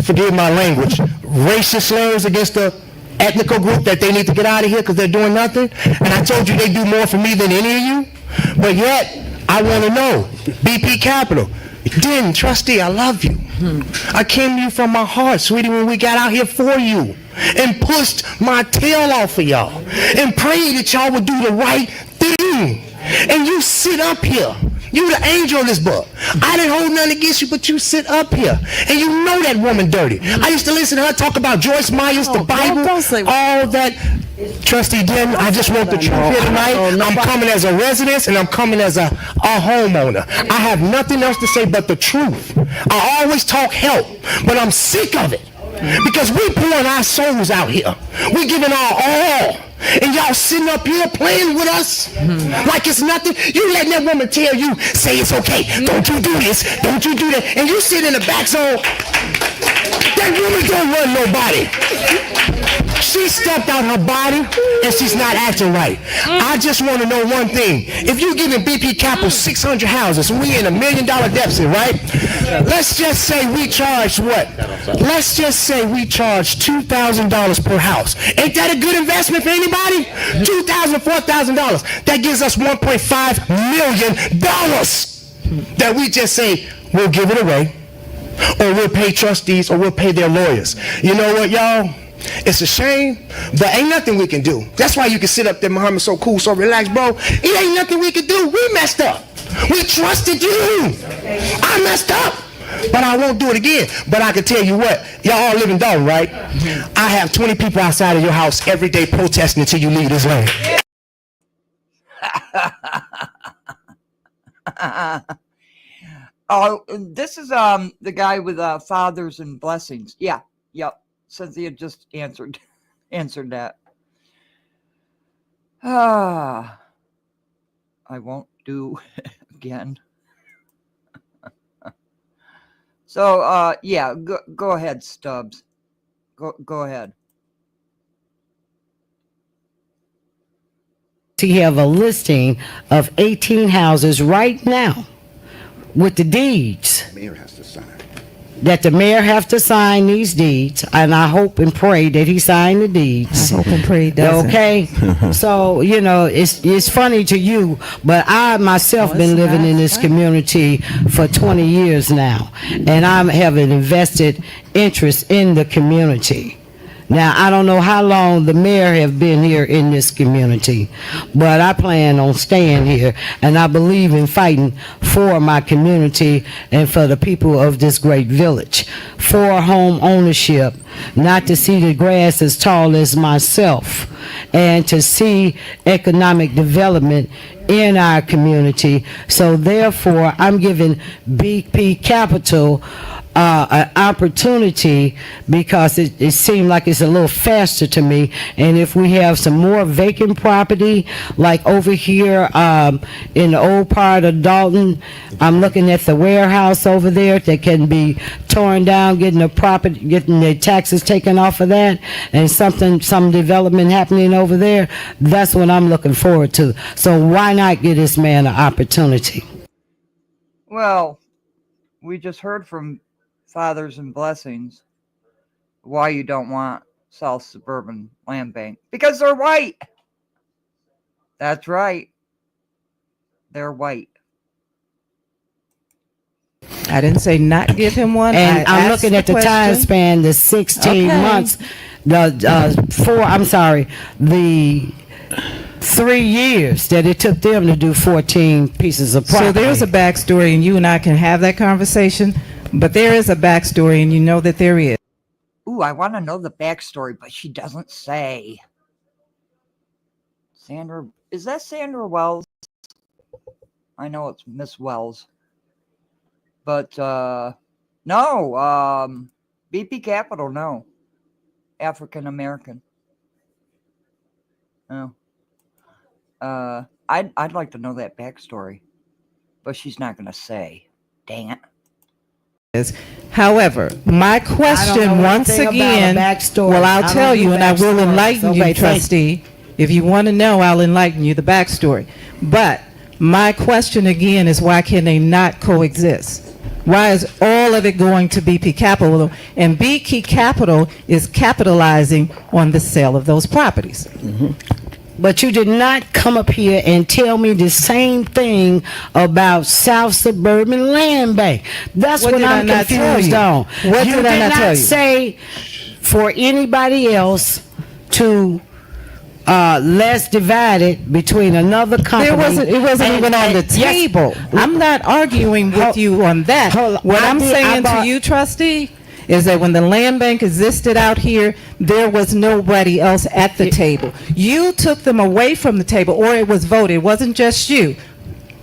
Forgive my language. Racist slurs against the ethnical group that they need to get out of here because they're doing nothing? And I told you they do more for me than any of you? But yet, I want to know. BP Capital. Didn't, trustee, I love you. I came to you from my heart, sweetie, when we got out here for you and pushed my tail off of y'all and prayed that y'all would do the right thing. And you sit up here. You the angel of this book. I didn't hold nothing against you, but you sit up here. And you know that woman dirty. I used to listen to her talk about Joyce Myers, the Bible, all that. Trustee Denton, I just want the truth here tonight. I'm coming as a resident and I'm coming as a homeowner. I have nothing else to say but the truth. I always talk help, but I'm sick of it. Because we pouring our souls out here. We giving our all. And y'all sitting up here playing with us like it's nothing. You letting that woman tell you, say it's okay. Don't you do this. Don't you do that. And you sit in the back zone. That woman don't run nobody. She stepped out her body and she's not acting right. I just want to know one thing. If you're giving BP Capital 600 houses and we in $1 million deficit, right? Let's just say we charge what? Let's just say we charge $2,000 per house. Ain't that a good investment for anybody? $2,000, $4,000. That gives us $1.5 million that we just say we'll give it away, or we'll pay trustees, or we'll pay their lawyers. You know what, y'all? It's a shame, but ain't nothing we can do. That's why you can sit up there, Muhammad, so cool, so relaxed, bro. It ain't nothing we can do. We messed up. We trusted you. I messed up, but I won't do it again. But I can tell you what, y'all all live in Dolton, right? I have 20 people outside of your house every day protesting until you leave this land. Oh, this is the guy with fathers and blessings. Yeah, yep. Since he had just answered that. I won't do again. So yeah, go ahead, Stubbs. Go ahead. To have a listing of 18 houses right now with the deeds. Mayor has to sign. that the mayor have to sign these deeds, and I hope and pray that he signed the deeds. I hope and pray he doesn't. Okay, so it's funny to you, but I myself No, been it's living not in this funny. community for 20 years now, and I have an invested interest in the community. Now, I don't know how long the mayor have been here in this community, but I plan on staying here, and I believe in fighting for my community and for the people of this great village, for home ownership, not to see the grass as tall as myself, and to see economic development in our community. So therefore, I'm giving BP Capital an opportunity because it seemed like it's a little faster to me. And if we have some more vacant property, like over here in the old part of Dolton, I'm looking at the warehouse over there that can be torn down, getting the taxes taken off of that, and some development happening over there. That's what I'm looking forward to. So why not give this man an opportunity? Well, we just heard from Fathers and Blessings why you don't want South Suburban Land Bank. Because they're white. That's right. They're white. I didn't say not give him one. And I I'm asked looking at the time question. span, the 16 Okay. months, the 3 years that it took them to do 14 pieces of property. So there's a backstory, and you and I can have that conversation. But there is a backstory, and you know that there is. Ooh, I want to know the backstory, but she doesn't say. Sandra, is that Sandra Wells? I know it's Miss Wells. But, no, BP Capital, no. African American. No. I'd like to know that backstory, but she's not going to say. Dang it. However, my question once again, well, I'll tell you, and I will enlighten you, trustee. If you want to know, I'll enlighten you the backstory. But my question again is, why can they not coexist? Why is all of it going to BP Capital? And BP Capital is capitalizing on the sale of those properties. But you did not come up here and tell me the same thing about South Suburban Land Bank. That's what I'm confused on. What did I not tell you? Say for anybody else to less divided between another company. It wasn't even on the table. I'm not arguing with you on that. What I'm saying to you, trustee, is that when the land bank existed out here, there was nobody else at the table. You took them away from the table, or it was voted. It wasn't just you.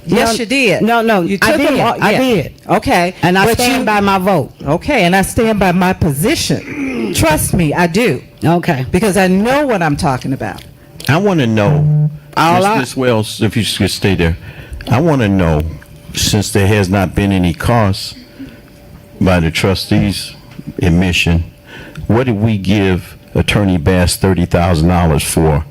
Yes, you did. No, You I took did. them all, I yeah. did. Okay. And I But stand by my vote. Okay, and I stand by my position. Trust me, I do. Okay. Because I know what I'm talking about. I want to know, Ms. Wells, if you could stay there. I want to know, since there has not been any costs by the trustees' admission, what did we give Attorney Bass $30,000 for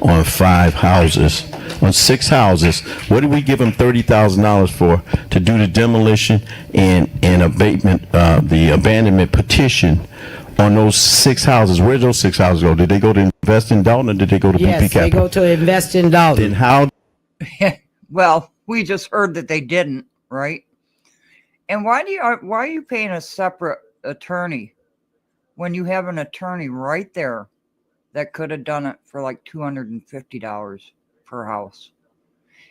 on 5 houses, on 6 houses? What did we give him $30,000 for to do the demolition and abatement, the abandonment petition on those 6 houses? Where did those 6 houses go? Did they go to Invest in Dolton, or did they go to BP Yes, Capital? they go to Invest in Dolton. Then how? Well, we just heard that they didn't, right? And why are you paying a separate attorney when you have an attorney right there that could have done it for like $250 per house?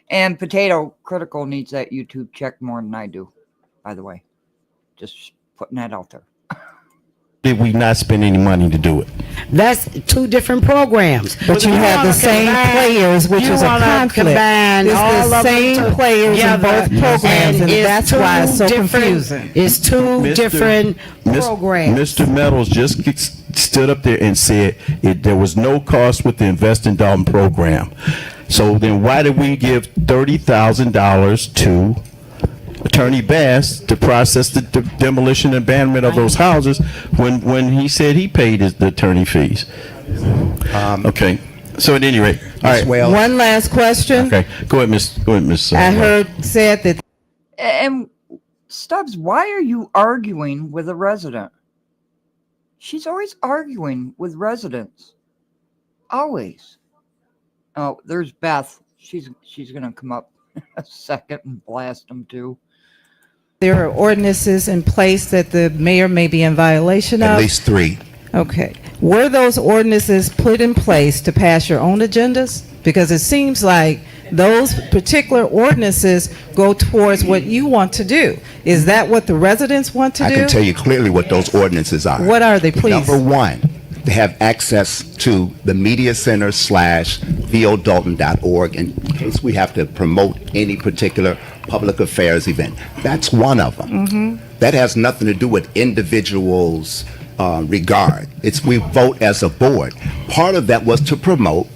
And Potato Critical needs that YouTube check more than I do, by the way. Just putting that out there. Did we not spend any money to do it? That's 2 different programs. But you have the same players, which is a conflict. It's the same players in both programs, and that's why it's so confusing. It's 2 different programs. Mr. Meadows just stood up there and said there was no cost with the Invest in Dolton program. So then why did we give $30,000 to Attorney Bass to process the demolition and abandonment of those houses when he said he paid the attorney fees? Okay. So at any rate, all right. One last question. Okay. Go ahead, Miss. I heard said that. And Stubbs, why are you arguing with a resident? She's always arguing with residents. Always. Oh, there's Beth. She's going to come up a second and blast them too. There are ordinances in place that the mayor may be in violation of? At least 3. Okay. Were those ordinances put in place to pass your own agendas? Because it seems like those particular ordinances go towards what you want to do. Is that what the residents want to do? I can tell you clearly what those ordinances are. What are they, please? Number 1, to have access to the media center /vodolton.org in case we have to promote any particular public affairs event. That's one of them. Mm-hmm. That has nothing to do with individuals' regard. We vote as a board. Part of that was to promote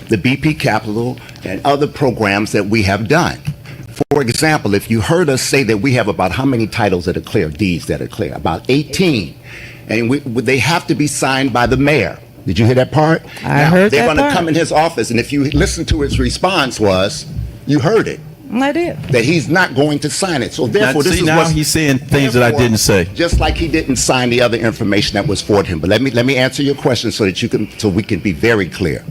the BP Capital and other programs that we have done. For example, if you heard us say that we have about how many titles that are clear, deeds that are clear? About 18. And they have to be signed by the mayor. Did you hear that part? I heard that They're going to part. come in his office, and if you listen to his response was, you heard it, I did. that he's not going to sign it. So therefore, this is now what he's saying things that I didn't say. Just like he didn't sign the other information that was for him. But let me answer your question so that we can be very clear.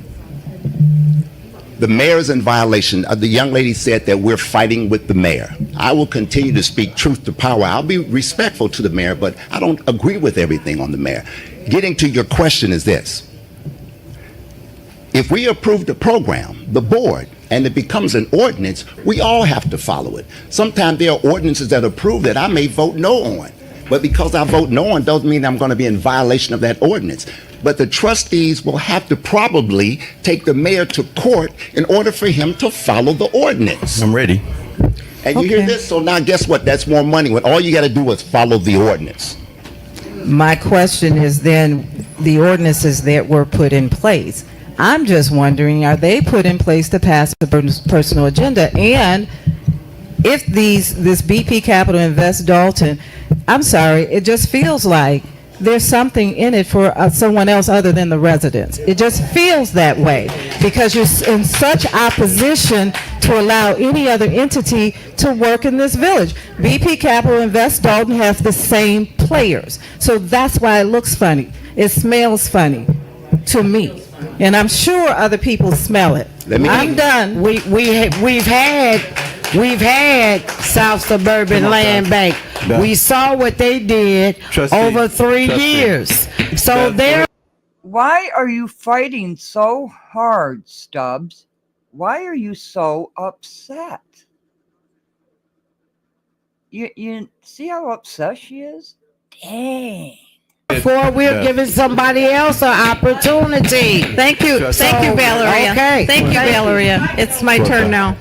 The mayor is in violation. The young lady said that we're fighting with the mayor. I will continue to speak truth to power. I'll be respectful to the mayor, but I don't agree with everything on the mayor. Getting to your question is this. If we approve the program, the board, and it becomes an ordinance, we all have to follow it. Sometimes there are ordinances that are approved that I may vote no on. But because I vote no on doesn't mean I'm going to be in violation of that ordinance. But the trustees will have to probably take the mayor to court in order for him to follow the ordinance. I'm ready. And you hear this? So now guess what? That's more money when all you got to do is follow the ordinance. My question is then the ordinances that were put in place. I'm just wondering, are they put in place to pass the personal agenda? And if this BP Capital Invest Dolton, I'm sorry, it just feels like there's something in it for someone else other than the residents. It just feels that way because you're in such opposition to allow any other entity to work in this village. BP Capital Invest Dolton has the same players. So that's why it looks funny. It smells funny to me. And I'm sure other people smell it. I'm done. We've had South Suburban Land Bank. We saw what they did over 3 years. So they're. Why are you fighting so hard, Stubbs? Why are you so upset? You see how upset she is? Dang. Before we're giving somebody else an opportunity. Thank you, Valeria. Okay. Thank you, Valeria. It's my turn now.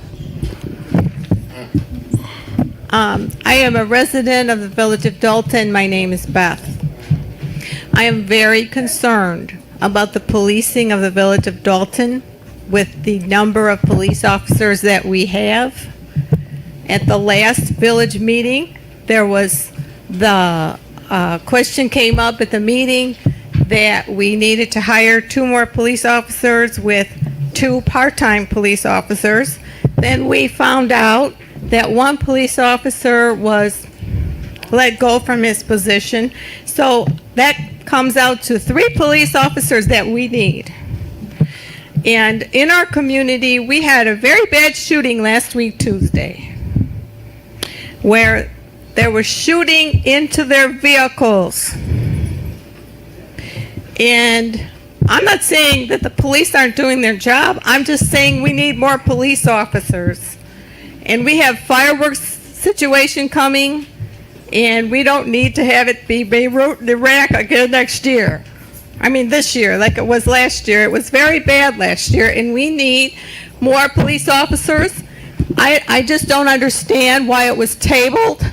I am a resident of the village of Dolton. My name is Beth. I am very concerned about the policing of the village of Dolton with the number of police officers that we have. At the last village meeting, there was the question came up at the meeting that we needed to hire 2 more police officers with 2 part-time police officers. Then we found out that 1 police officer was let go from his position. So that comes out to 3 police officers that we need. And in our community, we had a very bad shooting last week, Tuesday, where they were shooting into their vehicles. And I'm not saying that the police aren't doing their job. I'm just saying we need more police officers. And we have fireworks situation coming, and we don't need to have it be Beirut and Iraq again next year. I mean this year, like it was last year. It was very bad last year, and we need more police officers. I just don't understand why it was tabled.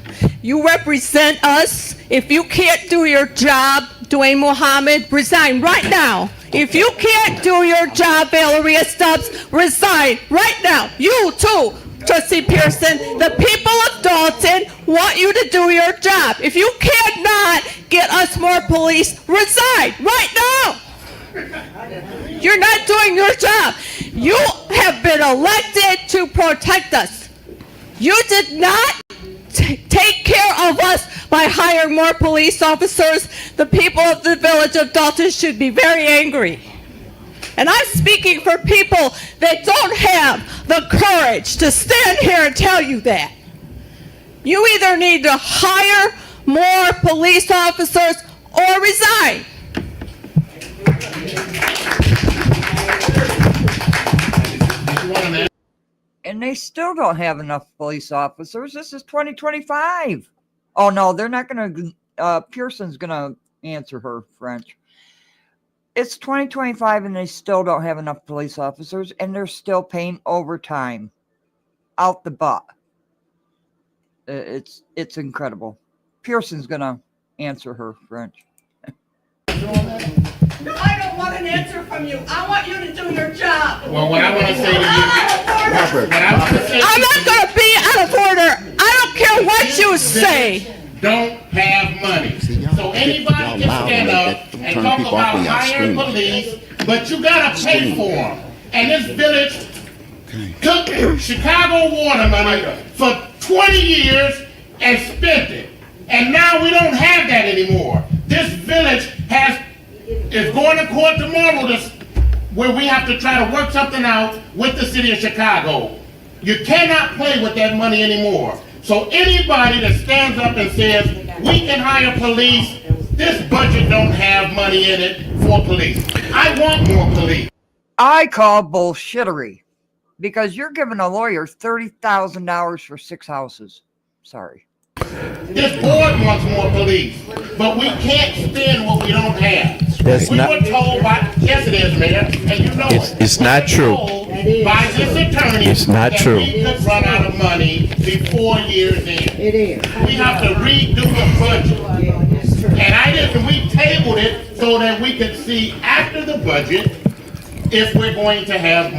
You represent us. If you can't do your job, Dwayne Mohammed, resign right now. If you can't do your job, Valeria Stubbs, resign right now. You too, Trustee Pearson. The people of Dolton want you to do your job. If you cannot get us more police, resign right now. You're not doing your job. You have been elected to protect us. You did not take care of by hiring more police officers, the people of the village of Dolton should be very angry. And I'm speaking for people that don't have the courage to stand here and tell you that. You either need to hire more police officers or resign. And they still don't have enough police officers. This is 2025. Oh no, they're not going to, Pearson's going to answer her, French. It's 2025 and they still don't have enough police officers and they're still paying overtime out the butt. It's incredible. Pearson's going to answer her, French. I don't want an answer from you. I want you to do your job. Well, what I want to say to you, I'm not going to be out of order. I don't care what you say. don't have money. So anybody can stand up and talk about hiring police, but you gotta pay for them. And this village took Chicago water money for 20 years and spent it. And now we don't have that anymore. This village is going to court tomorrow where we have to try to work something out with the city of Chicago. You cannot play with that money anymore. So anybody that stands up and says, we can hire police, this budget don't have money in it for police. I want more police. I call bullshittery because you're giving a lawyer $30,000 for 6 houses. Sorry. This board wants more police, but we can't spend what we don't have. We were told by, yes it is, Mayor, and you know it's not true. By this attorney, it's not true. We could run out of money before year's end. It is. We have to redo the budget. And we tabled it so that we could see after the budget if we're going to have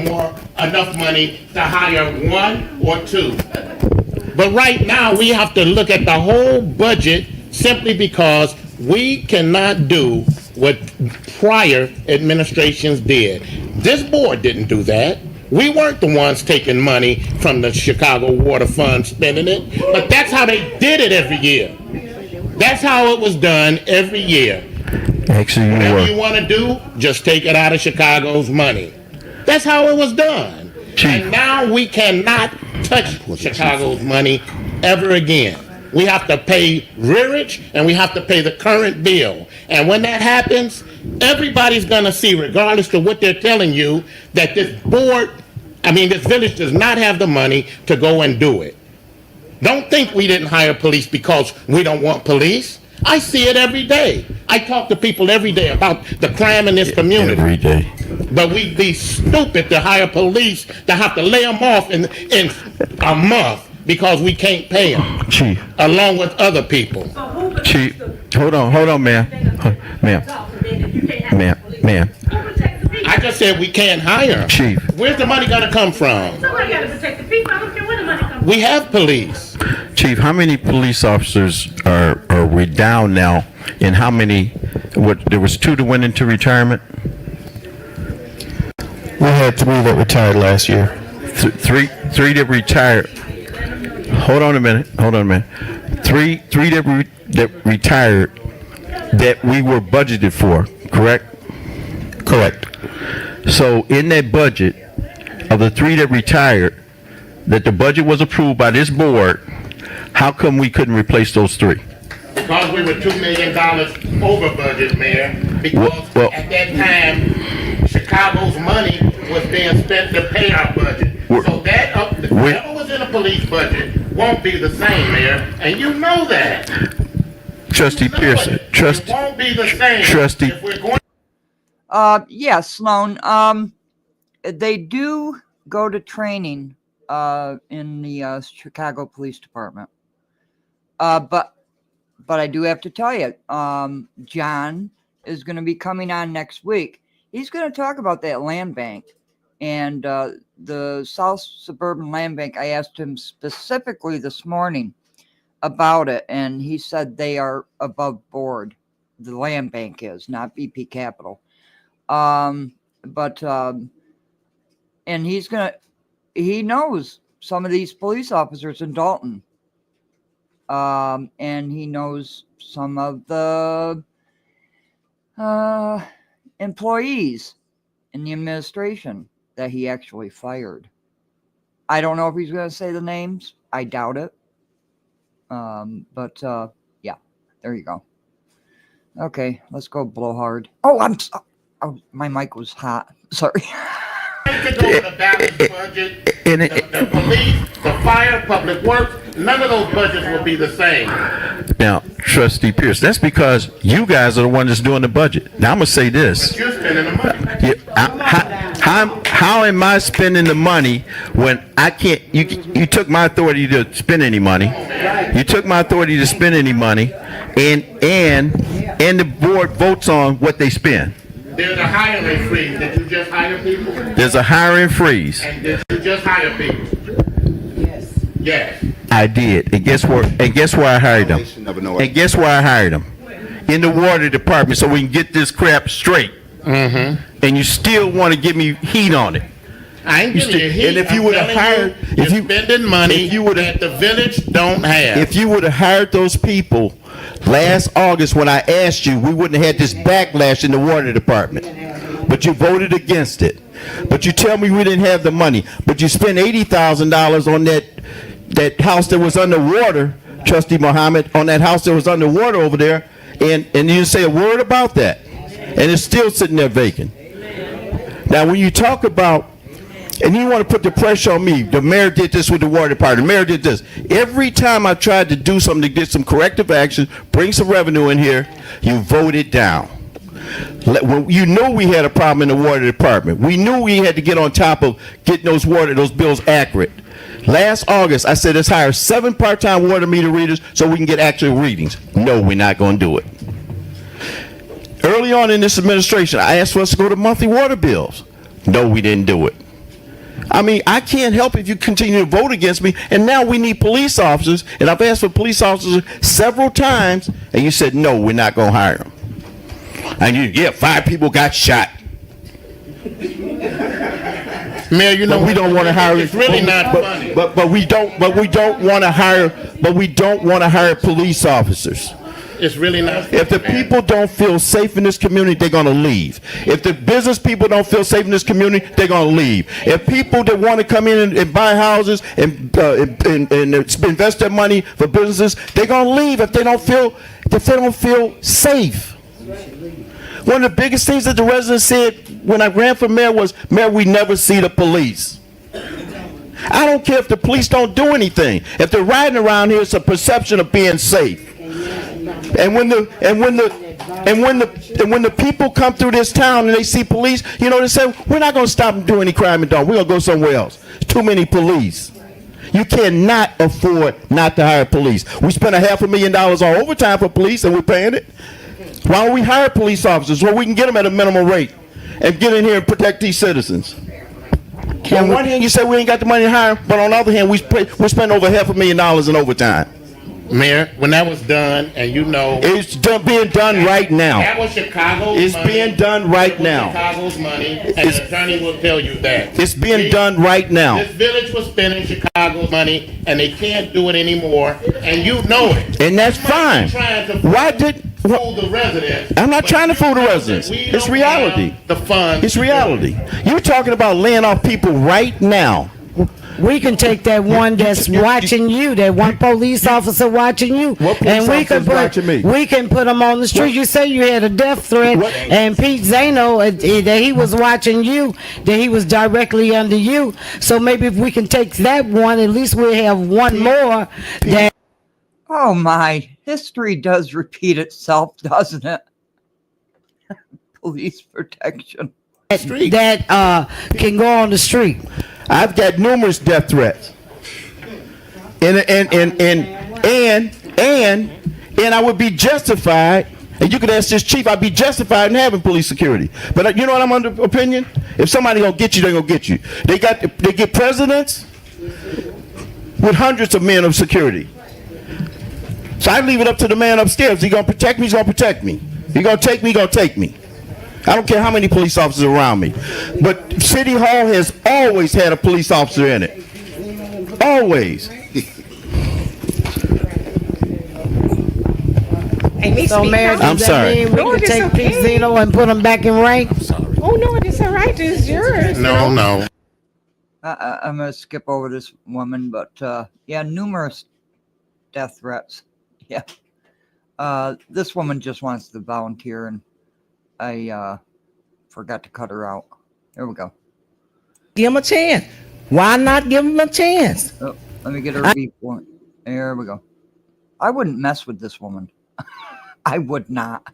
enough money to hire 1 or 2. But right now, we have to look at the whole budget simply because we cannot do what prior administrations did. This board didn't do that. We weren't the ones taking money from the Chicago Water Fund, spending it, but that's how they did it every year. That's how it was done every year. Actually, whatever you want to do, just take it out of Chicago's money. That's how it was done. And now we cannot touch Chicago's money ever again. We have to pay rearage and we have to pay the current bill. And when that happens, everybody's going to see, regardless of what they're telling you, that this village does not have the money to go and do it. Don't think we didn't hire police because we don't want police. I see it every day. I talk to people every day about the crime in this community. Every day. But we'd be stupid to hire police to have to lay them off in a month because we can't pay them. Chief. Along with other people. Chief, hold on, ma'am. Ma'am. I just said we can't hire them. Chief. Where's the money gonna come from? Somebody got to protect the people. I don't care where the money comes from. We have police. Chief, how many police officers are we down now? And how many? There was 2 that went into retirement. We had 3 that retired last year. Three that retired. Hold on a minute. Three that retired that we were budgeted for. Correct. So in that budget of the 3 that retired, that the budget was approved by this board, how come we couldn't replace those 3? Because we were $2 million over budget, Mayor. Because at that time, Chicago's money was being spent to pay our budget. So that whatever was in the police budget won't be the same, Mayor, and you know that. Trustee Pearson. It won't be the same. Trustee. If we're going. Yes, Sloan. They do go to training in the Chicago Police Department. But I do have to tell you, John is going to be coming on next week. He's going to talk about that land bank and the South Suburban Land Bank. I asked him specifically this morning about it, and he said they are above board. The land bank is, not BP Capital. And he knows some of these police officers in Dolton. and he knows some of the employees in the administration that he actually fired. I don't know if he's going to say the names. I doubt it. But yeah, there you go. Okay, let's go blowhard. Oh, oh, my mic was hot. Sorry. To go to the balanced budget, the police, the fire, public works, none of those budgets will be the same. Now, Trustee Pierce, that's because you guys are the ones that's doing the budget. Now, I'm going to say this. But you're spending the money. Yeah, how am I spending the money when I can't? You took my authority to spend any money. You took my authority to spend any money, and the board votes on what they spend. There's a hiring freeze. Did you just hire people? There's a hiring freeze. And did you just hire people? Yes. Yes. I did, and guess where? And guess where I hired them? And guess where I hired them? In the water department, so we can get this crap straight. Mm-hmm. And you still want to give me heat on it. I ain't giving you heat. And if you would have hired, if you spending money that the village don't have. If you would have hired those people last August when I asked you, we wouldn't have had this backlash in the water department. But you voted against it. But you tell me we didn't have the money. But you spent $80,000 on that house that was underwater, Trustee Mohammed, on that house that was underwater over there, and you didn't say a word about that. And it's still sitting there vacant. Now, when you talk about, and you want to put the pressure on me, the mayor did this with the water department, the mayor did this. Every time I tried to do something to get some corrective action, bring some revenue in here, you voted down. You knew we had a problem in the water department. We knew we had to get on top of getting those bills accurate. Last August, I said, let's hire 7 part-time water meter readers so we can get actual readings. No, we're not going to do it. Early on in this administration, I asked for us to go to monthly water bills. No, we didn't do it. I mean, I can't help if you continue to vote against me, and now we need police officers, and I've asked for police officers several times, and you said, no, we're not going to hire them. And 5 people got shot. Mayor, you know, we don't want to hire. It's really not funny. But we don't want to hire. But we don't want to hire police officers. It's really not. If the people don't feel safe in this community, they're going to leave. If the business people don't feel safe in this community, they're going to leave. If people that want to come in and buy houses and invest their money for businesses, they're going to leave if they don't feel safe. One of the biggest things that the residents said when I ran for mayor was, Mayor, we never see the police. I don't care if the police don't do anything. If they're riding around here, it's a perception of being safe. And when the people come through this town and they see police, they say, we're not going to stop them doing any crime in Dolton. We're going to go somewhere else. Too many police. You cannot afford not to hire police. We spent $500,000 on overtime for police, and we're paying it. Why don't we hire police officers where we can get them at a minimum rate and get in here and protect these citizens? On one hand, you say we ain't got the money to hire, but on the other hand, we spend over $500,000 in overtime. Mayor, when that was done, and it's being done right now. That was Chicago's money. It's being done right now. Chicago's money, and the attorney will tell you that. It's being done right now. This village was spending Chicago's money, and they can't do it anymore, and you know it. And that's fine. Fool the residents. I'm not trying to fool the residents. It's reality. The funds. It's reality. You're talking about laying off people right now. We can take that one that's watching you, that one police officer watching you, and we can put them on the street. You say you had a death threat, and Pete Zano, that he was watching you, that he was directly under you. So maybe if we can take that one, at least we'll have one more. That oh my, history does repeat itself, doesn't it? Police protection. That can go on the street. I've got numerous death threats, and I would be justified. And you could ask this chief, I'd be justified in having police security. But you know what I'm under opinion? If somebody gonna get you, they gonna get you. They get presidents with hundreds of men of security. So I leave it up to the man upstairs. He gonna protect me. He's gonna protect me. He gonna take me. He gonna take me. I don't care how many police officers are around me. But City Hall has always had a police officer in it. Always. needs So, to be Mayor, counted. does that mean No, we it can is take okay. Pete Zeno and put him back in rank? Oh, no, it is all right. It's yours. No, no. I'm gonna skip over this woman, but yeah, numerous death threats. Yeah. This woman just wants to volunteer, and I forgot to cut her out. There we go. Give him a chance. Why not give him a chance? Oh, let me get her beef one. There we go. I wouldn't mess with this woman. I would not.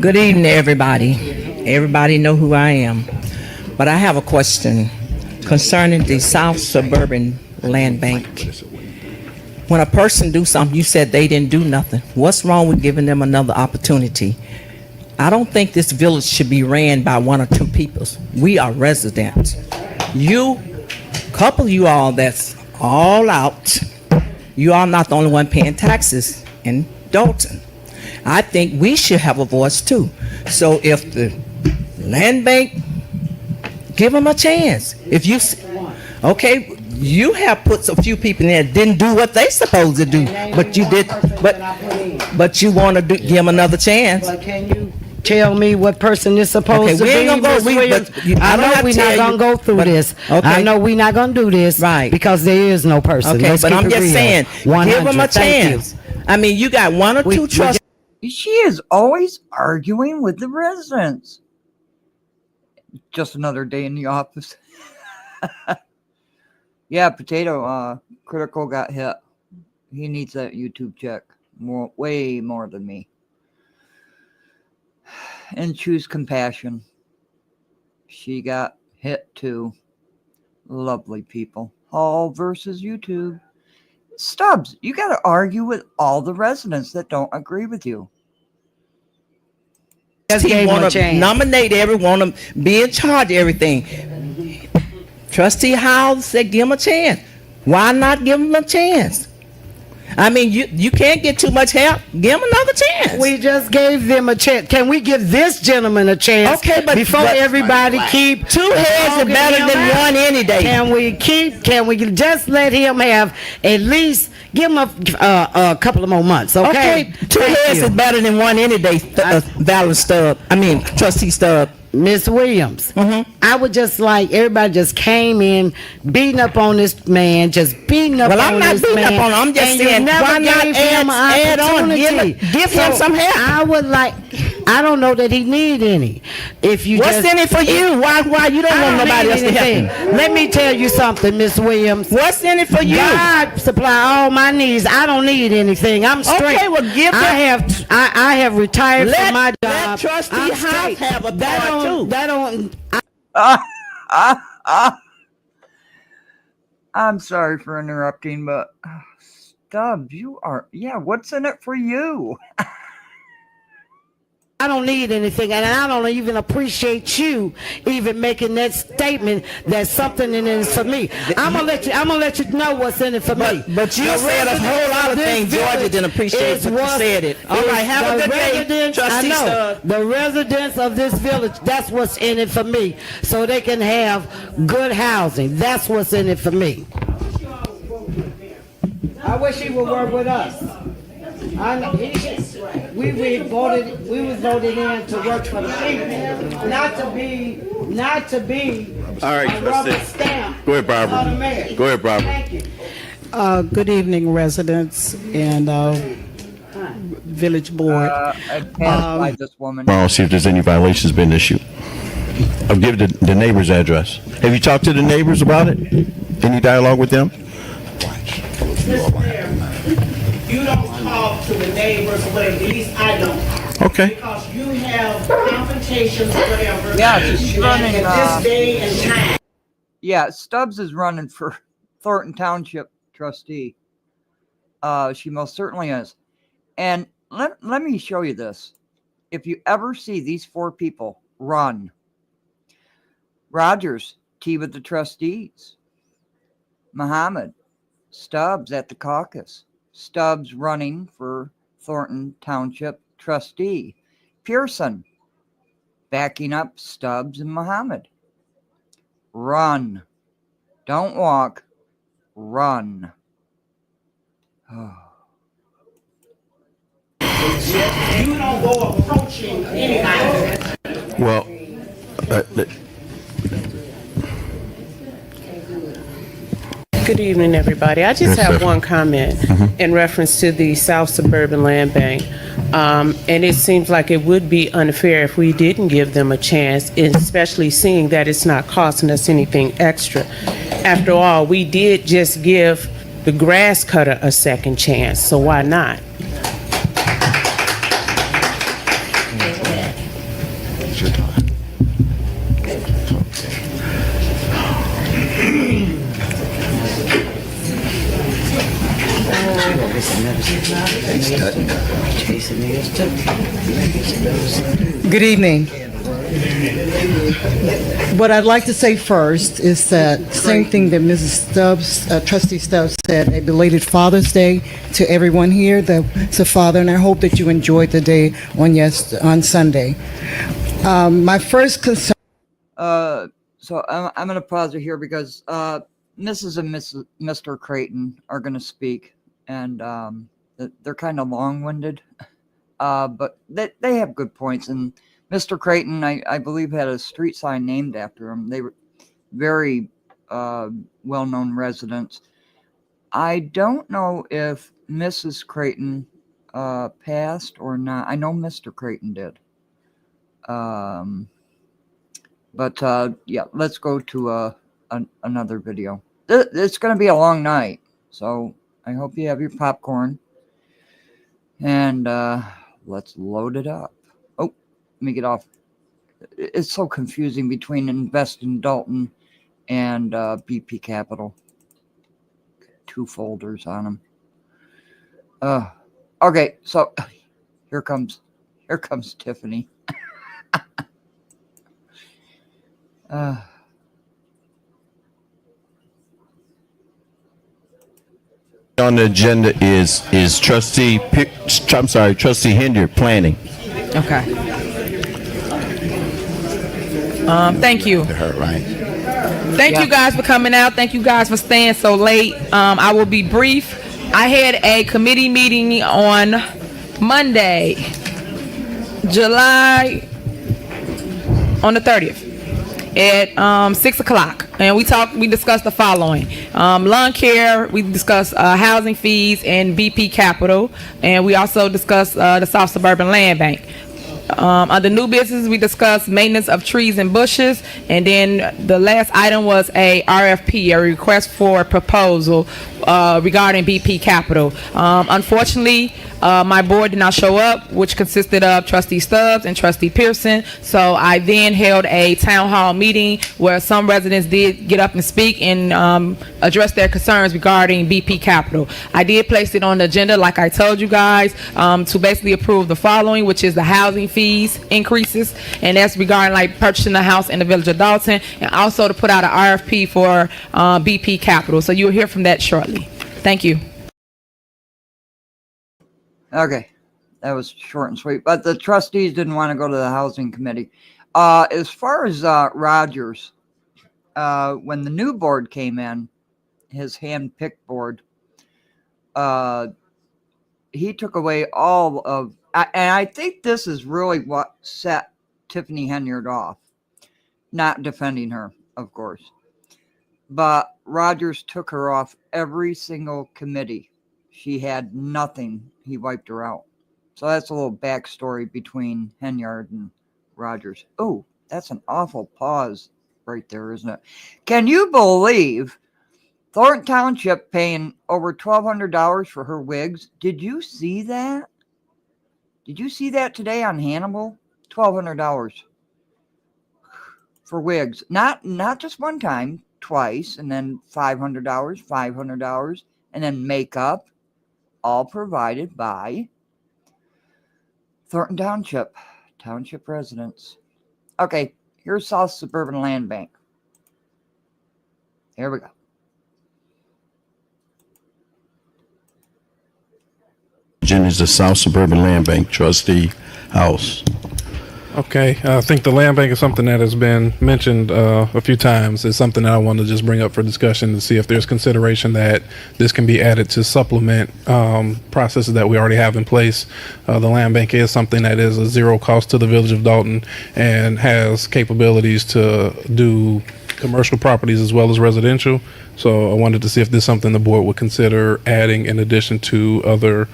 Good evening, everybody. Everybody know who I am. But I have a question concerning the South Suburban Land Bank. When a person do something, you said they didn't do nothing. What's wrong with giving them another opportunity? I don't think this village should be ran by one or two people. We are residents. Couple you all that's all out. You are not the only one paying taxes in Dolton. I think we should have a voice too. So if the land bank, give them a chance. If you, okay, you have put a few people in there that didn't do what they supposed to do, but you did, but you want to give them another chance. But can you tell me what person is supposed to We ain't be? gonna Ms. go. Williams? I I know we're not gonna go through this. Okay. I know we're not gonna do this, Right? Because there is no person. Okay, Let's but keep I'm it just real. saying, 100. give them a Thank you. chance. I mean, you got one or two trusts. She is always arguing with the residents. Just another day in the office. Yeah, Potato Critical got hit. He needs that YouTube check. Way more than me. And Choose Compassion. She got hit too. Lovely people. Hall versus YouTube. Stubbs, you got to argue with all the residents that don't agree with you. He want to nominate everyone, to be in charge of everything. Trustee Howell said, give him a chance. Why not give him a chance? I mean, you can't get too much help. Give him another chance. We just gave them a chance. Can we give this gentleman a chance? Okay, but before everybody keep two heads are better than one any day. Can we just let him have at least give him a couple of more months? Okay, two heads is better than one any day. Trustee Stubb. Miss Williams, I would just like everybody just came in beating up on this man, just beating up on this man. Well, I'm not beating up on him. I'm just saying, why not add on? Give him some help. I would like. I don't know that he need any. If you what's in it for you? Why you don't want nobody else to help him? Let me tell you something, Miss Williams. What's in it for you? God supply all my needs. I don't need anything. I'm straight. Okay, well, give them. I have retired from my job. Let Trustee House have a part too. I'm sorry for interrupting, but Stubbs, you are, what's in it for you? I don't need anything, and I don't even appreciate you even making that statement that something in it for me. I'm gonna let you know what's in it for me. But you said a whole lot of things Georgia didn't appreciate, but you said it. All right, have a good day, Trustee Stubbs. The residents of this village, that's what's in it for me, so they can have good housing. That's what's in it for me. I wish he would work with us. We was voted in to work for the people, not to be All right, a rubber stamp. Go ahead, Barbara. for the mayor. Go ahead, Barbara. Thank you. Good evening, residents and village board. I passed by this woman. I'll see if there's any violations been issued. I'll give the neighbor's address. Have you talked to the neighbors about it? Any dialogue with them? You don't talk to the neighbors, but at least I don't. Okay. Because you have confrontations, whatever. Yeah, she's running. At this day and time. Yeah, Stubbs is running for Thornton Township trustee. She most certainly is. And let me show you this. If you ever see these four people run, Rogers, tea with the trustees. Muhammad, Stubbs at the caucus. Stubbs running for Thornton Township trustee. Pearson backing up Stubbs and Muhammad. Run. Don't walk. Run. You don't go approaching anybody. Well, Good evening, everybody. I just have one comment in reference to the South Suburban Land Bank. And it seems like it would be unfair if we didn't give them a chance, especially seeing that it's not costing us anything extra. After all, we did just give the grass cutter a second chance, so why not? Good evening. What I'd like to say first is that same thing that Mrs. Stubbs, Trustee Stubbs said, a belated Father's Day to everyone here that's a father, and I hope that you enjoyed the day on Sunday. My first concern. So I'm going to pause it here because Mrs. and Mr. Creighton are going to speak, and they're kind of long-winded, but they have good points. And Mr. Creighton, I believe, had a street sign named after him. They were very well-known residents. I don't know if Mrs. Creighton passed or not. I know Mr. Creighton did. But yeah, let's go to another video. It's going to be a long night, so I hope you have your popcorn. And let's load it up. Oh, let me get off. It's so confusing between Invest in Dolton and BP Capital. Two folders on them. Okay, so here comes Tiffany. On the agenda is Trustee Henry planning. Okay. Thank you. Thank you guys for coming out. Thank you guys for staying so late. I will be brief. I had a committee meeting on Monday, July on the 30th at 6 o'clock. And we discussed the following. Lawn care, we discussed housing fees and BP Capital. And we also discussed the South Suburban Land Bank. Under new business, we discussed maintenance of trees and bushes. And then the last item was a RFP, a request for proposal regarding BP Capital. Unfortunately, my board did not show up, which consisted of Trustee Stubbs and Trustee Pearson. So I then held a town hall meeting where some residents did get up and speak and address their concerns regarding BP Capital. I did place it on the agenda, like I told you guys, to basically approve the following, which is the housing fees increases, and that's regarding like purchasing a house in the village of Dolton, and also to put out an RFP for BP Capital. So you'll hear from that shortly. Thank you. Okay, that was short and sweet, but the trustees didn't want to go to the housing committee. As far as Rogers, when the new board came in, his hand-picked board, he took away all of, and I think this is really what set Tiffany Henyard off. Not defending her, of course, but Rogers took her off every single committee. She had nothing. He wiped her out. So that's a little backstory between Henyard and Rogers. Oh, that's an awful pause right there, isn't it? Can you believe Thornton Township paying over $1,200 for her wigs? Did you see that? Did you see that today on Hannibal? $1,200 for wigs. Not just one time, twice, and then $500, $500, and then makeup. All provided by Thornton Township residents. Okay, here's South Suburban Land Bank. Here we go. Jen is the South Suburban Land Bank Trustee House. Okay, I think the land bank is something that has been mentioned a few times. It's something that I want to just bring up for discussion to see if there's consideration that this can be added to supplement processes that we already have in place. The land bank is something that is a zero cost to the village of Dolton and has capabilities to do commercial properties as well as residential. So I wanted to see if this is something the board would consider adding in addition to other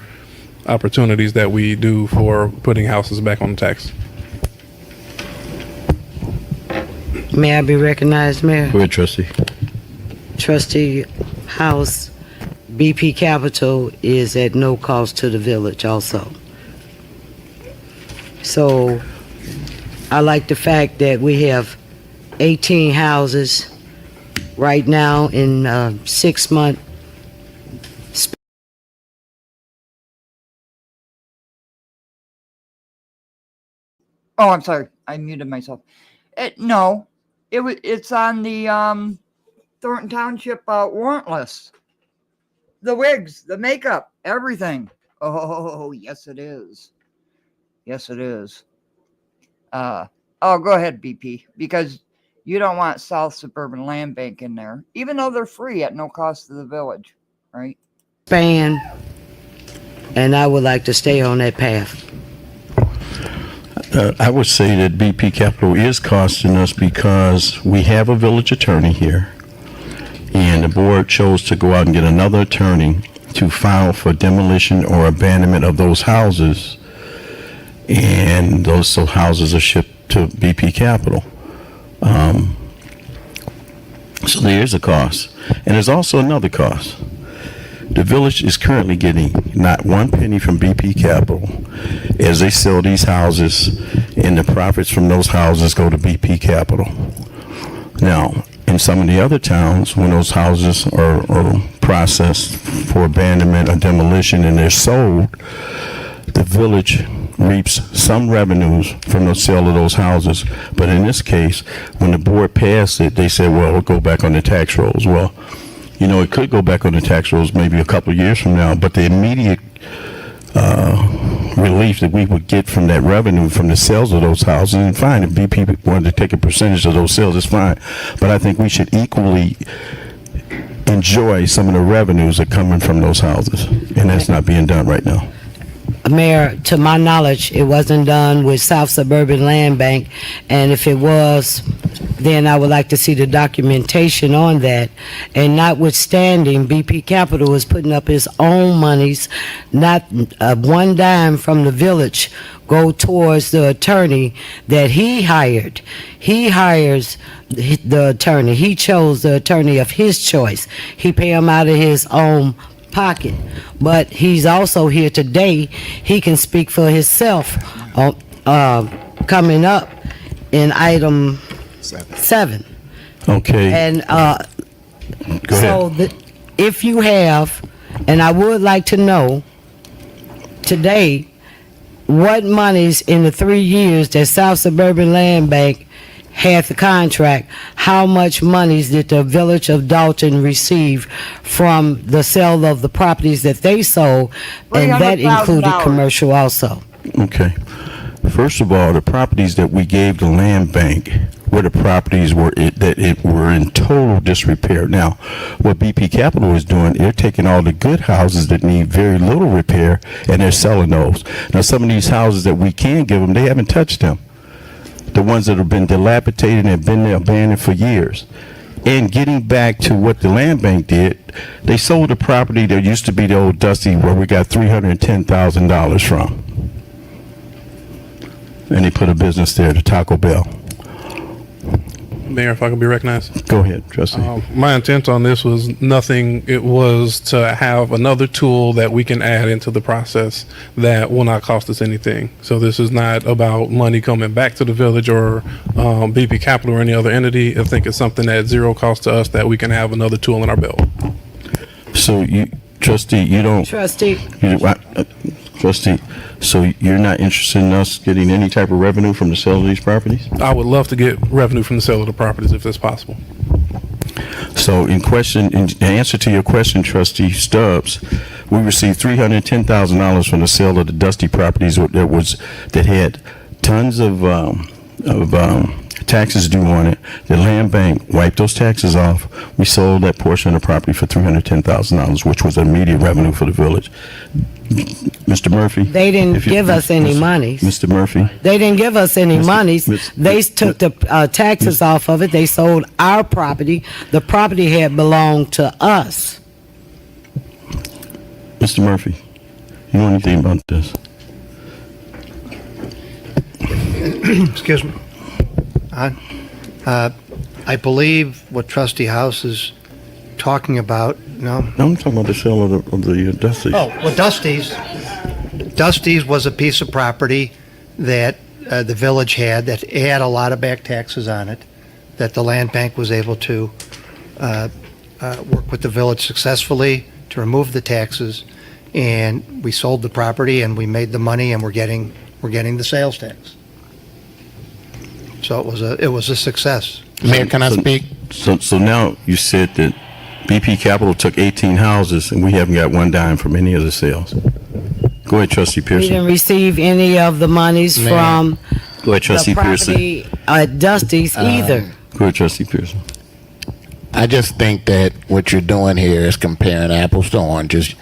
opportunities that we do for putting houses back on the tax. May I be recognized, Mayor? Go ahead, trustee. Trustee House, BP Capital is at no cost to the village also. So I like the fact that we have 18 houses right now in 6 month. Oh, I'm sorry. I muted myself. No, it's on the Thornton Township warrant list. The wigs, the makeup, everything. Oh, yes, it is. Yes, it is. Oh, go ahead, BP, because you don't want South Suburban Land Bank in there, even though they're free at no cost to the village, right? Span, and I would like to stay on that path. I would say that BP Capital is costing us because we have a village attorney here, and the board chose to go out and get another attorney to file for demolition or abandonment of those houses, and those houses are shipped to BP Capital. So there is a cost, and there's also another cost. The village is currently getting not one penny from BP Capital as they sell these houses, and the profits from those houses go to BP Capital. Now, in some of the other towns, when those houses are processed for abandonment or demolition and they're sold, the village reaps some revenues from the sale of those houses. But in this case, when the board passed it, they said, well, it'll go back on the tax rolls. Well, you know, it could go back on the tax rolls maybe a couple of years from now, but the immediate relief that we would get from that revenue from the sales of those houses, and fine, if BP wanted to take a percentage of those sales, it's fine. But I think we should equally enjoy some of the revenues that are coming from those houses, and that's not being done right now. Mayor, to my knowledge, it wasn't done with South Suburban Land Bank, and if it was, then I would like to see the documentation on that. And notwithstanding, BP Capital is putting up its own monies, not one dime from the village go towards the attorney that he hired. He hires the attorney. He chose the attorney of his choice. He pay him out of his own pocket, but he's also here today. He can speak for himself coming up in item 7. Okay. And Go so if you have, and I would like to know today what monies in the 3 years that South Suburban Land Bank had the contract, how much monies did the village of Dolton receive from the sale of the properties that they sold, and that included commercial also? Okay. First of all, the properties that we gave the land bank were the properties were in total disrepair. Now, what BP Capital is doing, they're taking all the good houses that need very little repair, and they're selling those. Now, some of these houses that we can give them, they haven't touched them. The ones that have been dilapidated and have been there abandoned for years. And getting back to what the land bank did, they sold a property that used to be the old Dusty where we got $310,000 from. And they put a business there, the Taco Bell. Mayor, if I could be recognized. Go ahead, trustee. My intent on this was nothing. It was to have another tool that we can add into the process that will not cost us anything. So this is not about money coming back to the village or BP Capital or any other entity. I think it's something at zero cost to us that we can have another tool in our belt. So you, trustee, you don't... Trustee. Trustee, so you're not interested in us getting any type of revenue from the sale of these properties? I would love to get revenue from the sale of the properties if that's possible. So in answer to your question, Trustee Stubbs, we received $310,000 from the sale of the Dusty properties that had tons of taxes due on it. The land bank wiped those taxes off. We sold that portion of the property for $310,000, which was immediate revenue for the village. Mr. Murphy? They didn't give us any monies. Mr. Murphy? They didn't give us any monies. They took the taxes off of it. They sold our property. The property had belonged to us. Mr. Murphy, you know anything about this? Excuse me. I believe what Trustee House is talking about, no? No, I'm talking about the sale of the Dusty's. Oh, well, Dusty's was a piece of property that the village had that had a lot of back taxes on it, that the land bank was able to work with the village successfully to remove the taxes, and we sold the property and we made the money and we're getting the sales tax. So it was a success. Mayor, can I speak? So now you said that BP Capital took 18 houses and we haven't got one dime from any of the sales. Go ahead, Trustee We Pearson. didn't receive any of the monies Mayor. from Go ahead, Trustee the property at Dusty's either. Go ahead, Trustee Pearson. I just think that what you're doing here is comparing apples to oranges.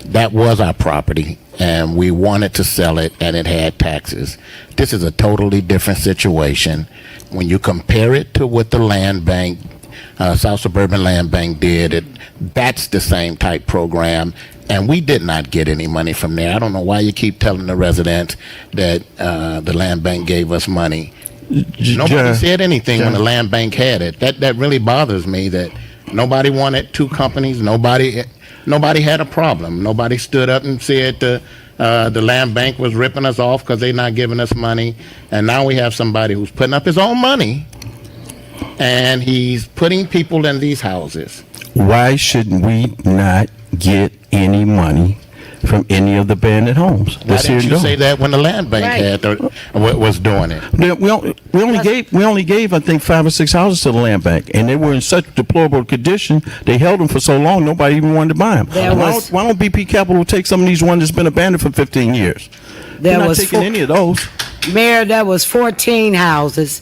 That was our property, and we wanted to sell it, and it had taxes. This is a totally different situation. When you compare it to what the land bank, South Suburban Land Bank did, that's the same type program, and we did not get any money from there. I don't know why you keep telling the residents that the land bank gave us money. Nobody said anything when the land bank had it. That really bothers me that nobody wanted two companies. Nobody had a problem. Nobody stood up and said the land bank was ripping us off because they're not giving us money. And now we have somebody who's putting up his own money and he's putting people in these houses. Why shouldn't we not get any money from any of the abandoned homes? Why didn't you say that when the land bank was doing it? Yeah, we only gave I think 5 or 6 houses to the land bank, and they were in such deplorable condition. They held them for so long, nobody even wanted to buy them. Why don't BP Capital take some of these ones that's been abandoned for 15 years? They're not taking any of those. Mayor, that was 14 houses.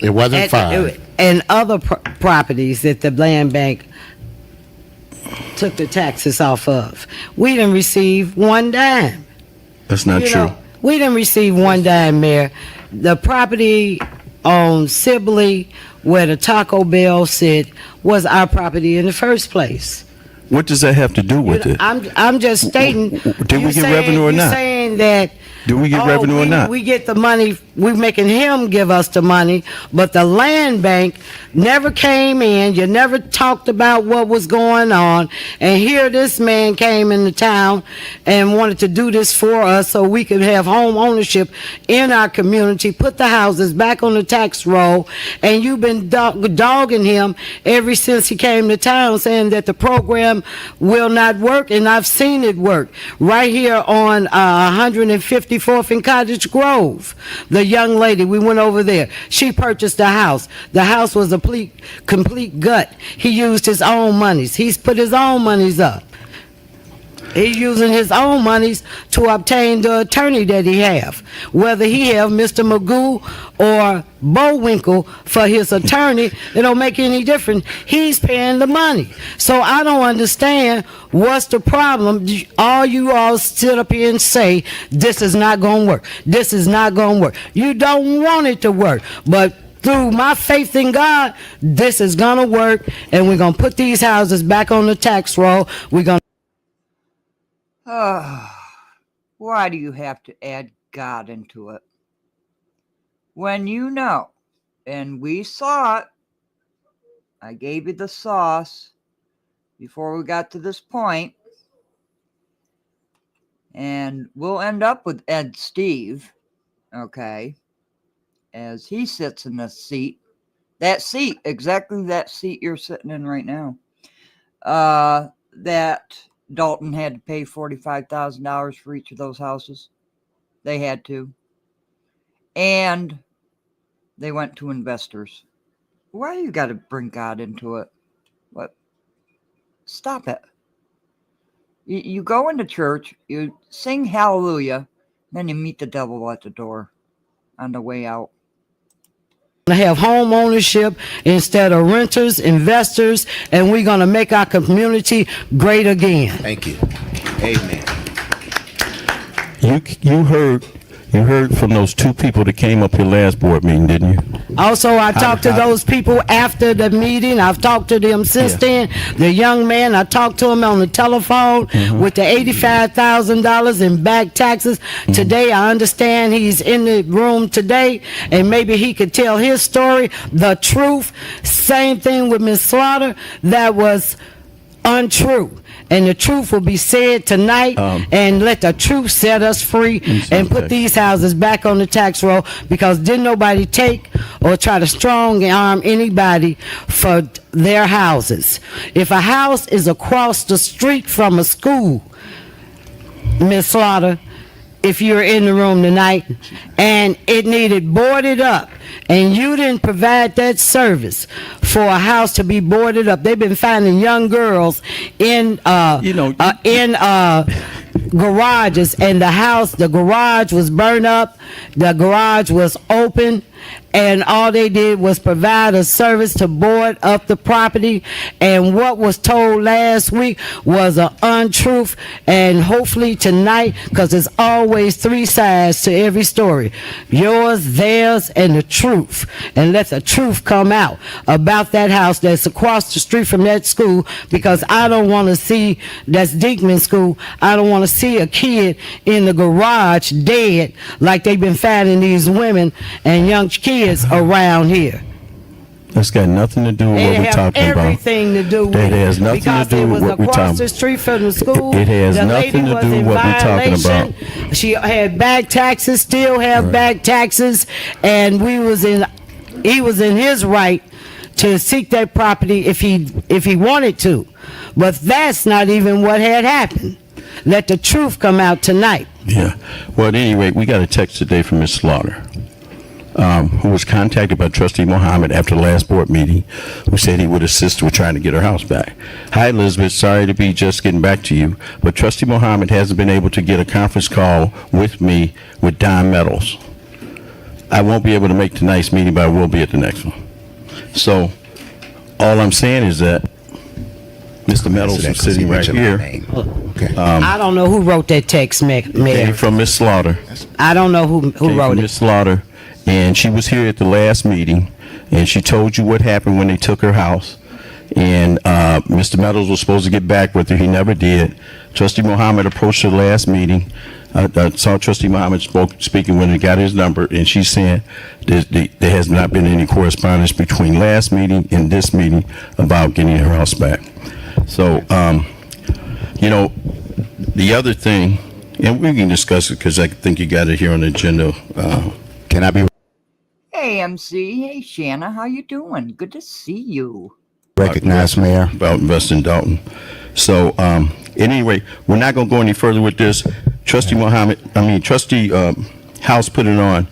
It wasn't 5. And other properties that the land bank took the taxes off of. We didn't receive one dime. That's not true. We didn't receive one dime, Mayor. The property on Sibley, where the Taco Bell sit, was our property in the first place. What does that have to do with it? I'm just stating. Did we get revenue or not? You're saying that. Do we get revenue or not? We get the money. We're making him give us the money, but the land bank never came in. You never talked about what was going on. And here this man came into town and wanted to do this for us so we could have home ownership in our community, put the houses back on the tax roll. And you've been dogging him ever since he came to town, saying that the program will not work. And I've seen it work right here on 154th and Cottage Grove. The young lady, we went over there. She purchased the house. The house was a complete gut. He used his own monies. He's put his own monies up. He's using his own monies to obtain the attorney that he have. Whether he have Mr. Magoo or Bowinkle for his attorney, it don't make any difference. He's paying the money. So I don't understand what's the problem. All you all sit up here and say, this is not going to work. This is not going to work. You don't want it to work. But through my faith in God, this is going to work, and we're going to put these houses back on the tax roll. We're going to Why do you have to add God into it? When you know, and we saw it, I gave you the sauce before we got to this point, and we'll end up with Ed Steve, okay, as he sits in the seat, exactly that seat you're sitting in right now, that Dolton had to pay $45,000 for each of those houses. They had to. And they went to investors. Why you got to bring God into it? What? Stop it. You go into church, you sing hallelujah, and Then you meet the devil at the door on the way out. To have home ownership instead of renters, investors, and we're going to make our community great again. Thank you. Amen. You heard from those two people that came up here last board meeting, didn't you? Also, I talked to those people after the meeting. I've talked to them since then. The young man, I talked to him on the telephone with the $85,000 in back taxes. Today, I understand he's in the room today, and maybe he could tell his story, the truth. Same thing with Ms. Slaughter. That was untrue. And the truth will be said tonight, and let the truth set us free and put these houses back on the tax roll, because didn't nobody take or try to strong arm anybody for their houses. If a house is across the street from a school, Miss Slaughter, if you're in the room tonight, and it needed boarded up, and you didn't provide that service for a house to be boarded up. They've been finding young girls in garages, and the garage was burned up, the garage was open, and all they did was provide a service to board up the property. And what was told last week was an untruth. And hopefully tonight, because there's always three sides to every story, yours, theirs, and the truth. And let the truth come out about that house that's across the street from that school, because I don't want to see, that's Diekman School, I don't want to see a kid in the garage dead like they've been finding these women and young kids around here. That's got nothing to do with what we're talking about. Everything to do with it. Has nothing to do with what we're talking about. Across the street from the school. It has nothing to do with what we're talking about. She had back taxes, still have back taxes, and he was in his right to seek that property if he wanted to. But that's not even what had happened. Let the truth come out tonight. Yeah. Well, at any rate, we got a text today from Ms. Slaughter, who was contacted by Trustee Mohammed after the last board meeting, who said he would assist with trying to get her house back. Hi, Elizabeth. Sorry to be just getting back to you, but Trustee Mohammed hasn't been able to get a conference call with me with Don Meadows. I won't be able to make tonight's meeting, but I will be at the next one. So all I'm saying is that Mr. Meadows is sitting right here. I don't know who wrote that text, Mayor. Came from Ms. Slaughter. I don't know who wrote it. Ms. Slaughter, and she was here at the last meeting, and she told you what happened when they took her house. And Mr. Meadows was supposed to get back with her. He never did. Trustee Mohammed approached her last meeting. I saw Trustee Mohammed speaking when he got his number, and she's saying there has not been any correspondence between last meeting and this meeting about getting her house back. So, the other thing, and we can discuss it because I think you got it here on the agenda. Can I be Hey, MC. Hey, Shanna. How you doing? Good to see you. recognized, Mayor? About investing Dolton. So, anyway, we're not going to go any further with this. Trustee House put it on.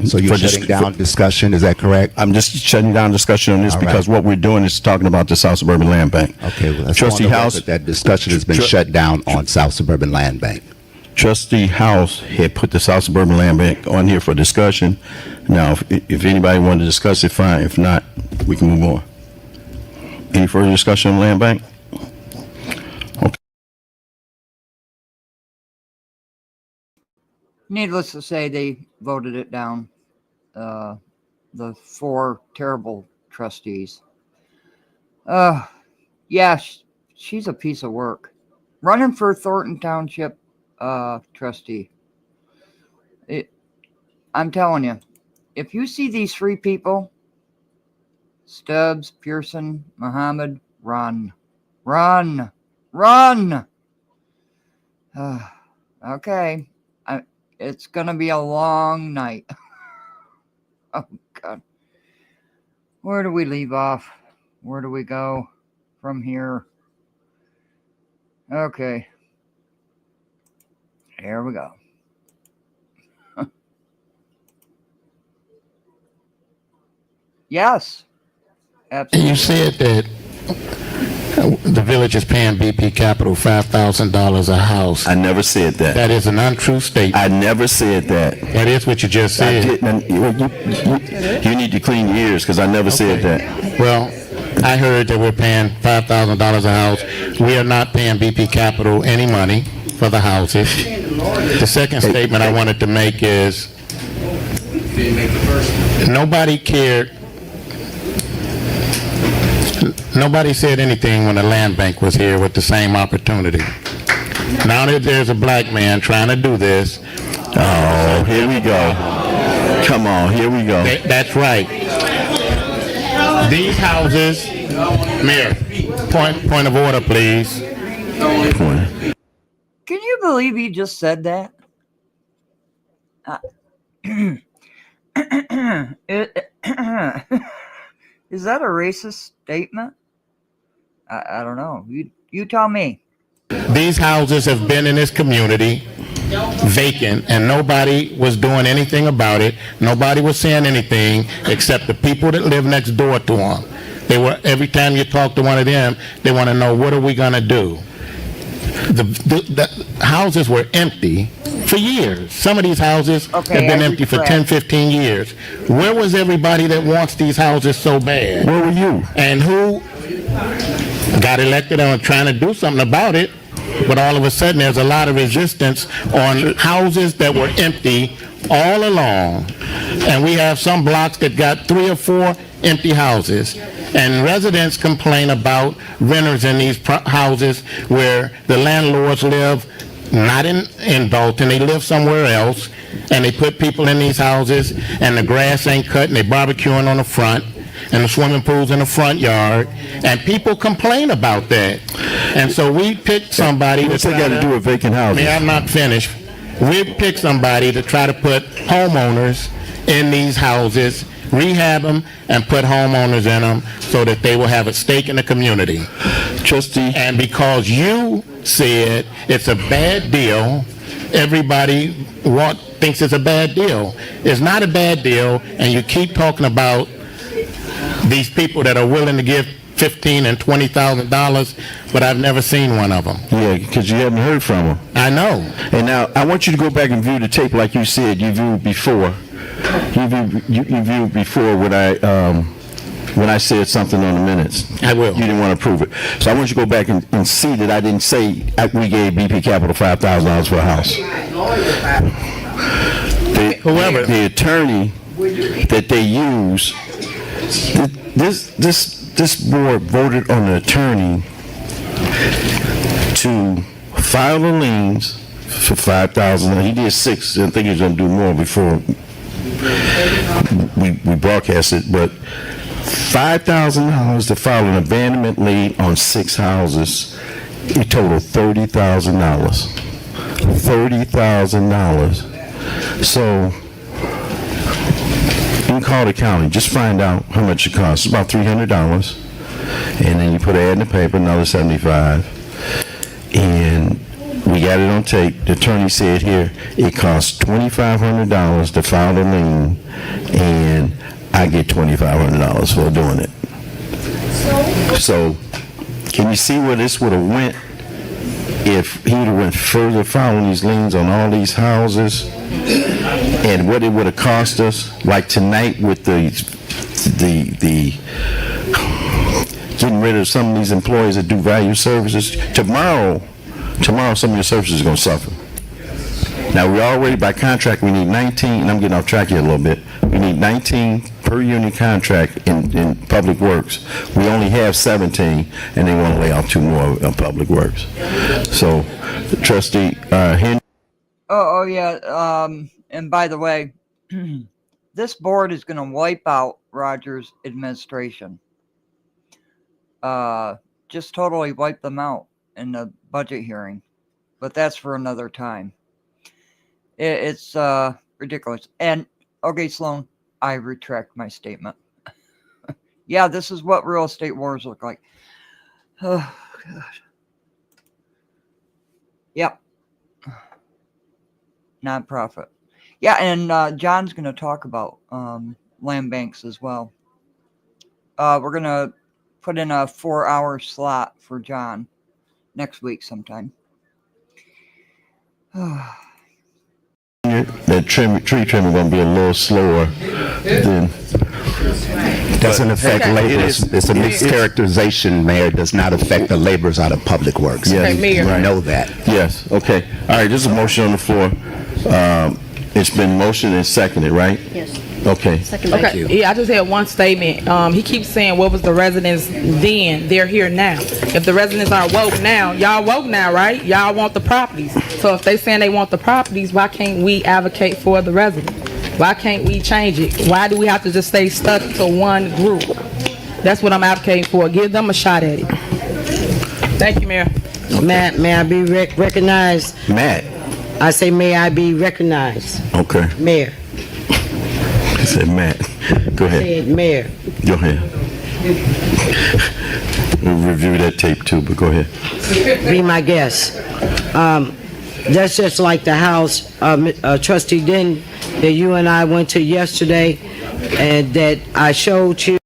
So you're shutting down discussion, is that correct? I'm just shutting down discussion on this because what we're doing is talking about the South Suburban Land Bank. Okay, well, that's Trustee House, that discussion has been shut down on South Suburban Land Bank. Trustee House had put the South Suburban Land Bank on here for discussion. Now, if anybody wanted to discuss it, fine. If not, we can move on. Any further discussion on Land Bank? Okay. Needless to say, they voted it down. The four terrible trustees. Yeah, she's a piece of work. Running for Thornton Township trustee. I'm telling you, if you see these three people, Stubbs, Pearson, Muhammad, run. Okay. It's going to be a long night. Oh, God. Where do we leave off? Where do we go from here? Okay. Here we go. Yes. Absolutely. You said that the village is paying BP Capital $5,000 a house. I never said that. That is an untrue statement. I never said that. That is what you just I said. didn't. You need to clean your ears because I never said that. Well, I heard that we're paying $5,000 a house. We are not paying BP Capital any money for the houses. The second statement I wanted to make is nobody cared. Nobody said anything when the land bank was here with the same opportunity. Now that there's a black man trying to do this. Oh, here we go. Come on, here we go. That's right. These houses, Mayor, point of order, please. Can you believe he just said that? Is that a racist statement? I don't know. You tell me. These houses have been in this community vacant, and nobody was doing anything about it. Nobody was saying anything except the people that live next door to them. They were, every time you talk to one of them, they want to know, what are we going to do? The houses were empty for years. Some of these houses have been empty for 10, 15 years. Where was everybody that wants these houses so bad? Where were you? And who got elected and were trying to do something about it? But all of a sudden, there's a lot of resistance on houses that were empty all along. And we have some blocks that got 3 or 4 empty houses. And residents complain about renters in these houses where the landlords live not in Dolton, they live somewhere else, and they put people in these houses, and the grass ain't cut, and they barbecuing on the front, and the swimming pool's in the front yard, and people complain about that. And so we picked somebody. What's that got to do with vacant houses? I'm not finished. We picked somebody to try to put homeowners in these houses, rehab them, and put homeowners in them so that they will have a stake in the community. Trustee. And because you said it's a bad deal, everybody thinks it's a bad deal. It's not a bad deal, and you keep talking about these people that are willing to give $15,000 and $20,000, but I've never seen one of them. Yeah, because you haven't heard from them. I know. And now I want you to go back and view the tape like you said you viewed before. You viewed before when I said something on the minutes. I will. You didn't want to prove it. So I want you to go back and see that I didn't say we gave BP Capital $5,000 for a house. The attorney that they use, this board voted on an attorney to file the liens for $5,000. He did 6. I think he was going to do more before we broadcast it, but $5,000 to file an abandonment lien on 6 houses. It totaled $30,000. $30,000. So you can call the county. Just find out how much it costs. It's about $300, and then you put an ad in the paper, another $75, and we got it on tape. The attorney said here it costs $2,500 to file the lien, and I get $2,500 for doing it. So, can you see where this would have went if he would have went further filing these liens on all these houses, and what it would have cost us? Like tonight with the getting rid of some of these employees that do value services. Tomorrow some of your services are going to suffer. Now, we already, by contract, we need 19, and I'm getting off track here a little bit. We need 19 per unit contract in Public Works. We only have 17, and they want to lay off 2 more on Public Works. So, Trustee Henry. Oh, yeah. And by the way, this board is going to wipe out Rogers' administration. Just totally wipe them out in the budget hearing. But that's for another time. It's ridiculous. And, okay, Sloan, I retract my statement. Yeah, this is what real estate wars look like. Oh, God. Yep. Nonprofit. Yeah, and John's going to talk about land banks as well. We're going to put in a 4-hour slot for John next week sometime. That tree trimming gonna be a little slower than. Doesn't affect laborers. It's a mischaracterization, Mayor. Does not affect the laborers out of Public Works. Yes, You right. know that. Yes, okay. All right, there's a motion on the floor. It's been motioned and seconded, right? Yes. Okay. Okay, yeah, I just had one statement. He keeps saying, what was the residents then? They're here now. If the residents aren't woke now, y'all woke now, right? Y'all want the properties. So if they saying they want the properties, why can't we advocate for the residents? Why can't we change it? Why do we have to just stay stuck to one group? That's what I'm advocating for. Give them a shot at it. Thank you, Mayor. Matt, may I be recognized? Matt. I say, may I be recognized? Okay. Mayor. I said Matt. Go ahead. Said Mayor. Go ahead. We'll review that tape too, but go ahead. Be my guest. That's just like the house, Trustee Denton, that you and I went to yesterday, and that I showed you.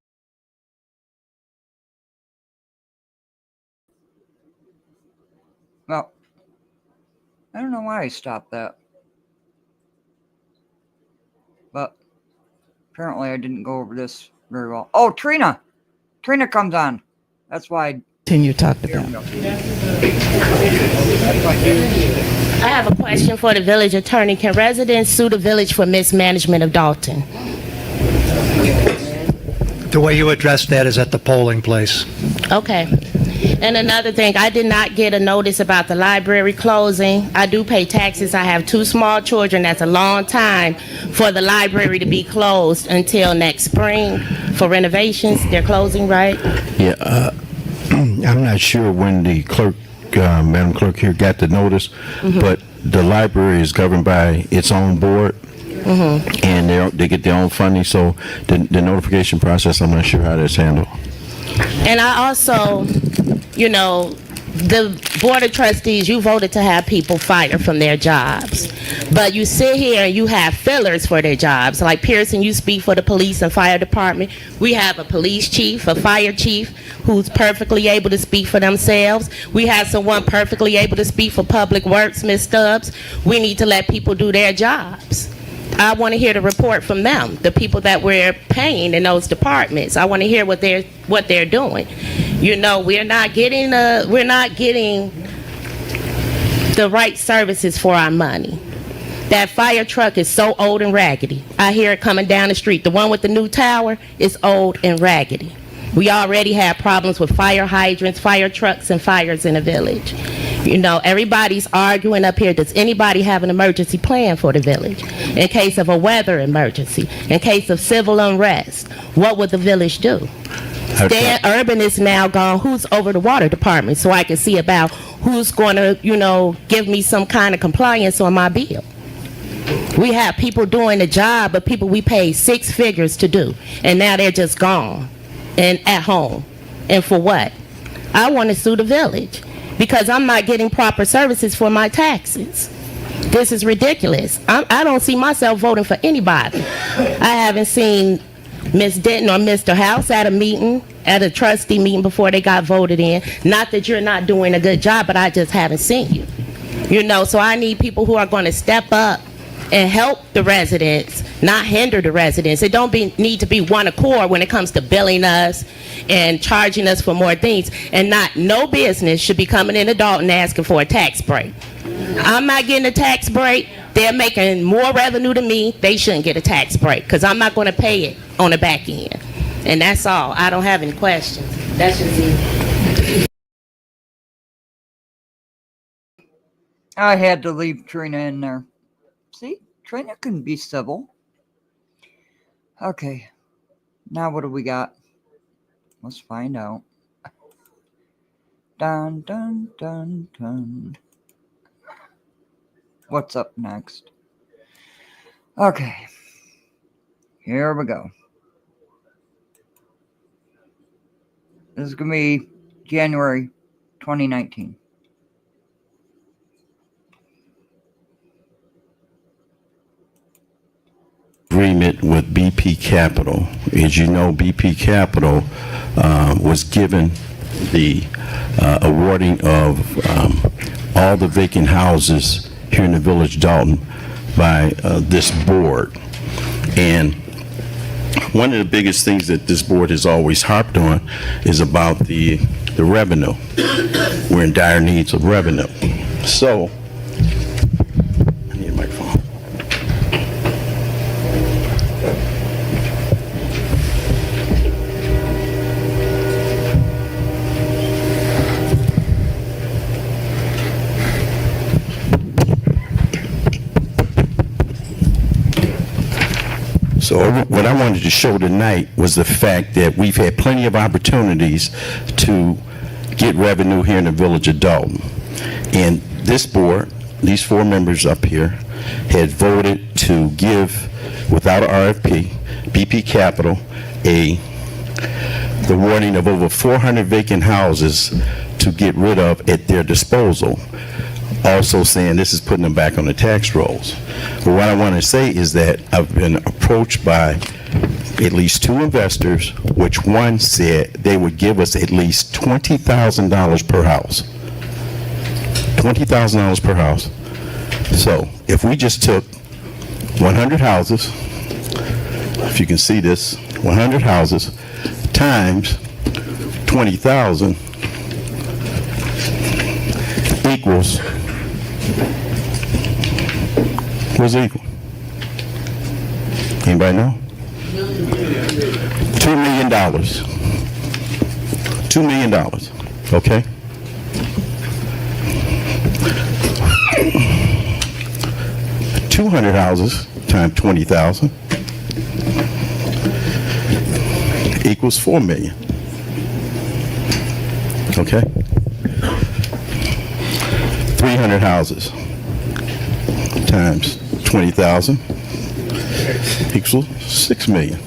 Well, I don't know why I stopped that. But apparently I didn't go over this very well. Oh, Trina! Trina comes on. That's why I Continue talking about. I have a question for the village attorney. Can residents sue the village for mismanagement of Dolton? The way you address that is at the polling place. Okay. And another thing, I did not get a notice about the library closing. I do pay taxes. I have 2 small children. That's a long time for the library to be closed until next spring for renovations. They're closing, right? Yeah, I'm not sure when the clerk, Madam Clerk here got the notice, but the library is governed by its own board. And they get their own funding, so the notification process, I'm not sure how that's handled. And I also, you know, the Board of Trustees, you voted to have people fired from their jobs. But you sit here and you have fillers for their jobs. Like Pearson, you speak for the police and fire department. We have a police chief, a fire chief, who's perfectly able to speak for themselves. We have someone perfectly able to speak for Public Works, Ms. Stubbs. We need to let people do their jobs. I want to hear the report from them, the people that we're paying in those departments. I want to hear what they're doing. You know, we're not getting the right services for our money. That fire truck is so old and raggedy. I hear it coming down the street. The one with the new tower is old and raggedy. We already have problems with fire hydrants, fire trucks, and fires in the village. You know, everybody's arguing up here. Does anybody have an emergency plan for the village? In case of a weather emergency, in case of civil unrest, what would the village do? Stan Urban is now gone. Who's over the water department so I can see about who's going to, you know, give me some kind of compliance on my bill? We have people doing the job, but people we pay 6 figures to do, and now they're just gone and at home. And for what? I want to sue the village because I'm not getting proper services for my taxes. This is ridiculous. I don't see myself voting for anybody. I haven't seen Ms. Denton or Mr. House at a meeting, at a trustee meeting before they got voted in. Not that you're not doing a good job, but I just haven't seen you. You know, so I need people who are going to step up and help the residents, not hinder the residents. It don't need to be one accord when it comes to billing us and charging us for more things. And no business should be coming into Dolton asking for a tax break. I'm not getting a tax break. They're making more revenue than me. They shouldn't get a tax break because I'm not going to pay it on the back end. And that's all. I don't have any questions. That's just it. I had to leave Trina in there. See, Trina can be civil. Okay, now what do we got? Let's find out. Dun, dun, dun, dun. What's up next? Okay, here we go. This is going to be January 2019. agreement with BP Capital. As you know, BP Capital was given the awarding of all the vacant houses here in the village of Dolton by this board. And one of the biggest things that this board has always harped on is about the revenue. We're in dire needs of revenue. So, I need a microphone. So what I wanted to show tonight was the fact that we've had plenty of opportunities to get revenue here in the village of Dolton. And this board, these 4 members up here, had voted to give, without an RFP, BP Capital the warning of over 400 vacant houses to get rid of at their disposal. Also saying this is putting them back on the tax rolls. But what I want to say is that I've been approached by at least 2 investors, which one said they would give us at least $20,000 per house. $20,000 per house. So if we just took 100 houses, if you can see this, 100 houses times 20,000 equals, what's it equal? Anybody know? $2 million. $2 million. Okay? $200 houses times 20,000 equals $4 million. Okay? 300 houses times 20,000 equals $6 million.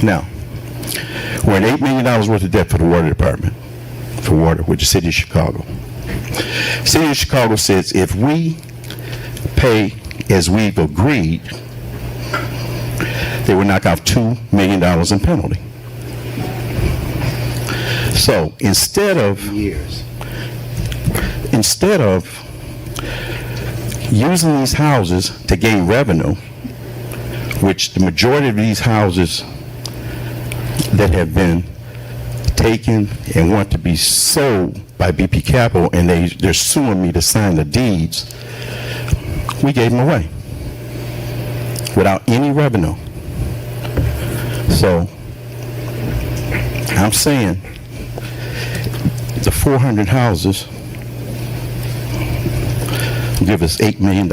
Now, we're at $8 million worth of debt for the water department, for water with the city of Chicago. City of Chicago says if we pay as we've agreed, they will knock out $2 million in penalty. So instead of using these houses to gain revenue, which the majority of these houses that have been taken and want to be sold by BP Capital, and they're suing me to sign the deeds, we gave them away without any revenue. So I'm saying the 400 houses will give us $8 million,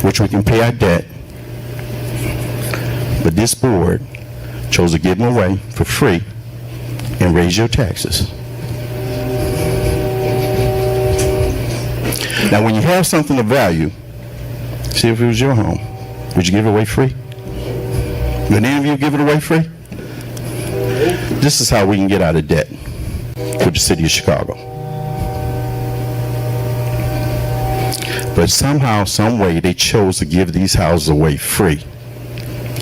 which we can pay our debt. But this board chose to give them away for free and raise your taxes. Now, when you have something of value, see, if it was your home, would you give it away free? Would any of you give it away free? This is how we can get out of debt with the city of Chicago. But somehow, some way, they chose to give these houses away free.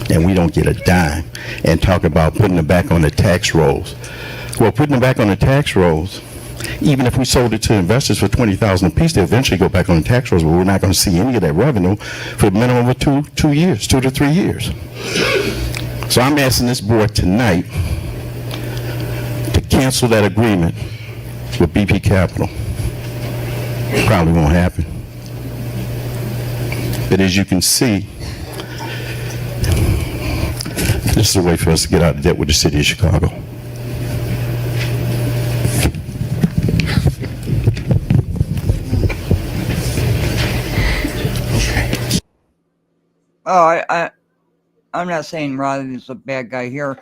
And we don't get a dime. And talk about putting them back on the tax rolls. Well, putting them back on the tax rolls, even if we sold it to investors for $20,000 apiece, they eventually go back on the tax rolls, but we're not going to see any of that revenue for a minimum of 2 to 3 years. So I'm asking this board tonight to cancel that agreement with BP Capital. Probably won't happen. But as you can see, this is a way for us to get out of debt with the city of Chicago. Oh, I'm not saying Riley's a bad guy here.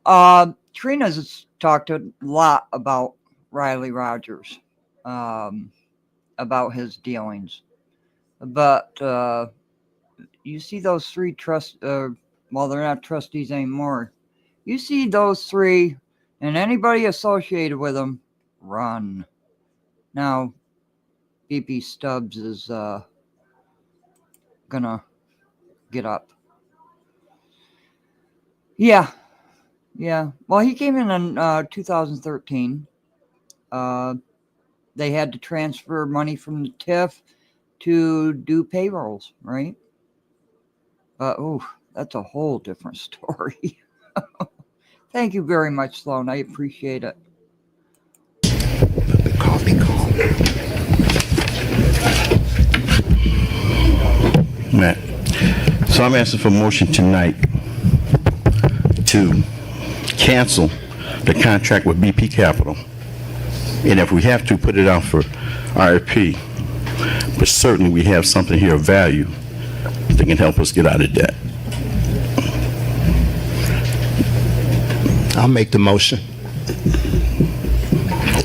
Trina's talked a lot about Riley Rogers, about his dealings. But you see those 3 well, they're not trustees anymore. You see those 3 and anybody associated with them run. Now, BP Stubbs is gonna get up. Yeah. Well, he came in 2013. They had to transfer money from the TIF to do payrolls, right? But that's a whole different story. Thank you very much, Sloan. I appreciate it. The coffee call. Matt. So I'm asking for motion tonight to cancel the contract with BP Capital. And if we have to, put it out for RFP. But certainly we have something here of value that can help us get out of debt. I'll make the motion.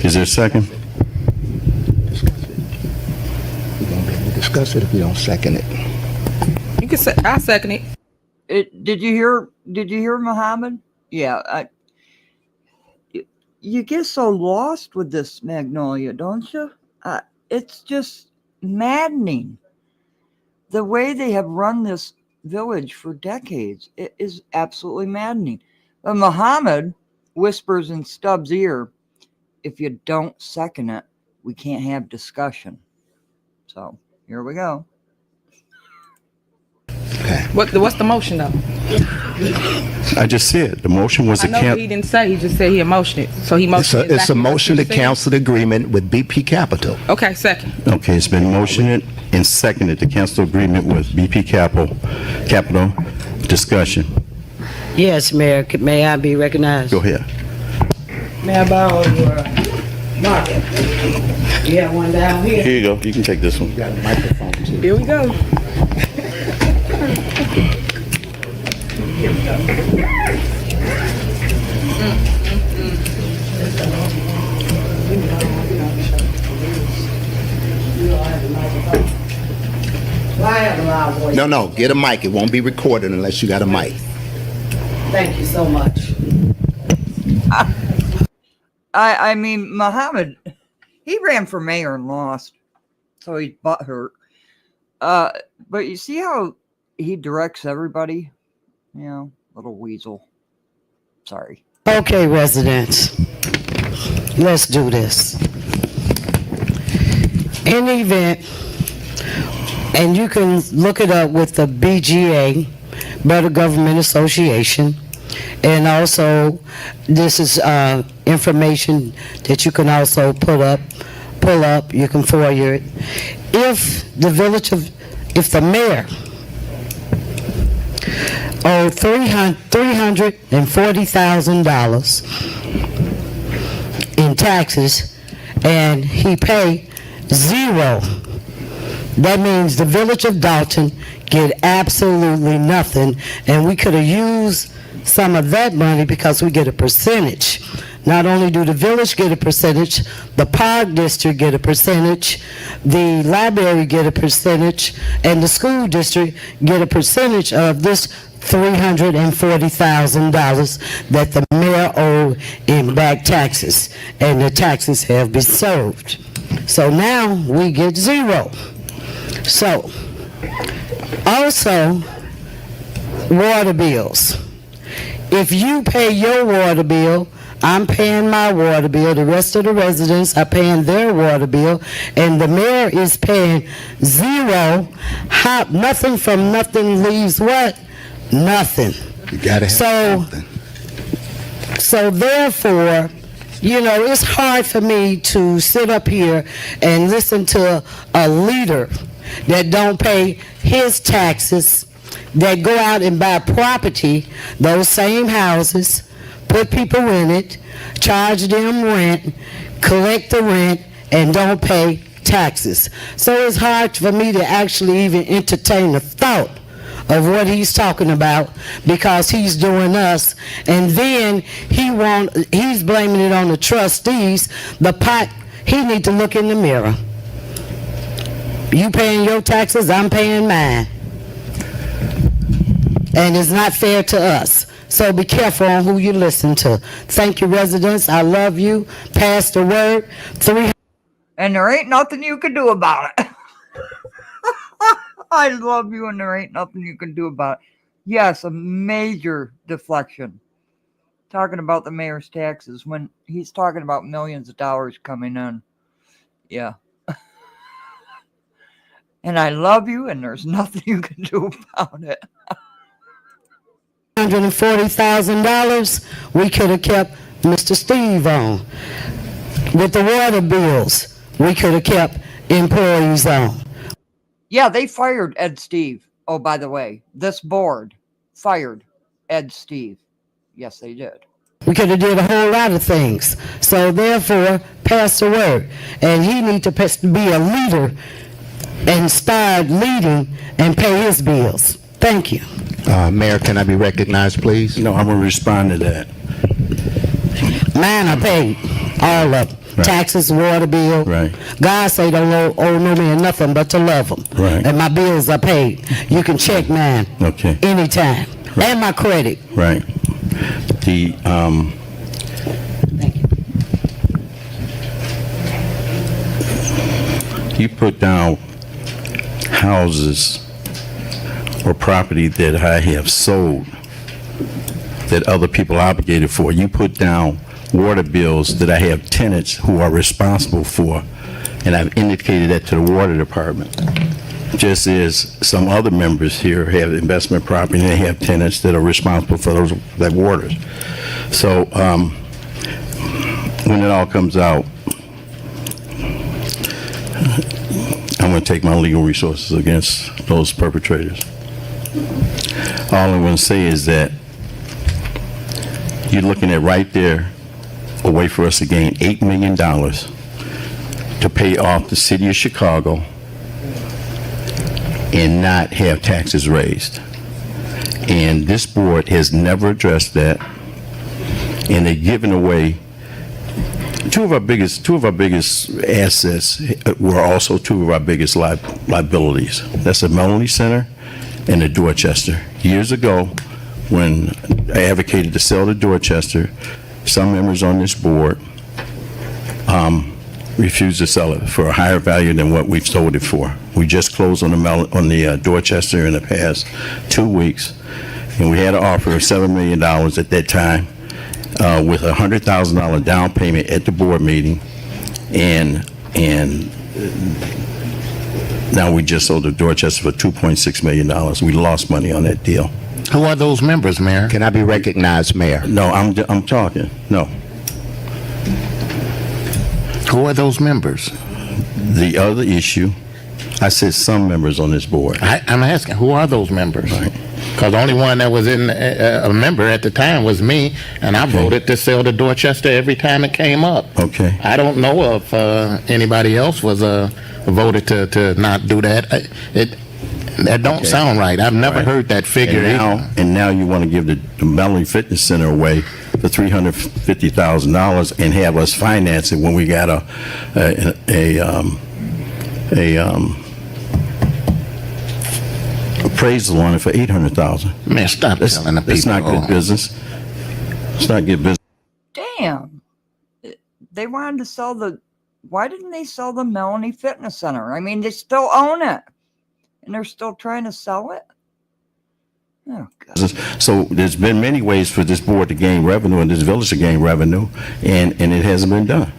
Is there a second? We won't be able to discuss it if you don't second it. You can say, I second it. Did you hear Muhammad? Yeah. You get so lost with this, Magnolia, don't you? It's just maddening. The way they have run this village for decades, it is absolutely maddening. But Muhammad whispers in Stubbs' ear, if you don't second it, we can't have discussion. So here we go. Okay. What's the motion though? I just said the motion was I to know cancel. he didn't say. He just said he motioned it. So he motioned. It's a motion to exactly what you cancel the agreement with BP Capital. said. Okay, second. Okay, it's been motioned and seconded to cancel agreement with BP Capital. Discussion. Yes, Mayor, may I be recognized? Go ahead. May I borrow your marker? You have one down here? Here you go. You can take this one. You got a microphone too. Here we go. Well, I have a loud voice. No, get a mic. It won't be recorded unless you got a mic. Thank you so much. I mean, Muhammad, he ran for mayor and lost, so he's butthurt. But you see how he directs everybody? You know, little weasel. Sorry. Okay, residents, let's do this. In the event, and you can look it up with the BGA, Better Government Association, and also this is information that you can also pull up, you can forward it. If the mayor owed $340,000 in taxes and he paid zero, that means the village of Dolton get absolutely nothing, and we could have used some of that money because we get a percentage. Not only do the village get a percentage, the park district get a percentage, the library get a percentage, and the school district get a percentage of this $340,000 that the mayor owed in back taxes, and the taxes have been served. So now we get zero. So, also, water bills. If you pay your water bill, I'm paying my water bill, the rest of the residents are paying their water bill, and the mayor is paying zero. Nothing from nothing leaves what? Nothing. You gotta have something. So therefore, you know, it's hard for me to sit up here and listen to a leader that don't pay his taxes, that go out and buy property, those same houses, put people in it, charge them rent, collect the rent, and don't pay taxes. So it's hard for me to actually even entertain the thought of what he's talking about, because he's doing us, and then he's blaming it on the trustees. The pot, he need to look in the mirror. You paying your taxes, I'm paying mine. And it's not fair to us. So be careful on who you listen to. Thank you, residents. I love you. Pass the word. And there ain't nothing you can do about it. I love you, and there ain't nothing you can do about it. Yes, a major deflection. Talking about the mayor's taxes when he's talking about millions of dollars coming in. Yeah. And I love you, and there's nothing you can do about it. $140,000, we could have kept Mr. Steve on. With the water bills, we could have kept employees on. Yeah, they fired Ed Steve. Oh, by the way, this board fired Ed Steve. Yes, they did. We could have did a whole lot of things. So therefore, pass the word. And he need to be a leader and start leading and pay his bills. Thank you. Mayor, can I be recognized, please? No, I'm going to respond to that. Mine are paid, all of them. Right. Taxes, water bill. Right. God say don't owe no man nothing but to love him. Right. And my bills are paid. You can check mine Okay. anytime. Right. And my credit. Right. The Thank you. you put down houses or property that I have sold that other people obligated for. You put down water bills that I have tenants who are responsible for, and I've indicated that to the water department. Just as some other members here have investment property and they have tenants that are responsible for that waters. So when it all comes out, I'm going to take my legal resources against those perpetrators. All I'm going to say is that you're looking at right there a way for us to gain $8 million to pay off the city of Chicago and not have taxes raised. And this board has never addressed that, and they've given away two of our biggest assets were also two of our biggest liabilities. That's the Melanie Center and the Dorchester. Years ago, when I advocated to sell the Dorchester, some members on this board refused to sell it for a higher value than what we've sold it for. We just closed on the Dorchester in the past 2 weeks, and we had an offer of $7 million at that time with a $100,000 down payment at the board meeting, and now we just sold the Dorchester for $2.6 million. We lost money on that deal. Who are those members, Mayor? Can I be recognized, Mayor? No, I'm talking. No. Who are those members? The other issue, I said some members on this board. I'm asking, who are those members? Because the only one that was in a member at the time was me, and I voted to sell the Dorchester every time it came up. Okay. I don't know if anybody else was voted to not do that. That don't sound right. I've never heard that figure. And now you want to give the Melanie Fitness Center away for $350,000 and have us finance it when we got a appraisal on it for $800,000. Man, stop telling the people. That's not good business. It's not good business. Damn. They wanted to sell why didn't they sell the Melanie Fitness Center? I mean, they still own it. And they're still trying to sell it? Oh, God. So there's been many ways for this board to gain revenue and this village to gain revenue, and it hasn't been done.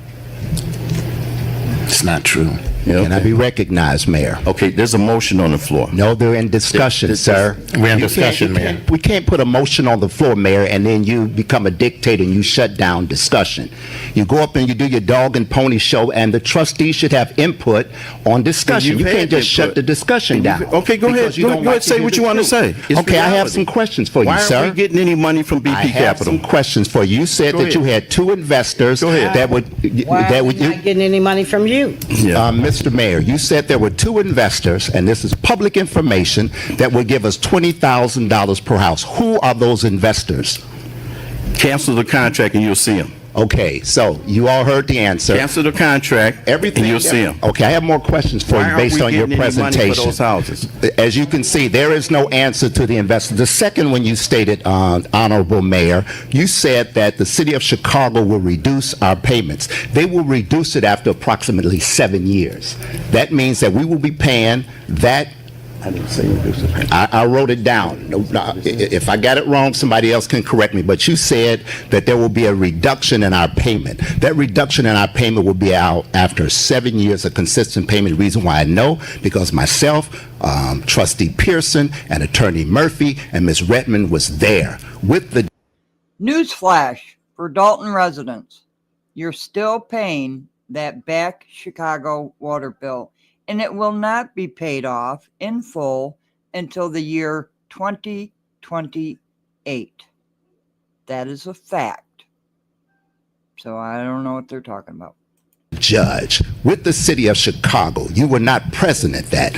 It's not true. Yeah, Can I be recognized, Mayor? Okay, there's a motion on the floor. No, they're in discussion, sir. We're in discussion, Mayor. We can't put a motion on the floor, Mayor, and then you become a dictator and you shut down discussion. You go up and you do your dog and pony show, and the trustees should have input on discussion. You can't just shut the discussion down. Okay, go ahead. Go ahead, say what you want to say. Okay, I have some questions for you, sir. Why aren't we getting any money from BP I have Capital? some questions for you. You said that you had two investors that would... Why are we not getting any money from you? Mr. Mayor, you said there were two investors, and this is public information, that would give us $20,000 per house. Who are those investors? Cancel the contract and you'll see them. Okay, so you all heard the answer. Cancel the contract and you'll see them. Okay, I have more questions for you based on your presentation. For those houses? As you can see, there is no answer to the investor. The second one you stated, Honorable Mayor, you said that the city of Chicago will reduce our payments. They will reduce it after approximately 7 years. That means that we will be paying that I didn't say reduce the payment. I wrote it down. If I got it wrong, somebody else can correct me. But you said that there will be a reduction in our payment. That reduction in our payment will be out after 7 years of consistent payment. The reason why I know, because myself, Trustee Pearson, and Attorney Murphy, and Ms. Redmond was there with the... Newsflash for Dolton residents. You're still paying that back Chicago water bill, and it will not be paid off in full until the year 2028. That is a fact. So I don't know what they're talking about. Judge with the city of Chicago. You were not present at that.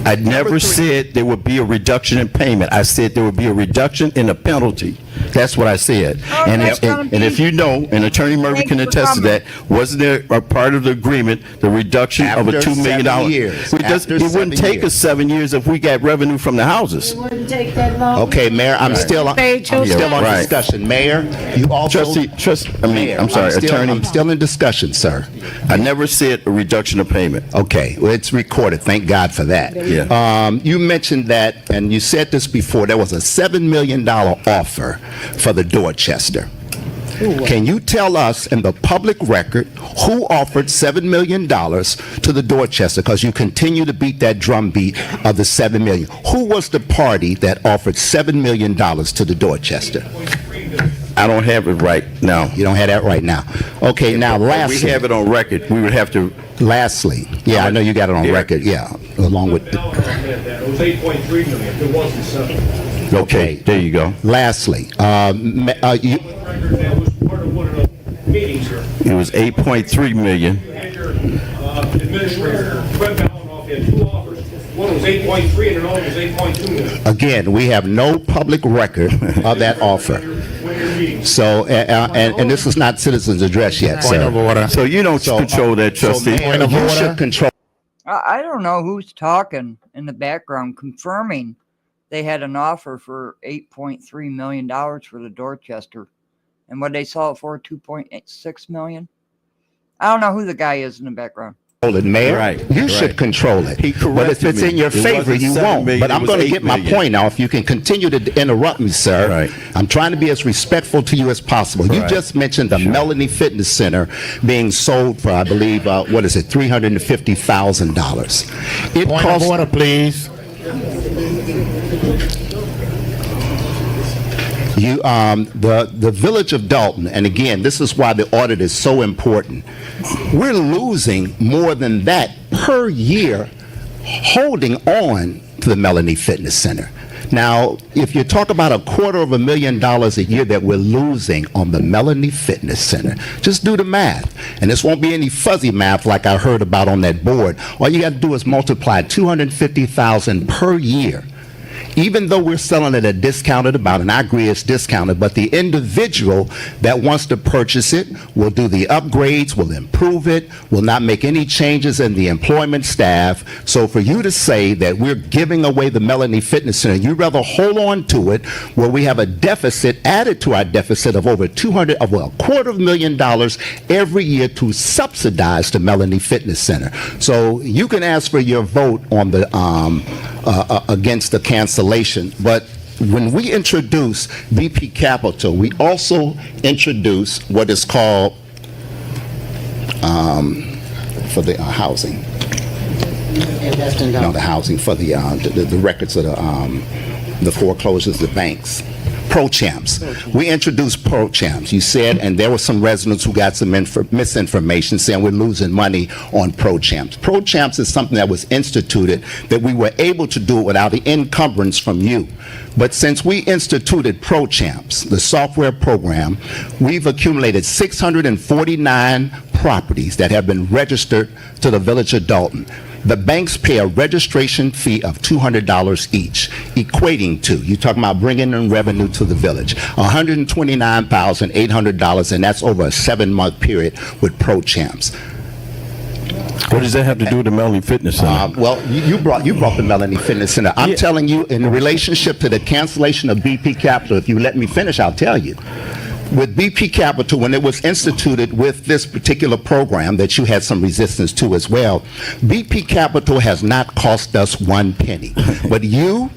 I never said there would be a reduction in payment. I said there would be a reduction in the penalty. That's what I said. Oh, and that's gonna be- if you know, and Attorney Murphy Thank can you for attest to coming. that, wasn't there a part of the agreement, the reduction of a After $2 million? 7 years. It After wouldn't 7 take years. us 7 years if we got revenue from the houses. Wouldn't take that long. Okay, Mayor, I'm still on Right. discussion. Mayor, you also... Mayor, I'm sorry, Attorney. I'm still in discussion, sir. I never said a reduction of payment. Okay, well, it's recorded. Thank God for that. Yeah. You mentioned that, and you said this before, there was a $7 million offer for the Dorchester. Can you tell us in the public record who offered $7 million to the Dorchester? Because you continue to beat that drumbeat of the $7 million. Who was the party that offered $7 million to the Dorchester? I don't have it right now. You don't have that right now. Okay, now lastly. We have it on record. We would have to. Lastly, yeah, I know you got it on record. Yeah, along with. It was 8.3 million. It wasn't 7. Okay, there you go. Lastly, That was part of one of the meetings here. It was 8.3 million. And your administrator, Fred Balanoff, had 2 offers. One was 8.3 and another was 8.2 million. again, we have no public record of that offer. So, and this is not citizens' address yet, Point sir. of order. So you don't control that, trustee. So, Mayor, you should control. I don't know who's talking in the background confirming they had an offer for $8.3 million for the Dorchester. And what they sell it for, $2.6 million? I don't know who the guy is in the background. It, Mayor. Right, You right. should control it. He But if corrected it's me. in your It favor, wasn't you 7 won't. million, But it I'm was going to 8 get my million. point now. If you can continue to interrupt me, sir. Right. I'm trying to be as respectful to you as possible. You Right. just mentioned the Melanie Fitness Center being sold for, I believe, what is it, $350,000. It Point cost. of order, please. You, the village of Dolton, and again, this is why the audit is so important. We're losing more than that per year holding on to the Melanie Fitness Center. Now, if you talk about $250,000 a year that we're losing on the Melanie Fitness Center, just do the math. And this won't be any fuzzy math like I heard about on that board. All you got to do is multiply $250,000 per year. Even though we're selling it at a discounted amount, and I agree it's discounted, but the individual that wants to purchase it will do the upgrades, will improve it, will not make any changes in the employment staff. So for you to say that we're giving away the Melanie Fitness Center, you'd rather hold on to it where we have a deficit added to our deficit of over $250,000 every year to subsidize the Melanie Fitness Center. So you can ask for your vote on the against the cancellation. But when we introduce BP Capital, we also introduce what is called for the housing. No, the housing for the records of the foreclosures, the banks. Pro-champs. We introduced pro-champs. You said, and there were some residents who got some misinformation saying we're losing money on pro-champs. Pro-champs is something that was instituted that we were able to do it without the encumbrance from you. But since we instituted pro-champs, the software program, we've accumulated 649 properties that have been registered to the village of Dolton. The banks pay a registration fee of $200 each, equating to, you're talking about bringing in revenue to the village, $129,800, and that's over a 7-month period with pro-champs. What does that have to do with the Melanie Fitness Center? Well, you brought the Melanie Fitness Center. I'm telling you, in relationship to the cancellation of BP Capital, if you let me finish, I'll tell you. with BP Capital, when it was instituted with this particular program that you had some resistance to as well, BP Capital has not cost us one penny. But you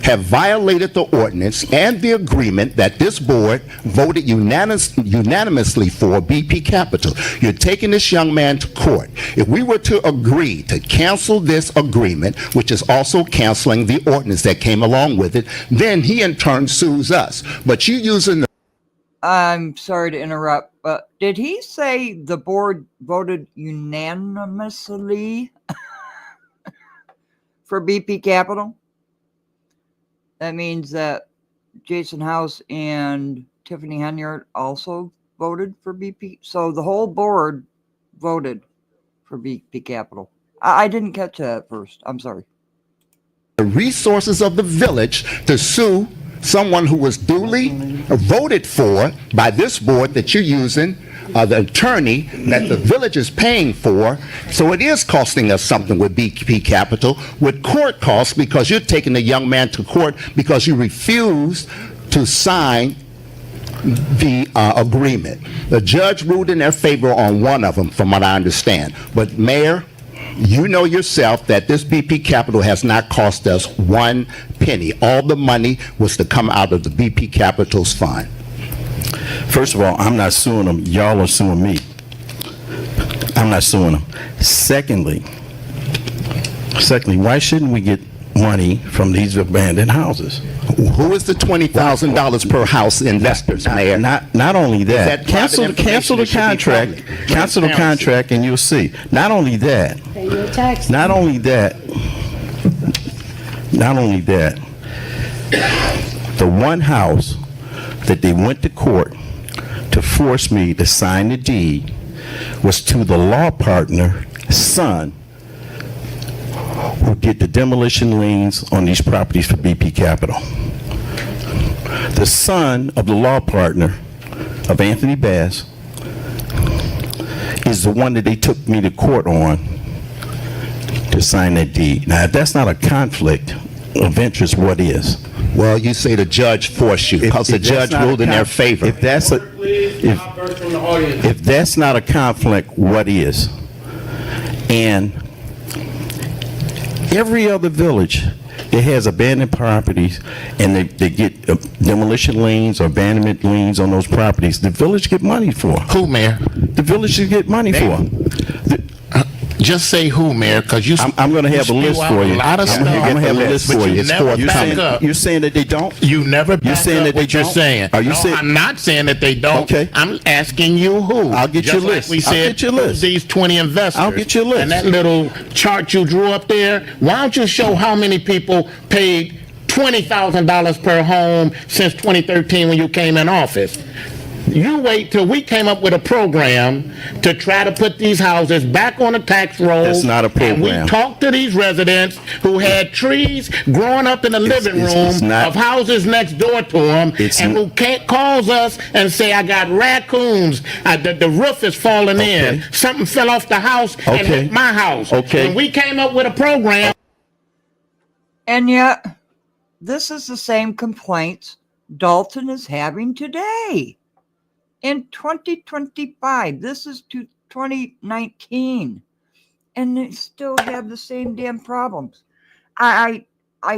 have violated the ordinance and the agreement that this board voted unanimously for BP Capital. You're taking this young man to court. If we were to agree to cancel this agreement, which is also canceling the ordinance that came along with it, then he in turn sues us. But you using the... I'm sorry to interrupt, but did he say the board voted unanimously for BP Capital? That means that Jason House and Tiffany Henyard also voted for BP. So the whole board voted for BP Capital. I didn't catch that at first. I'm sorry. The resources of the village to sue someone who was duly voted for by this board that you're using, the attorney that the village is paying for. So it is costing us something with BP Capital, with court costs, because you're taking the young man to court because you refused to sign the agreement. The judge ruled in their favor on one of them, from what I understand. But Mayor, you know yourself that this BP Capital has not cost us one penny. All the money was to come out of the BP Capital's fund. First of all, I'm not suing them. Y'all are suing me. I'm not suing them. Secondly, why shouldn't we get money from these abandoned houses? Who is the $20,000 per house investors, Mayor? Not only that, cancel the contract. Cancel the contract, and you'll see. Not only that. Not only that. The one house that they went to court to force me to sign the deed was to the law partner, son, who did the demolition liens on these properties for BP Capital. The son of the law partner of Anthony Bass is the one that they took me to court on to sign that deed. Now, if that's not a conflict of interest, what is? Well, you say the judge forced you because the judge ruled in their favor. If that's not a conflict, what is? And every other village that has abandoned properties and they get demolition liens or abandonment liens on those properties, the village get money for. Who, Mayor? The village get money for. Just say who, Mayor, because I'm going to have a list for you. I'm going to have a list for you. You're saying that they don't? You never back you're saying up that they what you're don't? saying. Are you No, saying? I'm not saying that they don't. Okay. I'm asking you who. I'll get your list. Like we I'll said, get your list. These 20 investors. I'll get your list. And that little chart you drew up there, why don't you show how many people paid $20,000 per home since 2013 when you came in office? You wait till we came up with a program to try to put these houses back on the tax roll. That's not a program. And we talked to these residents who had trees growing up in the living room of houses next door to them, and who can't calls us and say, I got raccoons, the roof is falling in, something fell off the house and hit my house. Okay. And we came up with a program. And yet, this is the same complaints Dolton is having today. In 2025, this is to 2019, and they still have the same damn problems. I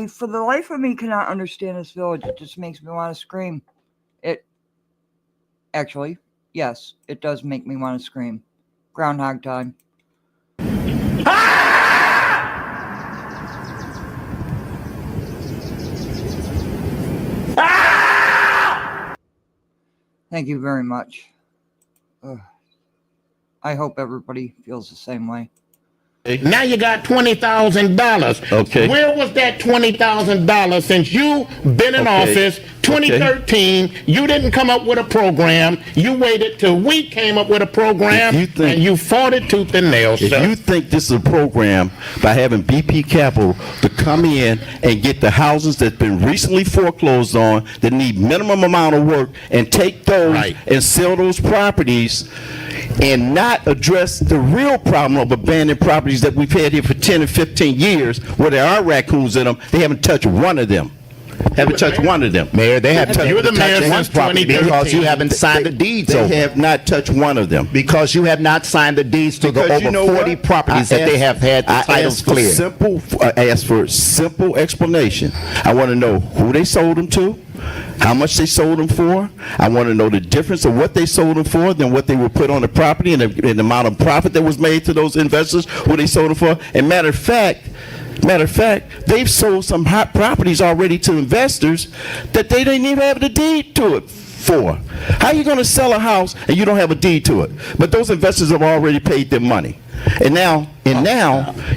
for the life of me cannot understand this village. It just makes me want to scream. Actually, yes, it does make me want to scream. Groundhog time. Thank you very much. I hope everybody feels the same way. Now you got $20,000. Okay. Where was that $20,000 since you been in office? 2013, you didn't come up with a program. You waited till we came up with a program, and you fought it tooth and nail, If sir. you think this is a program by having BP Capital to come in and get the houses that's been recently foreclosed on, that need minimum amount of work, and take those and sell those properties and not address the real problem of abandoned properties that we've had here for 10 and 15 years where there are raccoons in them, they haven't touched one of them. Haven't touched one of them. Mayor, they haven't You're the mayor touched one since property because you haven't signed the deeds over. They have not touched one of them. Because you have not signed the deeds to the Because you over know 40 what? properties that they have had the titles cleared. I asked for simple explanation. I want to know who they sold them to, how much they sold them for. I want to know the difference of what they sold them for than what they would put on the property and the amount of profit that was made to those investors, who they sold them for. And matter of fact, they've sold some hot properties already to investors that they didn't even have the deed to it for. How are you going to sell a house and you don't have a deed to it? But those investors have already paid their money. And now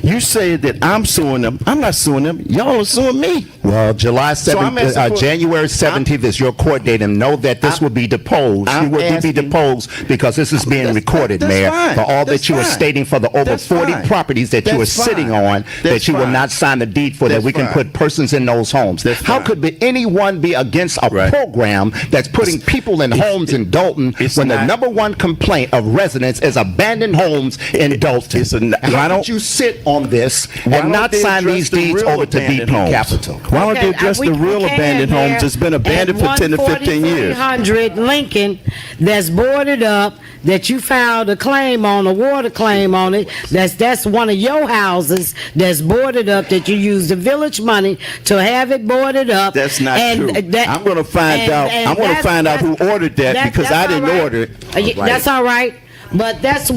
you say that I'm suing them. I'm not suing them. Y'all are suing me. Well, January 17th is your court date, and know that this will be deposed. You will be deposed because this is being recorded, Mayor, for all that you are stating for the over 40 properties that you are sitting on that you will not sign the deed for, that we can put persons in those homes. How could anyone be against a program that's putting people in homes in Dolton when the #1 complaint of residents is abandoned homes in Dolton? Why don't you sit on this and not sign these deeds over to BP Capital? Why don't they address the real abandoned homes that's been abandoned for 10 to 15 years? 100 Lincoln that's boarded up, that you filed a claim on, a water claim on it, that's one of your houses that's boarded up, that you use the village money to have it boarded up. That's not true. I'm going to find out. I'm going to find out who ordered that, because I didn't order it. That's all right. But that's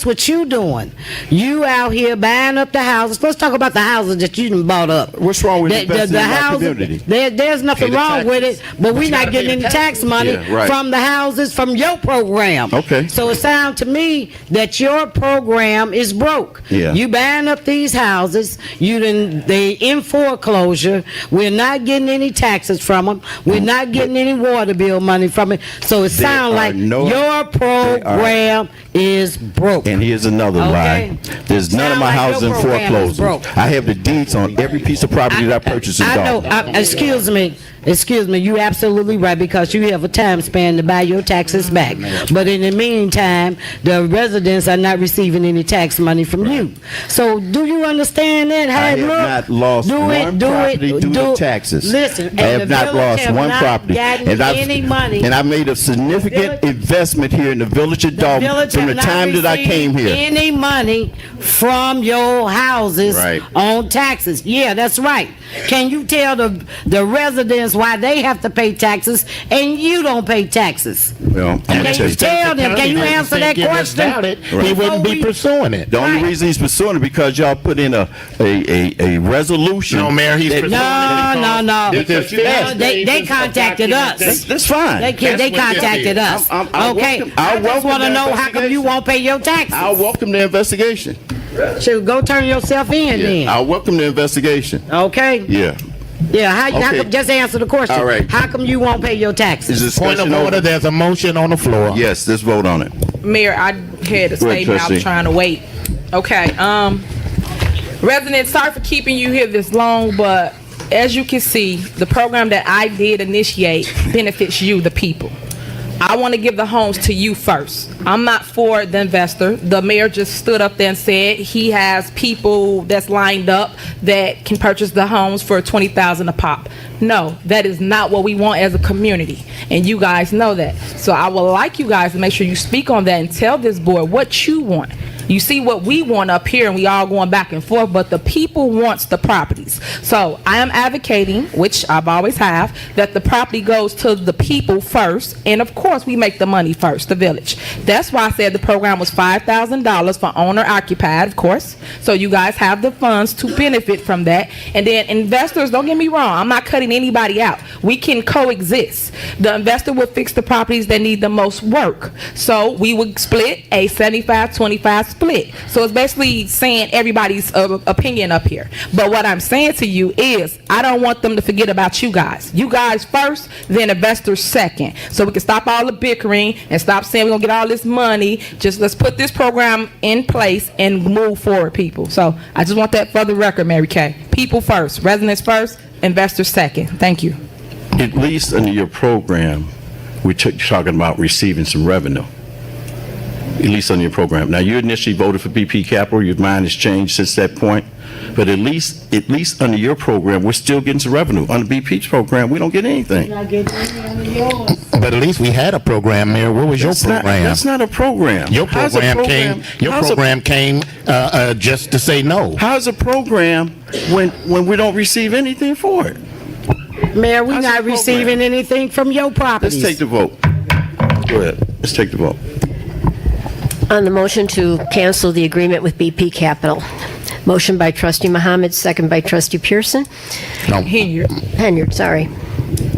what you doing. You out here buying up the houses. Let's talk about the houses that you done bought up. What's wrong with investing in my community? There's nothing wrong with it, but we're not getting any tax money from the houses from your program. Okay. So it sounds to me that your program is broke. Yeah. You buying up these houses. They in foreclosure. We're not getting any taxes from them. We're not getting any water bill money from it. So it sounds like your program is broke. And here's another lie. There's none of my houses in foreclosure. I have the deeds on every piece of property that I purchased in Dolton. I know. Excuse me. You're absolutely right, because you have a time span to buy your taxes back. But in the meantime, the residents are not receiving any tax money from you. So do you understand that? I have not lost one property due to taxes. Listen, I have not lost one property. And I made a significant investment here in the village of Dolton from the time that I came here. Any money from your houses on taxes? Yeah, that's right. Can you tell the residents why they have to pay taxes and you don't pay taxes? Well, can you tell them? Can you answer that question? He wouldn't be pursuing it. The only reason he's pursuing it because y'all put in a resolution. No, Mayor, he's pursuing it. No. They contacted us. That's fine. They contacted us. Okay. I just want to know how come you won't pay your taxes. I'll welcome the investigation. So go turn yourself in then. I'll welcome the investigation. Okay. Yeah. Yeah, how come, just answer the question. All right. How come you won't pay your taxes? Point of order, there's a motion on the floor. Yes, let's vote on it. Mayor, I had a statement. I was trying to wait. Okay. Residents, sorry for keeping you here this long, but as you can see, the program that I did initiate benefits you, the people. I want to give the homes to you first. I'm not for the investor. The mayor just stood up there and said he has people that's lined up that can purchase the homes for $20,000 a pop. No, that is not what we want as a community, and you guys know that. So I would like you guys to make sure you speak on that and tell this board what you want. You see what we want up here, and we all going back and forth, but the people wants the properties. So I am advocating, which I've always have, that the property goes to the people first, and of course we make the money first, the village. That's why I said the program was $5,000 for owner occupied, of course. So you guys have the funds to benefit from that. And then investors, don't get me wrong, I'm not cutting anybody out. We can coexist. The investor will fix the properties that need the most work. So we would split a 75-25 split. So it's basically saying everybody's opinion up here. But what I'm saying to you is I don't want them to forget about you guys. You guys first, then investors second. So we can stop all the bickering and stop saying we're going to get all this money. Just let's put this program in place and move forward, people. So I just want that for the record, Mary Kay. People first, residents first, investors second. Thank you. At least under your program, we're talking about receiving some revenue. At least on your program. Now, you initially voted for BP Capital. Your mind has changed since that point. But at least under your program, we're still getting some revenue. Under BP's program, we don't get anything. But at least we had a program, Mayor. What was your program? That's not a program. Your How's a program came just to say no. How's a program when we don't receive anything for it? Mayor, we're not receiving anything from your properties. Let's take the vote. Go ahead. Let's take the vote. On the motion to cancel the agreement with BP Capital. Motion by Trustee Muhammad, second by Trustee Pearson. No. Henyard, sorry.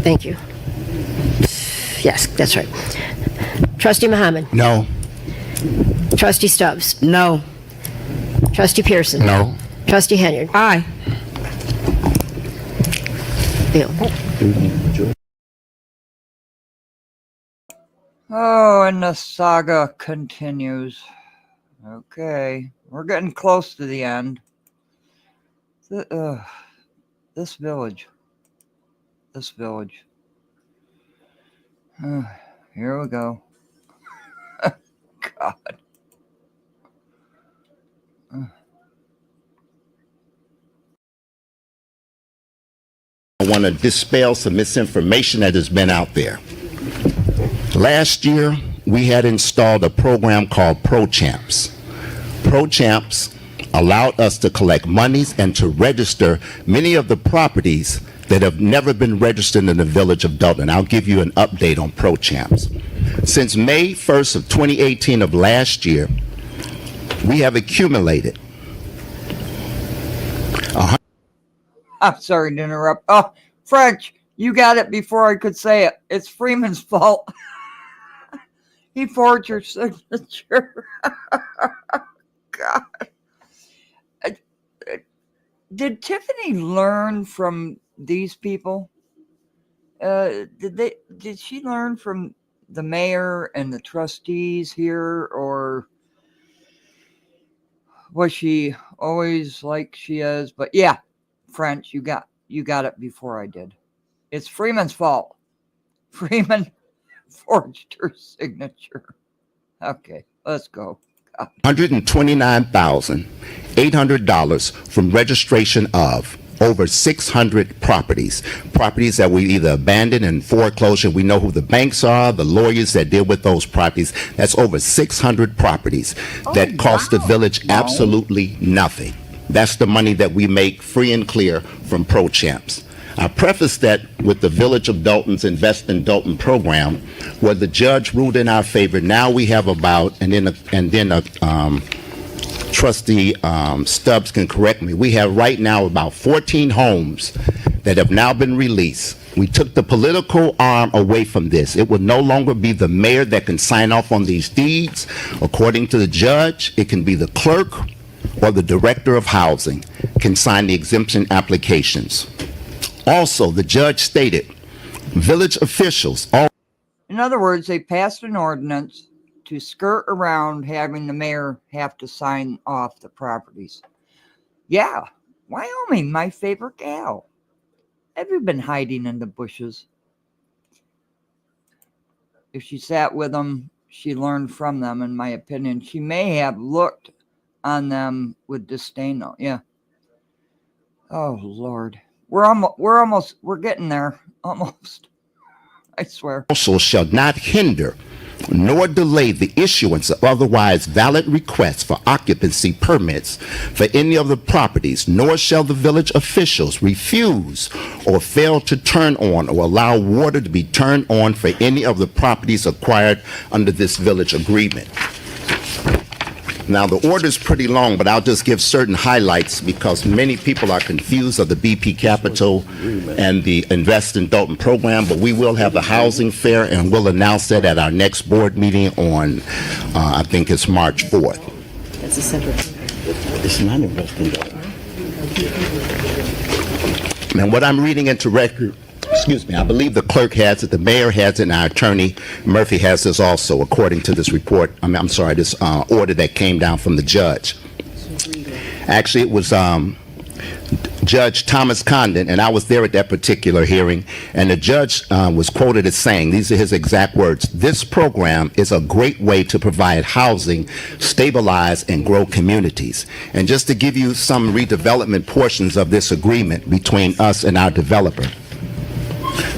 Thank you. Yes, that's right. Trustee Muhammad. No. Trustee Stubbs. No. Trustee Pearson. No. Trustee Henyard. Aye. Bill. Oh, and the saga continues. Okay, we're getting close to the end. This village. Here we go. God. I want to dispel some misinformation that has been out there. Last year, we had installed a program called ProChamps. ProChamps allowed us to collect monies and to register many of the properties that have never been registered in the village of Dolton. I'll give you an update on ProChamps. Since May 1st of 2018 of last year, we have accumulated. I'm sorry to interrupt. Oh, French, you got it before I could say it. It's Freeman's fault. He forged your signature. God. Did Tiffany learn from these people? Did she learn from the mayor and the trustees here, or was she always like she is? But yeah, French, you got it before I did. It's Freeman's fault. Freeman forged her signature. Okay, let's go. $129,800 from registration of over 600 properties that we either abandoned in foreclosure. We know who the banks are, the lawyers that deal with those properties. That's over 600 properties that cost the village absolutely nothing. That's the money that we make free and clear from ProChamps. I preface that with the Village of Dolton's Invest in Dolton program, where the judge ruled in our favor. Now we have about, and then Trustee Stubbs can correct me, we have right now about 14 homes that have now been released. We took the political arm away from this. It will no longer be the mayor that can sign off on these deeds. According to the judge, it can be the clerk or the director of housing can sign the exemption applications. Also, the judge stated, village officials... In other words, they passed an ordinance to skirt around having the mayor have to sign off the properties. Yeah, Wyoming, my favorite gal. Have you been hiding in the bushes? If she sat with them, she learned from them, in my opinion. She may have looked on them with disdain, though. Yeah. Oh, Lord. We're getting there. Almost. I swear. Also shall not hinder nor delay the issuance of otherwise valid requests for occupancy permits for any of the properties, nor shall the village officials refuse or fail to turn on or allow water to be turned on for any of the properties acquired under this village agreement. Now, the order is pretty long, but I'll just give certain highlights because many people are confused of the BP Capital and the Invest in Dolton program, but we will have the housing fair, and we'll announce that at our next board meeting on, I think it's March 4th. That's a separate. It's not Invest in Dolton. And what I'm reading into record, excuse me, I believe the clerk has it, the mayor has it, and our attorney Murphy has this also, according to this report. This order that came down from the judge. Actually, it was Judge Thomas Condon, and I was there at that particular hearing, and the judge was quoted as saying, these are his exact words, "This program is a great way to provide housing, stabilize, and grow communities." And just to give you some redevelopment portions of this agreement between us and our developer.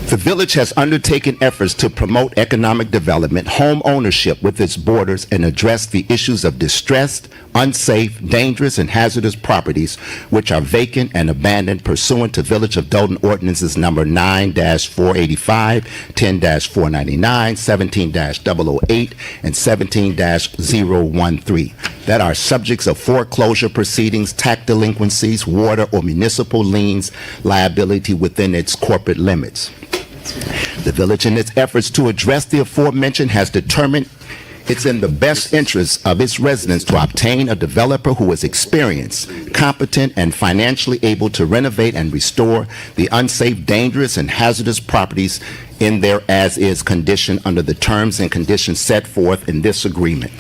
The village has undertaken efforts to promote economic development, home ownership with its borders, and address the issues of distressed, unsafe, dangerous, and hazardous properties which are vacant and abandoned pursuant to Village of Dolton Ordinances number 9-485, 10-499, 17-008, and 17-013 that are subjects of foreclosure proceedings, tax delinquencies, water or municipal liens, liability within its corporate limits. The village, in its efforts to address the aforementioned, has determined it's in the best interest of its residents to obtain a developer who is experienced, competent, and financially able to renovate and restore the unsafe, dangerous, and hazardous properties in their as-is condition under the terms and conditions set forth in this agreement.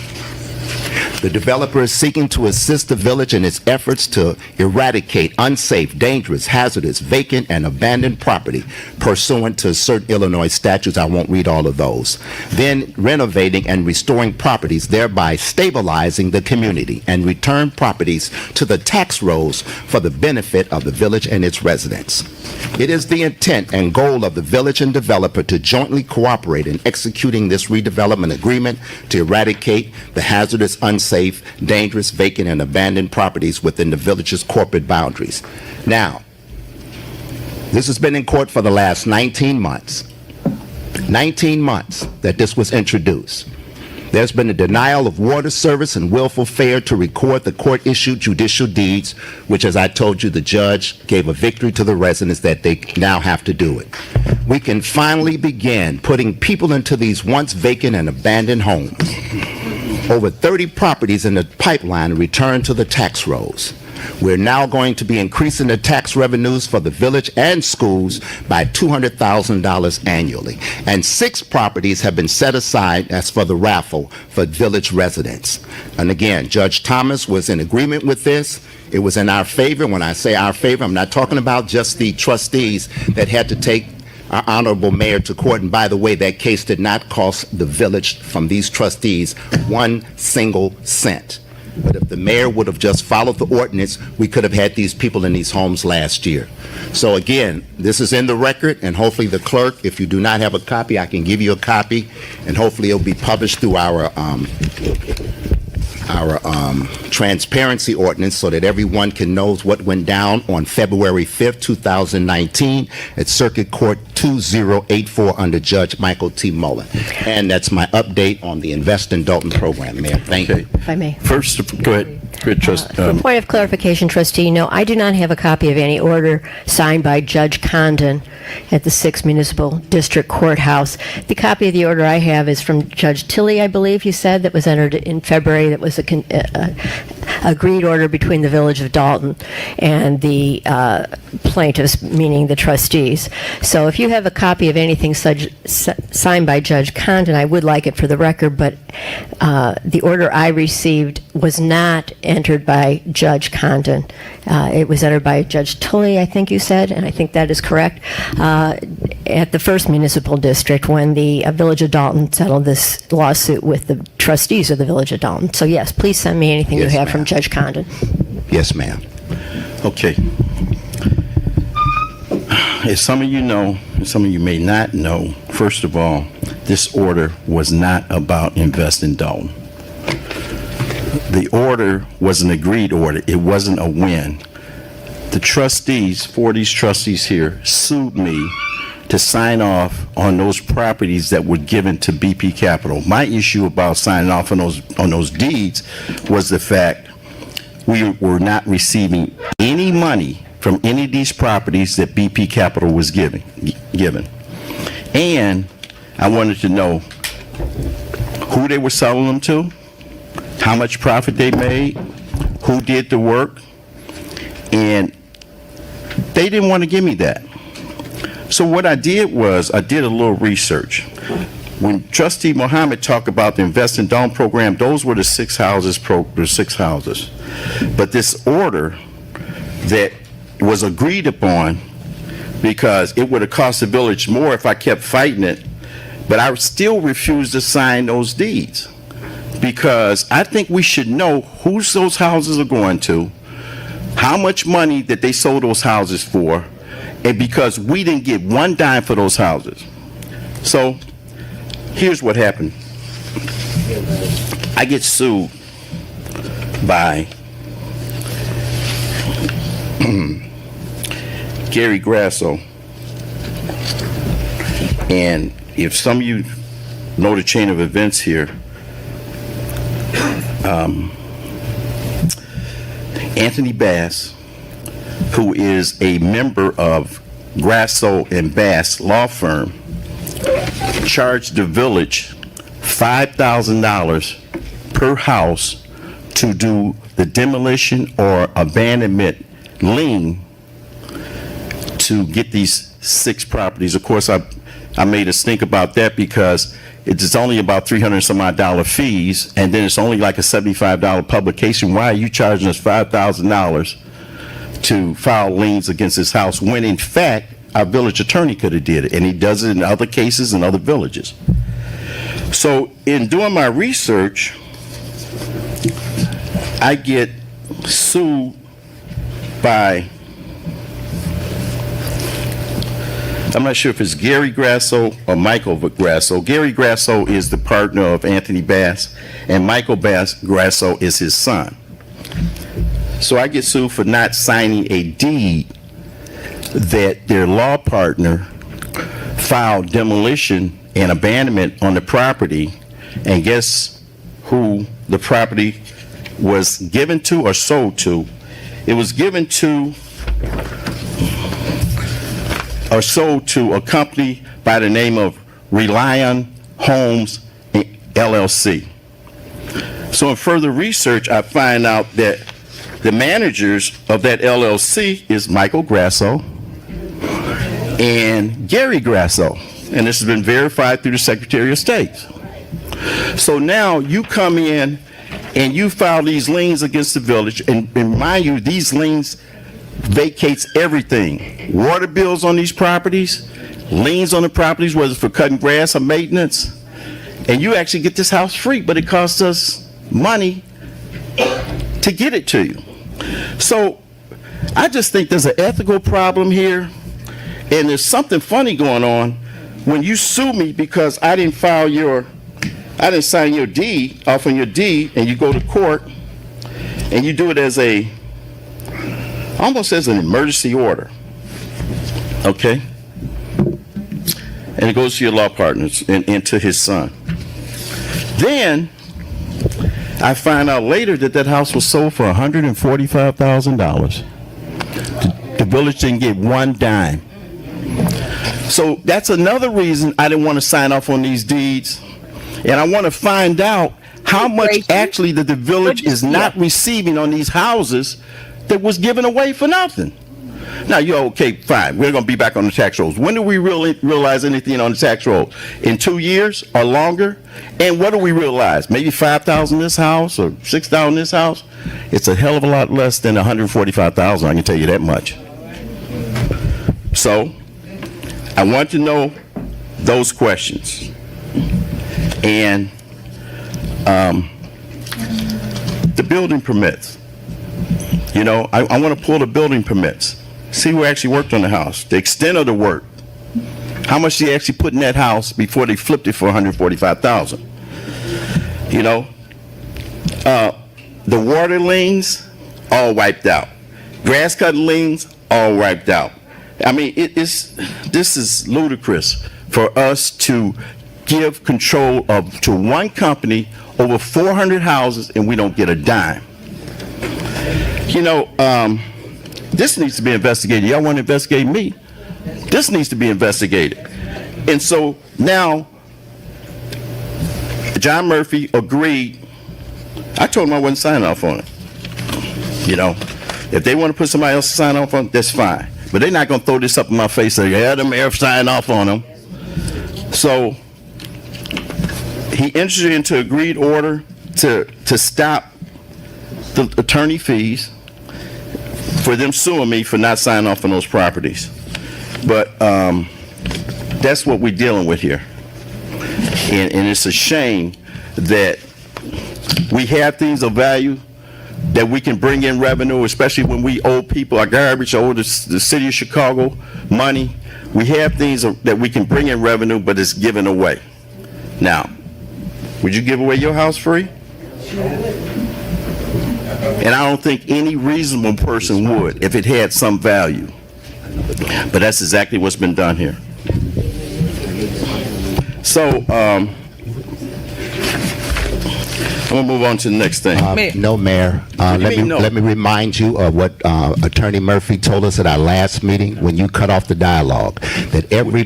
The developer is seeking to assist the village in its efforts to eradicate unsafe, dangerous, hazardous, vacant, and abandoned property pursuant to certain Illinois statutes. I won't read all of those. Then renovating and restoring properties, thereby stabilizing the community, and return properties to the tax rolls for the benefit of the village and its residents. It is the intent and goal of the village and developer to jointly cooperate in executing this redevelopment agreement to eradicate the hazardous, unsafe, dangerous, vacant, and abandoned properties within the village's corporate boundaries. Now, this has been in court for the last 19 months. 19 months that this was introduced. There's been a denial of water service and willful failure to record the court-issued judicial deeds, which, as I told you, the judge gave a victory to the residents that they now have to do it. We can finally begin putting people into these once vacant and abandoned homes. Over 30 properties in the pipeline return to the tax rolls. We're now going to be increasing the tax revenues for the village and schools by $200,000 annually. And 6 properties have been set aside as for the raffle for village residents. And again, Judge Thomas was in agreement with this. It was in our favor. When I say our favor, I'm not talking about just the trustees that had to take our honorable mayor to court. And by the way, that case did not cost the village from these trustees 1 single cent. But if the mayor would have just followed the ordinance, we could have had these people in these homes last year. So again, this is in the record, and hopefully the clerk, if you do not have a copy, I can give you a copy, and hopefully it'll be published through our transparency ordinance so that everyone can know what went down on February 5th, 2019 at Circuit Court 2084 under Judge Michael T. Mullen. And that's my update on the Invest in Dolton program, Mayor. Thank you. If I may. First, go ahead. Good trust. For point of clarification, trustee, no, I do not have a copy of any order signed by Judge Condon at the 6th Municipal District Courthouse. The copy of the order I have is from Judge Tilley, I believe you said, that was entered in February. That was a agreed order between the Village of Dolton and the plaintiffs, meaning the trustees. So if you have a copy of anything signed by Judge Condon, I would like it for the record, but the order I received was not entered by Judge Condon. It was entered by Judge Tully, I think you said, and I think that is correct, at the 1st Municipal District when the Village of Dolton settled this lawsuit with the trustees of the Village of Dolton. So yes, please send me anything you have from Judge Condon. Yes, ma'am. Okay. As some of you know, and some of you may not know, first of all, this order was not about Invest in Dolton. The order was an agreed order. It wasn't a win. The trustees, 4 of these trustees here, sued me to sign off on those properties that were given to BP Capital. My issue about signing off on those deeds was the fact we were not receiving any money from any of these properties that BP Capital was given. And I wanted to know who they were selling them to, how much profit they made, who did the work, and they didn't want to give me that. So what I did was I did a little research. When Trustee Mohammed talked about the Invest in Dolton program, those were the 6 houses. But this order that was agreed upon, because it would have cost the village more if I kept fighting it, but I still refused to sign those deeds, because I think we should know whose those houses are going to, how much money that they sold those houses for, and because we didn't get one dime for those houses. So here's what happened. I get sued by Gary Grasso, and if some of you know the chain of events here, Anthony Bass, who is a member of Grasso and Bass law firm, charged the village $5,000 per house to do the demolition or abandonment lien to get these 6 properties. Of course, I made a stink about that because it's only about $300 some odd fees, and then it's only like a $75 publication. Why are you charging us $5,000 to file liens against this house when in fact our village attorney could have did it, and he does it in other cases in other villages? So in doing my research, I get sued by, I'm not sure if it's Gary Grasso or Michael Grasso. Gary Grasso is the partner of Anthony Bass, and Michael Grasso is his son. So I get sued for not signing a deed that their law partner filed demolition and abandonment on the property, and guess who the property was given to or sold to? It was given to or sold to a company by the name of Reliant Homes LLC. So in further research, I find out that the managers of that LLC is Michael Grasso and Gary Grasso, and this has been verified through the Secretary of State. So now you come in and you file these liens against the village, and mind you, these liens vacates everything. Water bills on these properties, liens on the properties, whether it's for cutting grass or maintenance, and you actually get this house free, but it costs us money to get it to you. So I just think there's an ethical problem here, and there's something funny going on when you sue me because I didn't sign your deed off on your deed, and you go to court and you do it as almost as an emergency order, okay? And it goes to your law partners and to his son. Then I find out later that house was sold for $145,000. The village didn't get one dime. So that's another reason I didn't want to sign off on these deeds. And I want to find out how much actually that the village is not receiving on these houses that was given away for nothing. Now, you're okay, fine. We're going to be back on the tax rolls. When do we really realize anything on the tax rolls? In 2 years or longer? And what do we realize? Maybe 5,000 this house or 6,000 this house? It's a hell of a lot less than 145,000, I can tell you that much. So, I want to know those questions. And the building permits. You know, I want to pull the building permits, see who actually worked on the house, the extent of the work, how much they actually put in that house before they flipped it for $145,000. You know, the water liens, all wiped out. Grass cutting liens, all wiped out. I mean, this is ludicrous for us to give control to one company over 400 houses and we don't get a dime. You know, this needs to be investigated. Y'all want to investigate me? This needs to be investigated. And so now, John Murphy agreed. I told him I wasn't signing off on it. You know, if they want to put somebody else to sign off on it, that's fine. But they're not going to throw this up in my face and say, yeah, the mayor signed off on them. So he entered into agreed order to stop the attorney fees for them suing me for not signing off on those properties. But that's what we're dealing with here. And it's a shame that we have things of value that we can bring in revenue, especially when we owe people our garbage, owe the city of Chicago money. We have things that we can bring in revenue, but it's given away. Now, would you give away your house free? And I don't think any reasonable person would if it had some value. But that's exactly what's been done here. So, I'm gonna move on to the next thing. No, Mayor. Let me remind you of what Attorney Murphy told us at our last meeting when you cut off the dialogue, that every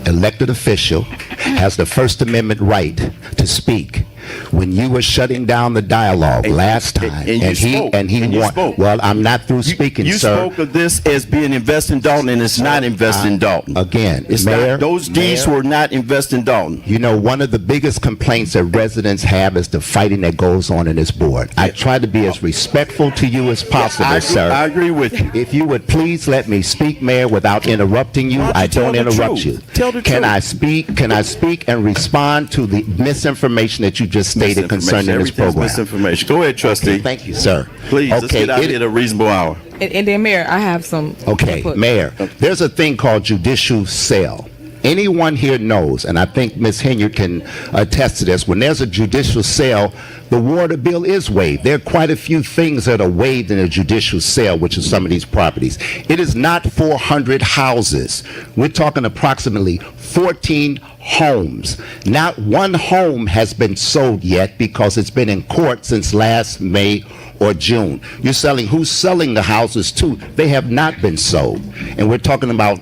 elected official has the First Amendment right to speak. When you were shutting down the dialogue last time, and he won. Well, I'm not through speaking, you sir. You spoke of this as being invest in Dolton, and it's not invest in Dolton. Again, it's Mayor, not. Those deeds were not invest in Dolton. You know, one of the biggest complaints that residents have is the fighting that goes on in this board. I try to be as respectful to you as possible, sir. I agree with you. If you would please let me speak, Mayor, without interrupting you. I don't interrupt you. Tell the truth. Can I speak and respond to the misinformation that you just stated concerning this program? Misinformation. Go ahead, trustee. Okay, thank you, sir. Please, let's get out here at a reasonable hour. And then, Mayor, I have some. Okay, input. Mayor, there's a thing called judicial sale. Anyone here knows, and I think Ms. Henyard can attest to this, when there's a judicial sale, the water bill is waived. There are quite a few things that are waived in a judicial sale, which is some of these properties. It is not 400 houses. We're talking approximately 14 homes. Not one home has been sold yet because it's been in court since last May or June. You're selling, who's selling the houses to? They have not been sold. And we're talking about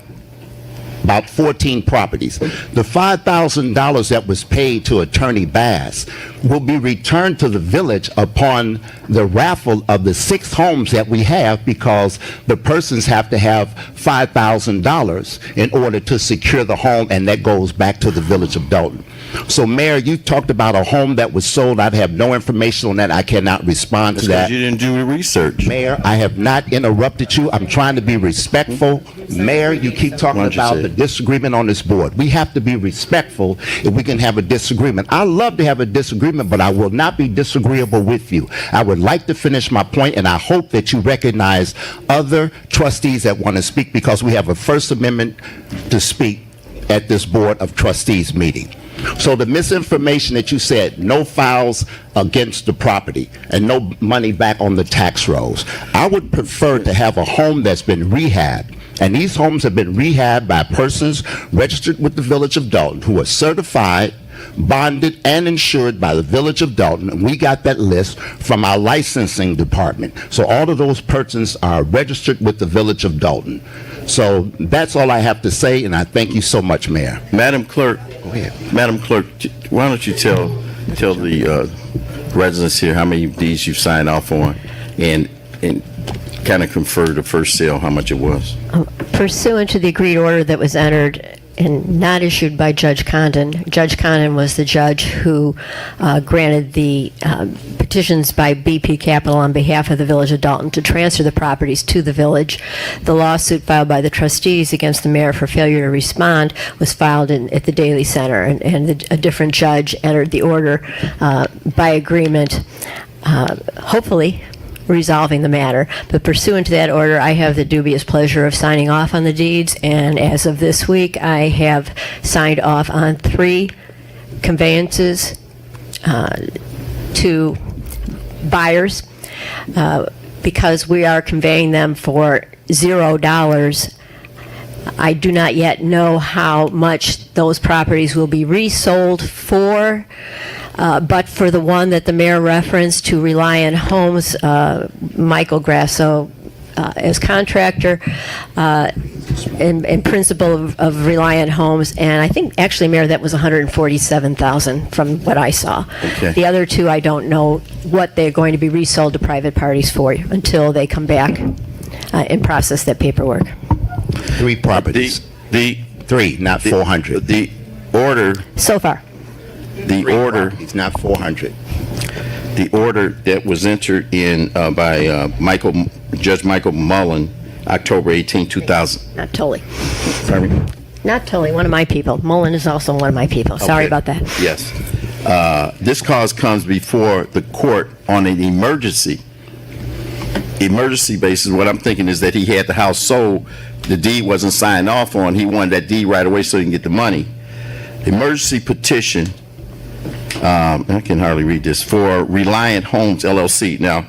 14 properties. The $5,000 that was paid to Attorney Bass will be returned to the village upon the raffle of the 6 homes that we have, because the persons have to have $5,000 in order to secure the home, and that goes back to the village of Dolton. So, Mayor, you talked about a home that was sold. I have no information on that. I cannot respond to that. You didn't do the research. Mayor, I have not interrupted you. I'm trying to be respectful. Mayor, you keep talking about the disagreement on this board. We have to be respectful if we can have a disagreement. I love to have a disagreement, but I will not be disagreeable with you. I would like to finish my point, and I hope that you recognize other trustees that want to speak, because we have a First Amendment to speak at this Board of Trustees meeting. So the misinformation that you said, no files against the property and no money back on the tax rolls, I would prefer to have a home that's been rehabbed. And these homes have been rehabbed by persons registered with the Village of Dolton who are certified, bonded, and insured by the Village of Dolton. And we got that list from our licensing department. So all of those persons are registered with the Village of Dolton. So that's all I have to say, and I thank you so much, Mayor. Madam Clerk, go ahead. Madam Clerk, why don't you tell the residents here how many of these you've signed off on, and kind of confer the first sale, how much it was? Pursuant to the agreed order that was entered and not issued by Judge Condon. Judge Condon was the judge who granted the petitions by BP Capital on behalf of the Village of Dolton to transfer the properties to the village. The lawsuit filed by the trustees against the mayor for failure to respond was filed at the Daily Center, and a different judge entered the order by agreement, hopefully resolving the matter. But pursuant to that order, I have the dubious pleasure of signing off on the deeds, and as of this week, I have signed off on 3 conveyances to buyers. Because we are conveying them for $0, I do not yet know how much those properties will be resold for. But for the one that the mayor referenced to Reliant Homes, Michael Grasso as contractor and principal of Reliant Homes, and I think actually, Mayor, that was $147,000 from what I saw. Okay. The other 2, I don't know what they're going to be resold to private parties for until they come back and process that paperwork. 3 properties. 3, not 400. The order. So far. The order is not 400. the order that was entered in by Judge Michael Mullen, October 18, 2000. Not Tully. Pardon me? Not Tully, one of my people. Mullen is also one of my people. Sorry Okay. about that. Yes. This cause comes before the court on an emergency basis. What I'm thinking is that he had the house sold, the deed wasn't signed off on, he wanted that deed right away so he can get the money. Emergency petition, I can hardly read this, for Reliant Homes LLC. Now,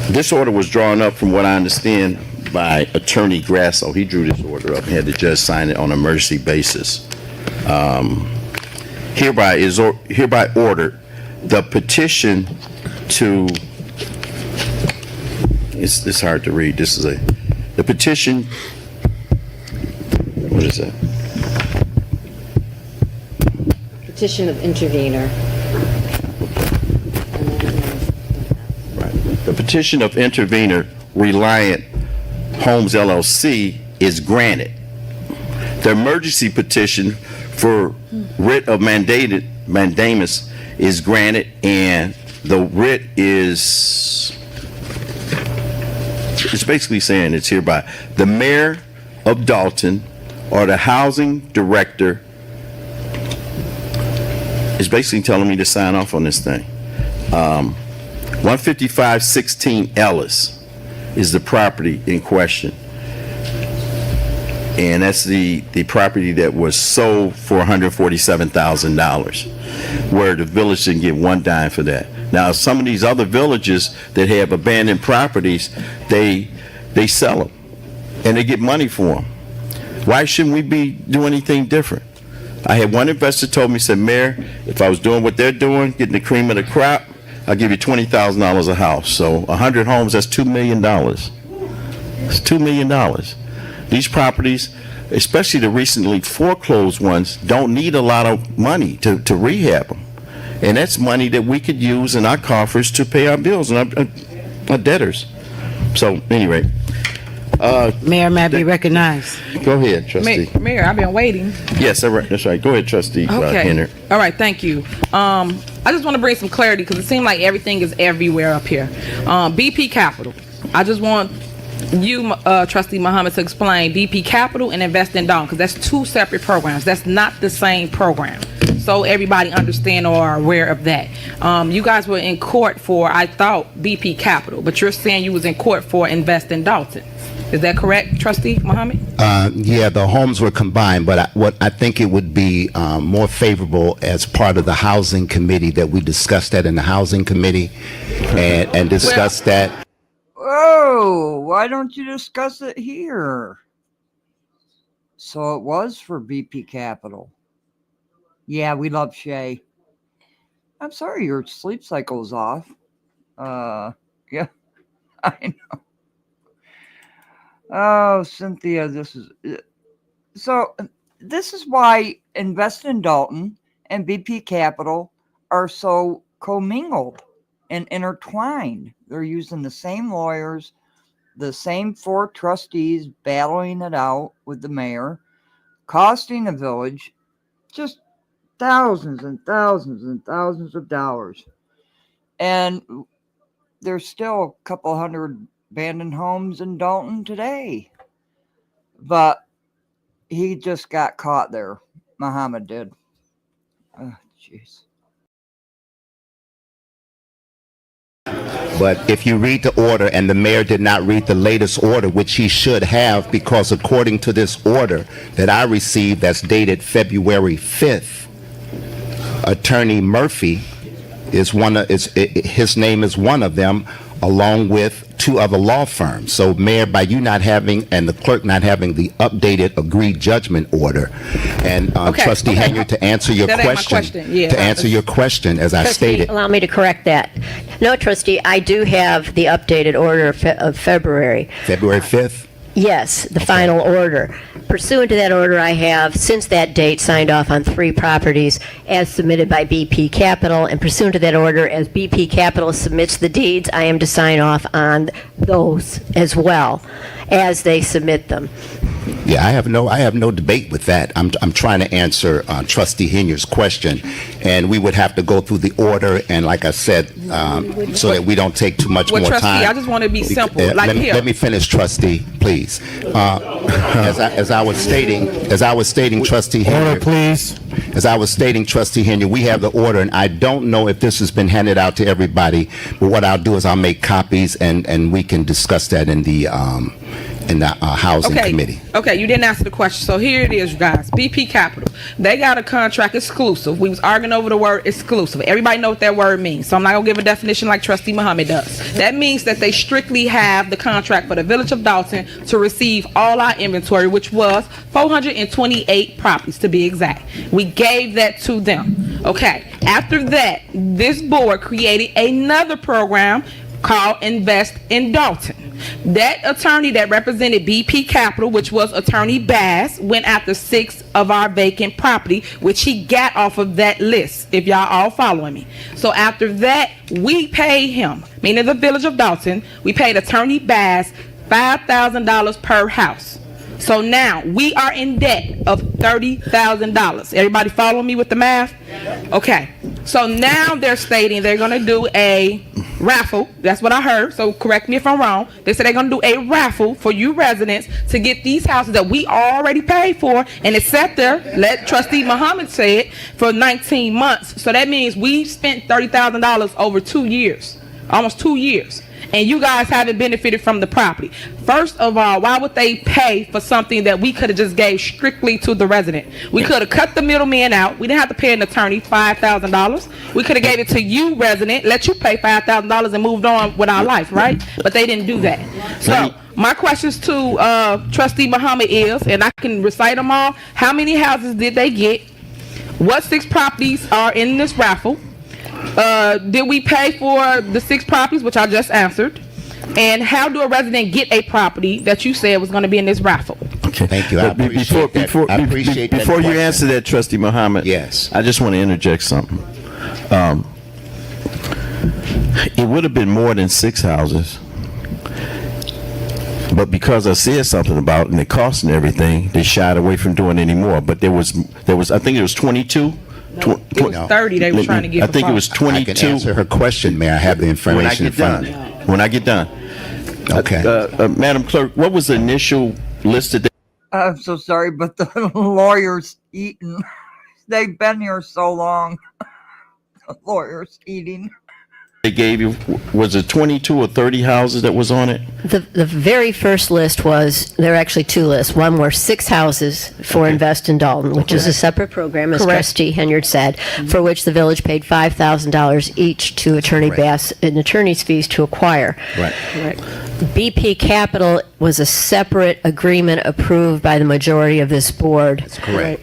this order was drawn up, from what I understand, by Attorney Grasso. He drew this order up and had the judge sign it on an emergency basis. Hereby ordered the petition to, it's hard to read. This is the petition, what is that? Petition of intervener. Right. The petition of intervener, Reliant Homes LLC, is granted. The emergency petition for writ of mandamus is granted, and the writ is, it's basically saying it's hereby the mayor of Dolton or the housing director is basically telling me to sign off on this thing. 15516 Ellis is the property in question, and that's the property that was sold for $147,000, where the village didn't get one dime for that. Now, some of these other villages that have abandoned properties, they sell them and they get money for them. Why shouldn't we be doing anything different? I had one investor told me, said, Mayor, if I was doing what they're doing, getting the cream of the crop, I'll give you $20,000 a house. So 100 homes, that's $2 million. It's $2 million. These properties, especially the recently foreclosed ones, don't need a lot of money to rehab them. And that's money that we could use in our coffers to pay our bills and our debtors. So anyway. Mayor, may I be recognized? Go ahead, trustee. Mayor, I've been waiting. Yes, that's right. Go ahead, trustee Henner. All right, thank you. I just want to bring some clarity because it seems like everything is everywhere up here. BP Capital. I just want you, Trustee Muhammad, to explain BP Capital and Invest in Dolton, because that's two separate programs. That's not the same program. So everybody understand or are aware of that. You guys were in court for, I thought, BP Capital, but you're saying you was in court for Invest in Dolton. Is that correct, Trustee Muhammad? Yeah, the homes were combined, but I think it would be more favorable as part of the housing committee that we discussed that in the housing committee and discuss that. Whoa, why don't you discuss it here? So it was for BP Capital. Yeah, we love Shay. I'm sorry your sleep cycle's off. Yeah, I know. Oh, Cynthia, this is why Invest in Dolton and BP Capital are so commingled and intertwined. They're using the same lawyers, the same 4 trustees battling it out with the mayor, costing the village just thousands and thousands and thousands of dollars. And there's still a couple hundred abandoned homes in Dolton today. But he just got caught there. Muhammad did. Oh, jeez. But if you read the order, and the mayor did not read the latest order, which he should have, because according to this order that I received that's dated February 5th, Attorney Murphy is his name is one of them, along with 2 other law firms. So, Mayor, by you not having, and the clerk not having the updated agreed judgment order, and Trustee Hanger, to answer your question, Yeah. to answer your question, as I Trustee, stated. allow me to correct that. No, Trustee, I do have the updated order of February. February 5th? Yes, the final order. Pursuant to that order, I have, since that date, signed off on 3 properties as submitted by BP Capital, and pursuant to that order, as BP Capital submits the deeds, I am to sign off on those as well as they submit them. Yeah, I have no debate with that. I'm trying to answer Trustee Henry's question, and we would have to go through the order, and like I said, so that we don't take too much Well, more trustee, time. I just want to be simple. Like let here. me finish, Trustee, please. As I was stating, Trustee Henry. Order, please. As I was stating, Trustee Henry, we have the order, and I don't know if this has been handed out to everybody, but what I'll do is I'll make copies, and we can discuss that in the Housing Committee. Okay, you didn't answer the question. So here it is, you guys. BP Capital. They got a contract exclusive. We was arguing over the word exclusive. Everybody know what that word means. So I'm not going to give a definition like Trustee Muhammad does. That means that they strictly have the contract for the Village of Dolton to receive all our inventory, which was 428 properties to be exact. We gave that to them. Okay. After that, this board created another program called Invest in Dolton. That attorney that represented BP Capital, which was Attorney Bass, went after 6 of our vacant property, which he got off of that list, if y'all all following me. So after that, we paid him, meaning the Village of Dolton, we paid Attorney Bass $5,000 per house. So now we are in debt of $30,000. Everybody follow me with the math? Okay. So now they're stating they're going to do a raffle. That's what I heard. So correct me if I'm wrong. They said they're going to do a raffle for you residents to get these houses that we already paid for, and it's sat there, let Trustee Muhammad say it, for 19 months. So that means we spent $30,000 over 2 years, almost 2 years. And you guys haven't benefited from the property. First of all, why would they pay for something that we could have just gave strictly to the resident? We could have cut the middleman out. We didn't have to pay an attorney $5,000. We could have gave it to you, resident, let you pay $5,000 and moved on with our life, right? But they didn't do that. So my questions to Trustee Muhammad is, and I can recite them all, how many houses did they get? What 6 properties are in this raffle? Did we pay for the 6 properties, which I just answered? And how do a resident get a property that you said was going to be in this raffle? Okay. Thank you. I appreciate that. Before you question. answer that, Trustee Muhammad, yes, I just want to interject something. It would have been more than 6 houses, but because I said something about it and the cost and everything, they shied away from doing any more. But there was I think it was 22. It was 30 they were trying to get. I think it was 22. I can answer her question. May I have the information in front of me? When I get done. Okay. Madam Clerk, what was the initial list of I'm so sorry, but the lawyer's eating. They've been here so long. The lawyer's eating. they gave you? Was it 22 or 30 houses that was on it? The very first list was, there are actually 2 lists. One were 6 houses for Invest in Dolton, which is a separate program, as Trustee Henyard said, for which the village paid $5,000 each to Attorney Bass in attorney's fees to acquire. Right. BP Capital was a separate agreement approved by the majority of this board. That's correct.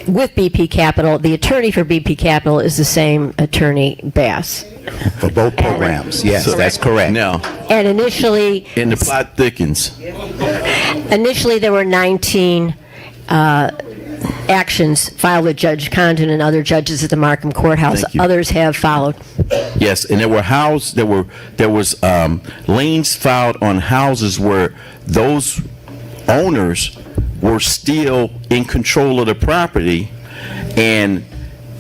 With BP Capital, the attorney for BP Capital is the same Attorney Bass. For both programs, yes, that's correct. Now, And initially, and the plot thickens. Initially, there were 19 actions filed with Judge Condon and other judges at the Markham Courthouse. Thank you. Others have followed. Yes, and there was liens filed on houses where those owners were still in control of the property, and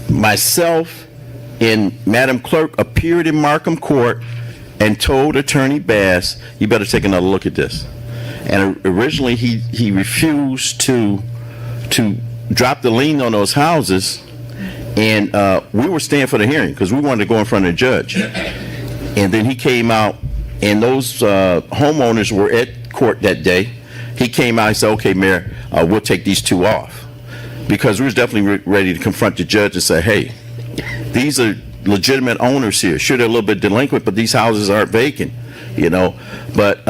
myself and Madam Clerk appeared in Markham Court and told Attorney Bass, you better take another look at this. And originally he refused to drop the lien on those houses, and we were staying for the hearing because we wanted to go in front of the judge. And then he came out, and those homeowners were at court that day. He came out and said, okay, Mayor, we'll take these 2 off. Because we was definitely ready to confront the judge and say, hey, these are legitimate owners here. Sure, they're a little bit delinquent, but these houses aren't vacant, you know. But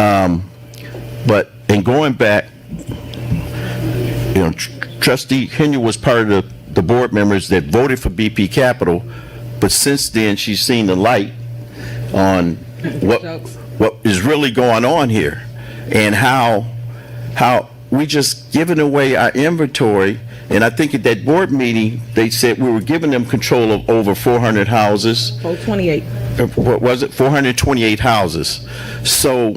in going back, you know, Trustee Henyard was part of the board members that voted for BP Capital, but since then she's seen the light on what is really going on here, and how we just giving away our inventory. And I think at that board meeting, they said we were giving them control of over 400 houses. 428. What was it? 428 houses. So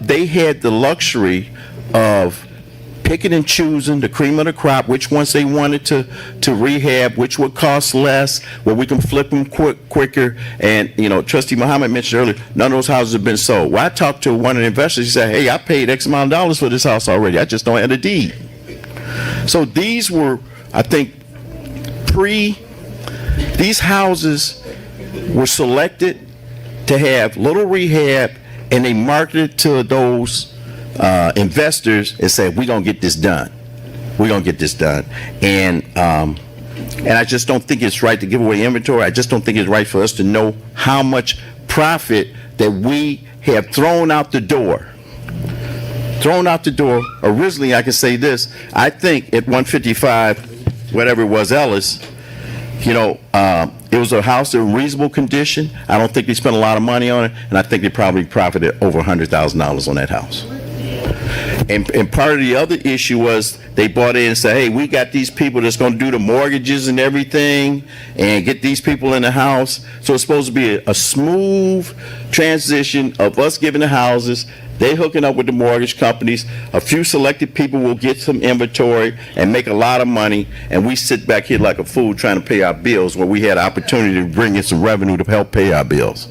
they had the luxury of picking and choosing the cream of the crop, which ones they wanted to rehab, which would cost less, where we can flip them quicker. And, you know, Trustee Muhammad mentioned earlier, none of those houses have been sold. Well, I talked to one of the investors. He said, hey, I paid X amount of dollars for this house already. I just don't have a deed. So these were, I think, these houses were selected to have little rehab, and they marketed to those investors and said, we're going to get this done. We're going to get this done. And I just don't think it's right to give away inventory. I just don't think it's right for us to know how much profit that we have thrown out the door. Originally, I can say this. I think at 155, whatever it was, Ellis, you know, it was a house in reasonable condition. I don't think they spent a lot of money on it, and I think they probably profited over $100,000 on that house. And part of the other issue was they bought in and said, hey, we got these people that's going to do the mortgages and everything and get these people in the house. So it's supposed to be a smooth transition of us giving the houses, they hooking up with the mortgage companies, a few selected people will get some inventory and make a lot of money, and we sit back here like a fool trying to pay our bills where we had an opportunity to bring in some revenue to help pay our bills.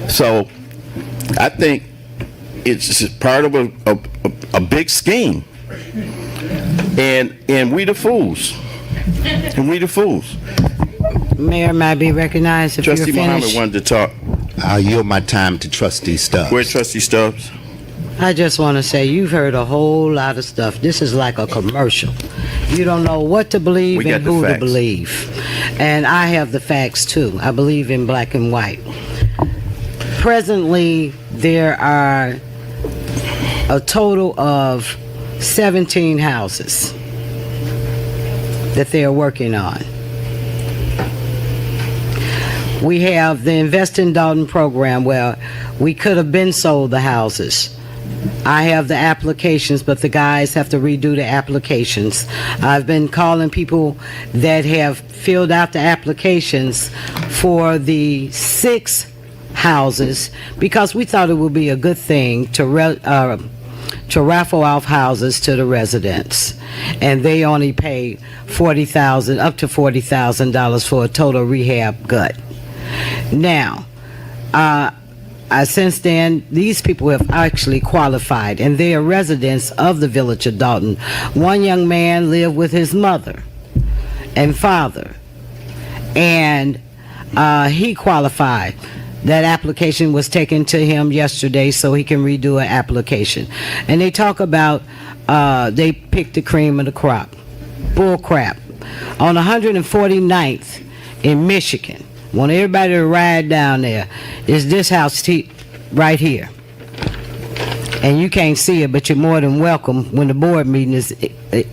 So I think it's part of a big scheme, and we the fools. Mayor might be recognized if Trustee you're finished. Muhammad wanted to talk. I'll yield my time to Trustee Stubbs. Where's Trustee Stubbs? I just want to say you've heard a whole lot of stuff. This is like a commercial. You don't know what to believe We got and the who to facts. believe. And I have the facts too. I believe in black and white. Presently, there are a total of 17 houses that they're working on. We have the Invest in Dolton program where we could have been sold the houses. I have the applications, but the guys have to redo the applications. I've been calling people that have filled out the applications for the 6 houses because we thought it would be a good thing to raffle off houses to the residents, and they only pay $40,000 up to $40,000 for a total rehab gut. Now, since then, these people have actually qualified, and they are residents of the village of Dolton. One young man lived with his mother and father, and he qualified. That application was taken to him yesterday so he can redo an application. And they talk about they picked the cream of the crop. Bull crap. On 149th in Michigan, want everybody to ride down there, is this house right here. And you can't see it, but you're more than welcome when the board meeting is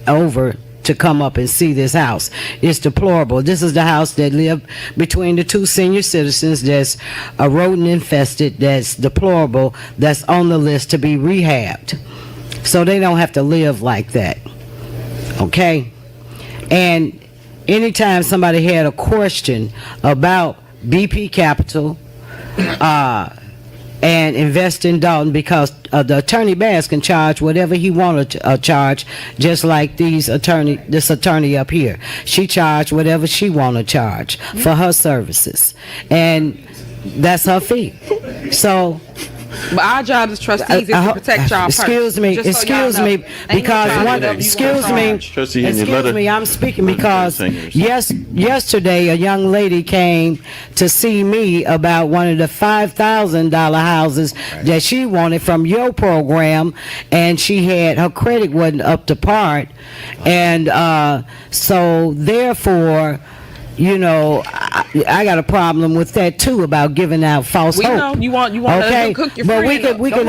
over to come up and see this house. It's deplorable. This is the house that lived between the 2 senior citizens that's rodent infested, that's deplorable, that's on the list to be rehabbed. So they don't have to live like that. Okay? And anytime somebody had a question about BP Capital and Invest in Dolton, because the attorney Bass can charge whatever he wanted to charge, just like this attorney up here. She charged whatever she wanted to charge for her services, and that's her fee. So. But our job as trustees is to protect y'all first. Excuse me, I'm speaking because yesterday a young lady came to see me about one of the $5,000 houses that she wanted from your program, and she had, her credit wasn't up to par, and so therefore, you know, I got a problem with that too about giving out false hope. We know you want to cook your but friend. we can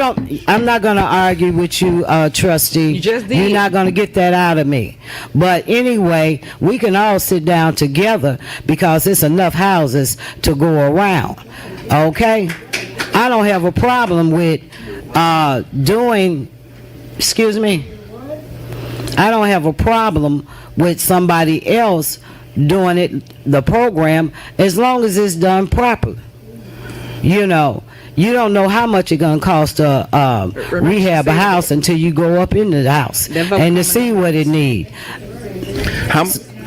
all. I'm not going to argue with you, trustee. You just did. You're not going to get that out of me. But anyway, we can all sit down together because it's enough houses to go around. Okay, I don't have a problem with doing. Excuse me. I don't have a problem with somebody else doing the program, as long as it's done properly. You know, you don't know how much it's gonna cost to rehab a house until you go up into the house and to see what it need.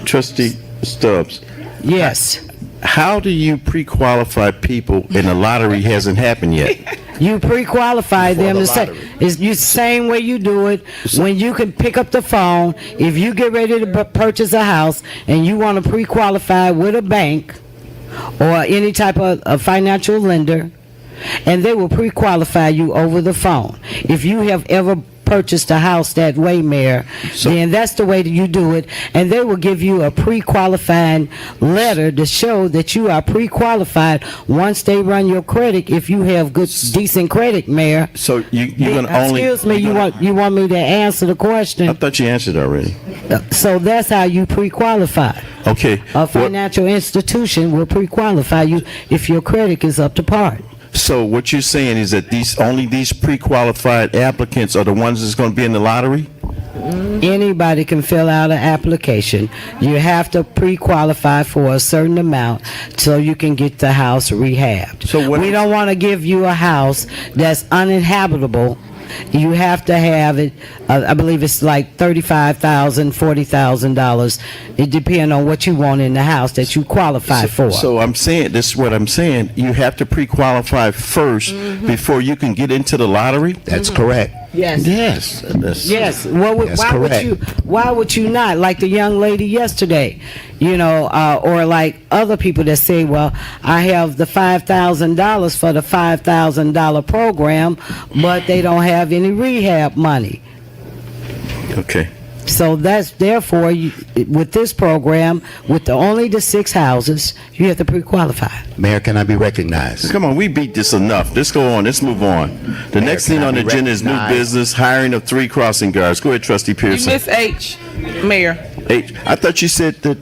Trustee Stubbs. Yes. How do you pre-qualify people and the lottery hasn't happened yet? You pre-qualify them. It's the same way you do it when you can pick up the phone. If you get ready to purchase a house and you want to pre-qualify with a bank or any type of financial lender, and they will pre-qualify you over the phone. If you have ever purchased a house that way, Mayor, then that's the way that you do it, and they will give you a pre-qualifying letter to show that you are pre-qualified once they run your credit. If you have good, decent credit, Mayor. So you're gonna only. Excuse me, you want me to answer the question? I thought you answered already. So that's how you pre-qualify. Okay. A financial institution will pre-qualify you if your credit is up to par. So what you're saying is that these pre-qualified applicants are the ones that's going to be in the lottery? Anybody can fill out an application. You have to pre-qualify for a certain amount so you can get the house rehabbed. So we don't want to give you a house that's uninhabitable. You have to have it, I believe it's like $35,000, $40,000. It depends on what you want in the house that you qualify for. So I'm saying, this is what I'm saying, you have to pre-qualify first before you can get into the lottery? That's correct. Yes. Yes. Yes. That's correct. Why would you not? Like the young lady yesterday, or like other people that say, well, I have the $5,000 for the $5,000 program, but they don't have any rehab money. Okay. So that's therefore, with this program, with only the 6 houses, you have to pre-qualify. Mayor, can I be recognized? Come on, we beat this enough. Let's go on. Let's move on. The next thing on the agenda is new business, hiring of 3 crossing guards. Go ahead, Trustee Pearson. You miss H, Mayor. H. I thought you said that.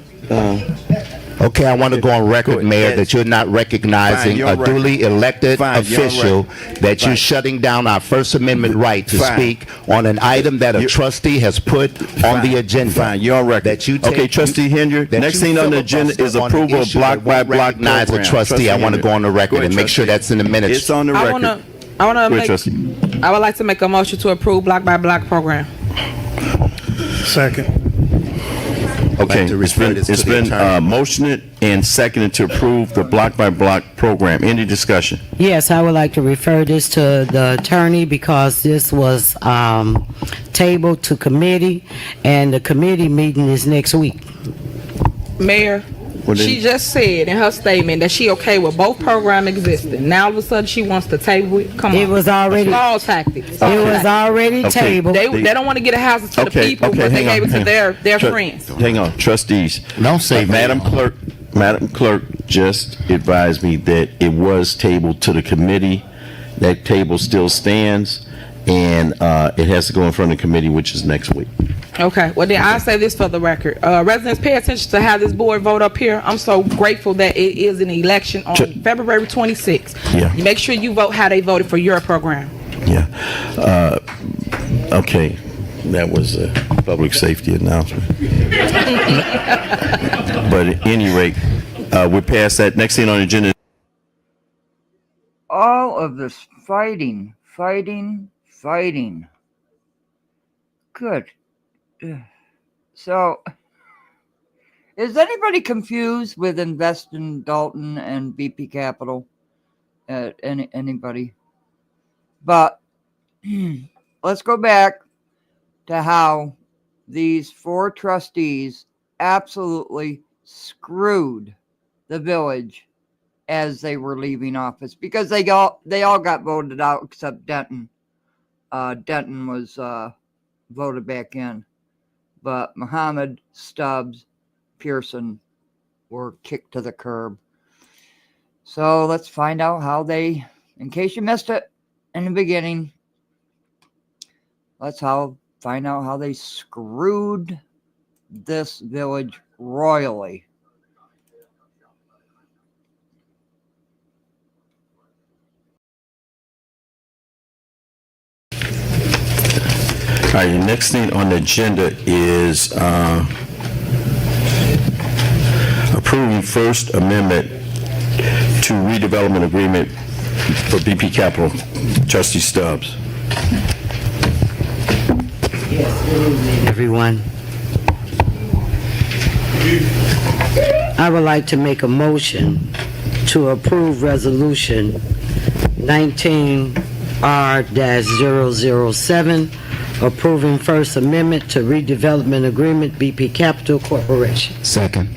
Okay, I want to go on record, Mayor, that you're not recognizing a duly elected official, that you're shutting down our First Amendment right to speak on an item that a trustee has put on the agenda. Fine, you're on record. That you take, okay, Trustee Henry, next thing on the agenda is approval of block-by-block program. As a trustee, I want to go on the record and make sure that's in the minutes. It's on the record. I would like to make a motion to approve block-by-block program. Second. Okay, it's been motioned and seconded to approve the block-by-block program. Any discussion? Yes, I would like to refer this to the attorney because this was tabled to committee, and the committee meeting is next week. Mayor, she just said in her statement that she okay with both programs existing. Now all of a sudden she wants to table it. Come on. It was already small tactics. It was already tabled. They don't want to get a house to the people, but they gave it to their friends. Hang on, trustees. Don't say Madam Clerk just advised me that it was tabled to the committee. That table still stands, and it has to go in front of the committee, which is next week. Okay, well then I'll say this for the record. Residents, pay attention to how this board vote up here. I'm so grateful that it is an election on February 26th. Yeah. You make sure you vote how they voted for your program. Yeah. Okay. That was a public safety announcement. But at any rate, we're past that. Next thing on the agenda. All of this fighting. Good. So, is anybody confused with Invest in Dolton and BP Capital? Anybody? But let's go back to how these 4 trustees absolutely screwed the village as they were leaving office, because they all got voted out except Denton. Denton was voted back in, but Muhammad, Stubbs, Pearson were kicked to the curb. So let's find out how they, in case you missed it in the beginning, find out how they screwed this village royally. All right, the next thing on the agenda is approving First Amendment to redevelopment agreement for BP Capital. Trustee Stubbs. Everyone. I would like to make a motion to approve resolution 19R-007, approving First Amendment to redevelopment agreement, BP Capital Corporation. Second.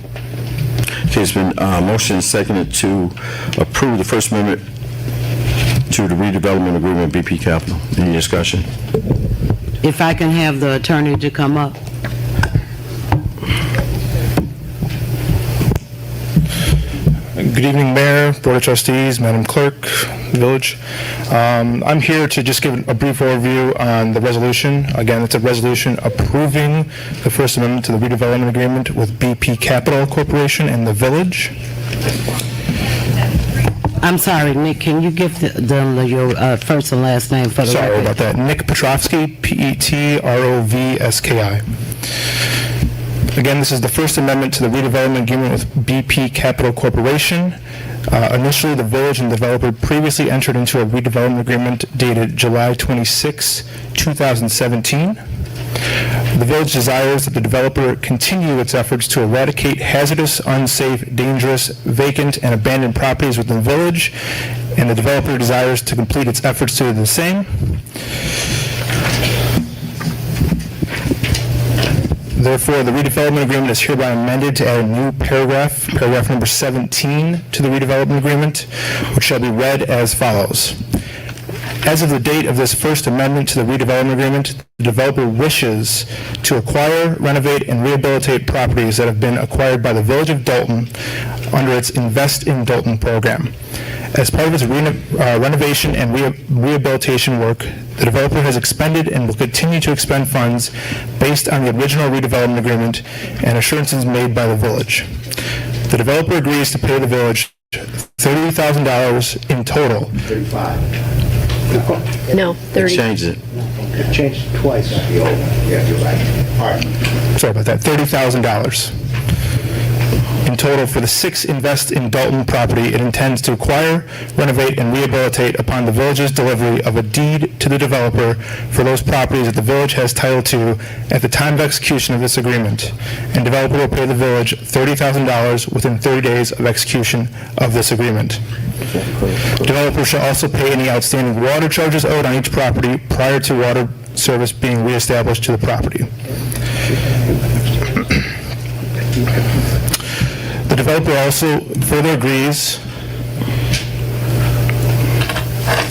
Okay, it's been motion and seconded to approve the First Amendment to the redevelopment agreement, BP Capital. Any discussion? If I can have the attorney to come up. Good evening, Mayor, Board of Trustees, Madam Clerk, Village. I'm here to just give a brief overview on the resolution. Again, it's a resolution approving the First Amendment to the redevelopment agreement with BP Capital Corporation and the Village. I'm sorry, Nick, can you give them your first and last name for the Sorry record? about that. Nick Petrovsky, Petrovski. Again, this is the First Amendment to the redevelopment agreement with BP Capital Corporation. Initially, the village and developer previously entered into a redevelopment agreement dated July 26, 2017. The village desires that the developer continue its efforts to eradicate hazardous, unsafe, dangerous, vacant, and abandoned properties within the village, and the developer desires to complete its efforts to do the same. Therefore, the redevelopment agreement is hereby amended to add a new paragraph number 17 to the redevelopment agreement, which shall be read as follows. As of the date of this First Amendment to the redevelopment agreement, the developer wishes to acquire, renovate, and rehabilitate properties that have been acquired by the Village of Dolton under its Invest in Dolton program. As part of its renovation and rehabilitation work, the developer has expended and will continue to expend funds based on the original redevelopment agreement and assurances made by the village. The developer agrees to pay the village $30,000 in total. 35. No, 30. Change it. It changed twice. Yeah, you're right. All right. Sorry about that, $30,000 in total for the 6 Invest in Dolton property it intends to acquire, renovate, and rehabilitate upon the village's delivery of a deed to the developer for those properties that the village has title to at the time of execution of this agreement, and developer will pay the village $30,000 within 30 days of execution of this agreement. Developer shall also pay any outstanding water charges owed on each property prior to water service being reestablished to the property. The developer also further agrees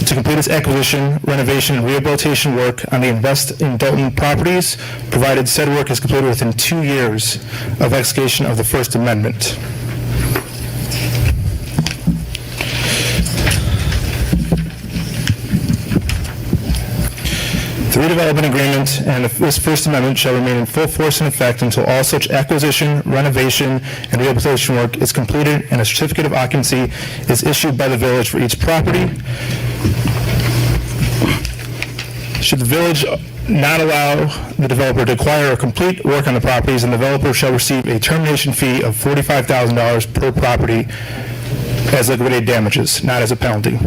to complete its acquisition, renovation, and rehabilitation work on the Invest in Dolton properties, provided said work is completed within 2 years of execution of the First Amendment. The redevelopment agreement and this First Amendment shall remain in full force and effect until all such acquisition, renovation, and rehabilitation work is completed and a certificate of occupancy is issued by the village for each property. Should the village not allow the developer to acquire or complete work on the properties, the developer shall receive a termination fee of $45,000 per property as liquidated damages, not as a penalty.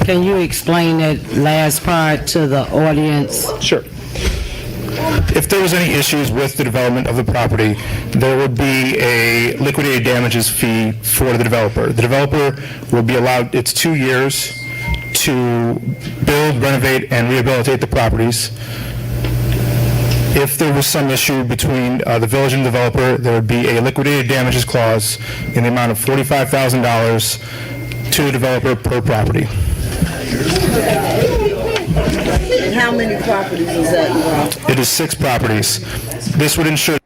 Can you explain that last part to the audience? Sure. If there was any issues with the development of the property, there would be a liquidated damages fee for the developer. The developer would be allowed, it's 2 years to build, renovate, and rehabilitate the properties. If there was some issue between the village and the developer, there would be a liquidated damages clause in the amount of $45,000 to the developer per property. And how many properties is that, Rob? It is 6 properties. This would ensure.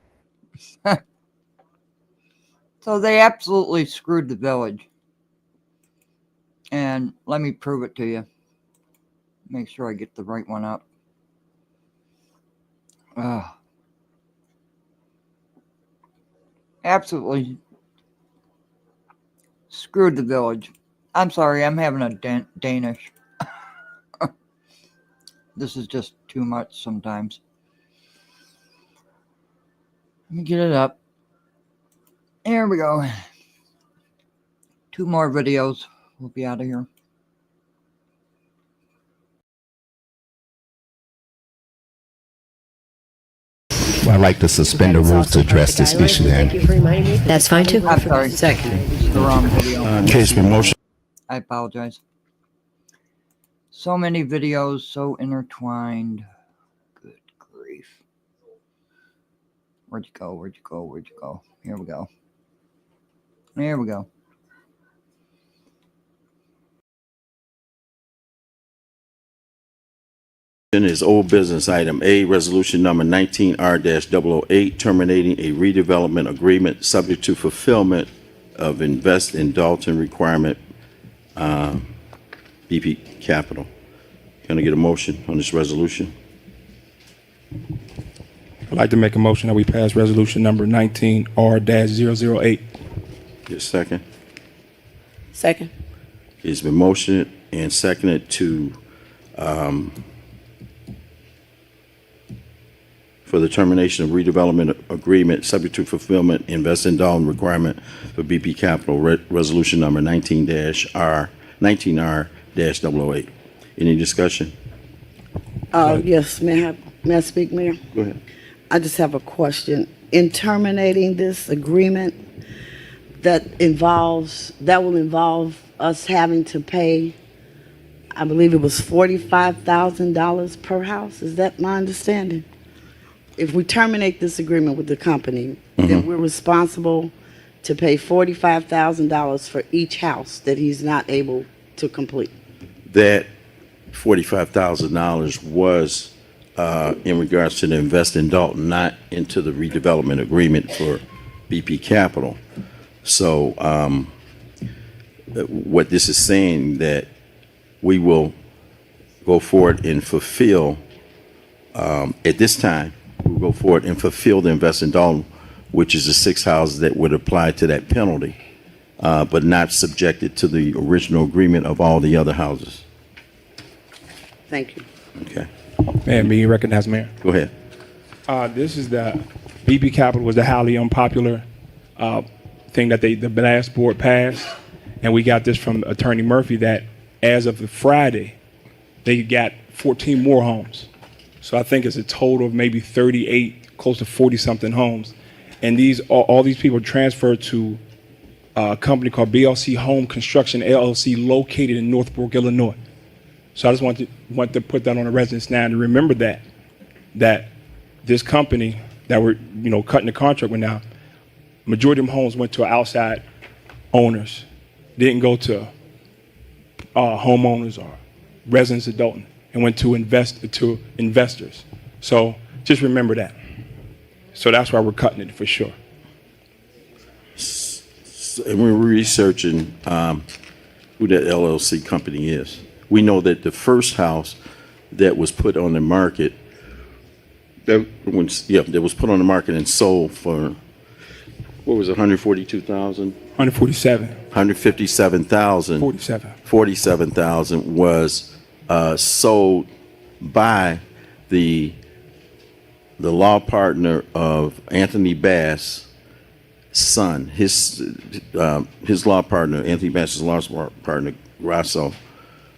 So they absolutely screwed the village. And let me prove it to you. Make sure I get the right one up. Absolutely screwed the village. I'm sorry, I'm having a Danish. This is just too much sometimes. Let me get it up. There we go. 2 more videos We'll be out of here. I'd like to suspend the rules to address this issue then. That's fine too. I'm sorry. Second. The wrong video. Case for motion. I apologize. So many videos, so intertwined. Good grief. Where'd you go? Where'd you go? Where'd you go? Here we go. Here we go. Is old business item A, resolution number 19R-008, terminating a redevelopment agreement subject to fulfillment of invest in Dolton requirement, BP Capital. Can I get a motion on this resolution? I'd like to make a motion that we pass resolution number 19R-008. Get a second. Second. It's been motioned and seconded to for the termination of redevelopment agreement subject to fulfillment invest in Dolton requirement for BP Capital, resolution number 19R-008. Any discussion? Yes, may I speak, Mayor? Go ahead. I just have a question. In terminating this agreement, that will involve us having to pay, I believe it was $45,000 per house. Is that my understanding? If we terminate this agreement with the company, then we're responsible to pay $45,000 for each house that he's not able to complete. That $45,000 was in regards to the invest in Dolton, not into the redevelopment agreement for BP Capital. So what this is saying, that we will go forward and fulfill at this time, we'll go forward and fulfill the invest in Dolton, which is the 6 houses that would apply to that penalty, but not subjected to the original agreement of all the other houses. Thank you. Okay. May I recognize, Mayor? Go ahead. This is the BP Capital was the highly unpopular thing that the last board passed, and we got this from Attorney Murphy that as of the Friday, they got 14 more homes. So I think it's a total of maybe 38, close to 40-something homes, and all these people transferred to a company called BLC Home Construction LLC, located in Northbrook, Illinois. So I just want to put that on the residents now to remember that this company that we're cutting the contract with now, majority of them homes went to outside owners, didn't go to homeowners or residents of Dolton, and went to investors. So just remember that. So that's why we're cutting it for sure. And we're researching who that LLC company is. We know that the first house that was put on the market, that was put on the market and sold for, what was it, 142,000? 147. 157,000. 47. 47,000 was sold by the law partner of Anthony Bass' son. His law partner, Anthony Bass's law partner, Grasso.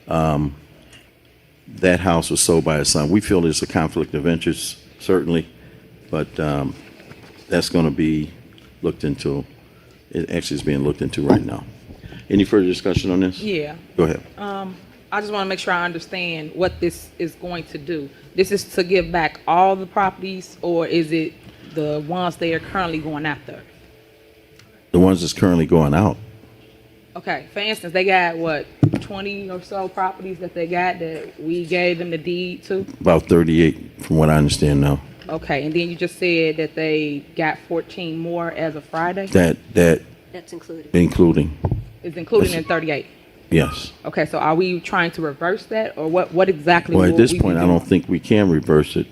That house was sold by his son. We feel there's a conflict of interest, certainly, but that's going to be looked into. It actually is being looked into right now. Any further discussion on this? Yeah. Go ahead. I just want to make sure I understand what this is going to do. This is to give back all the properties, or is it the ones they are currently going after? The ones that's currently going out. Okay, for instance, they got what, 20 or so properties that they got that we gave them the deed to? About 38, from what I understand now. Okay, and then you just said that they got 14 more as of Friday? That's included. Including. It's included in 38? Yes. Okay, so are we trying to reverse that, or what exactly? Well, at will this we point, be I don't doing? think we can reverse it.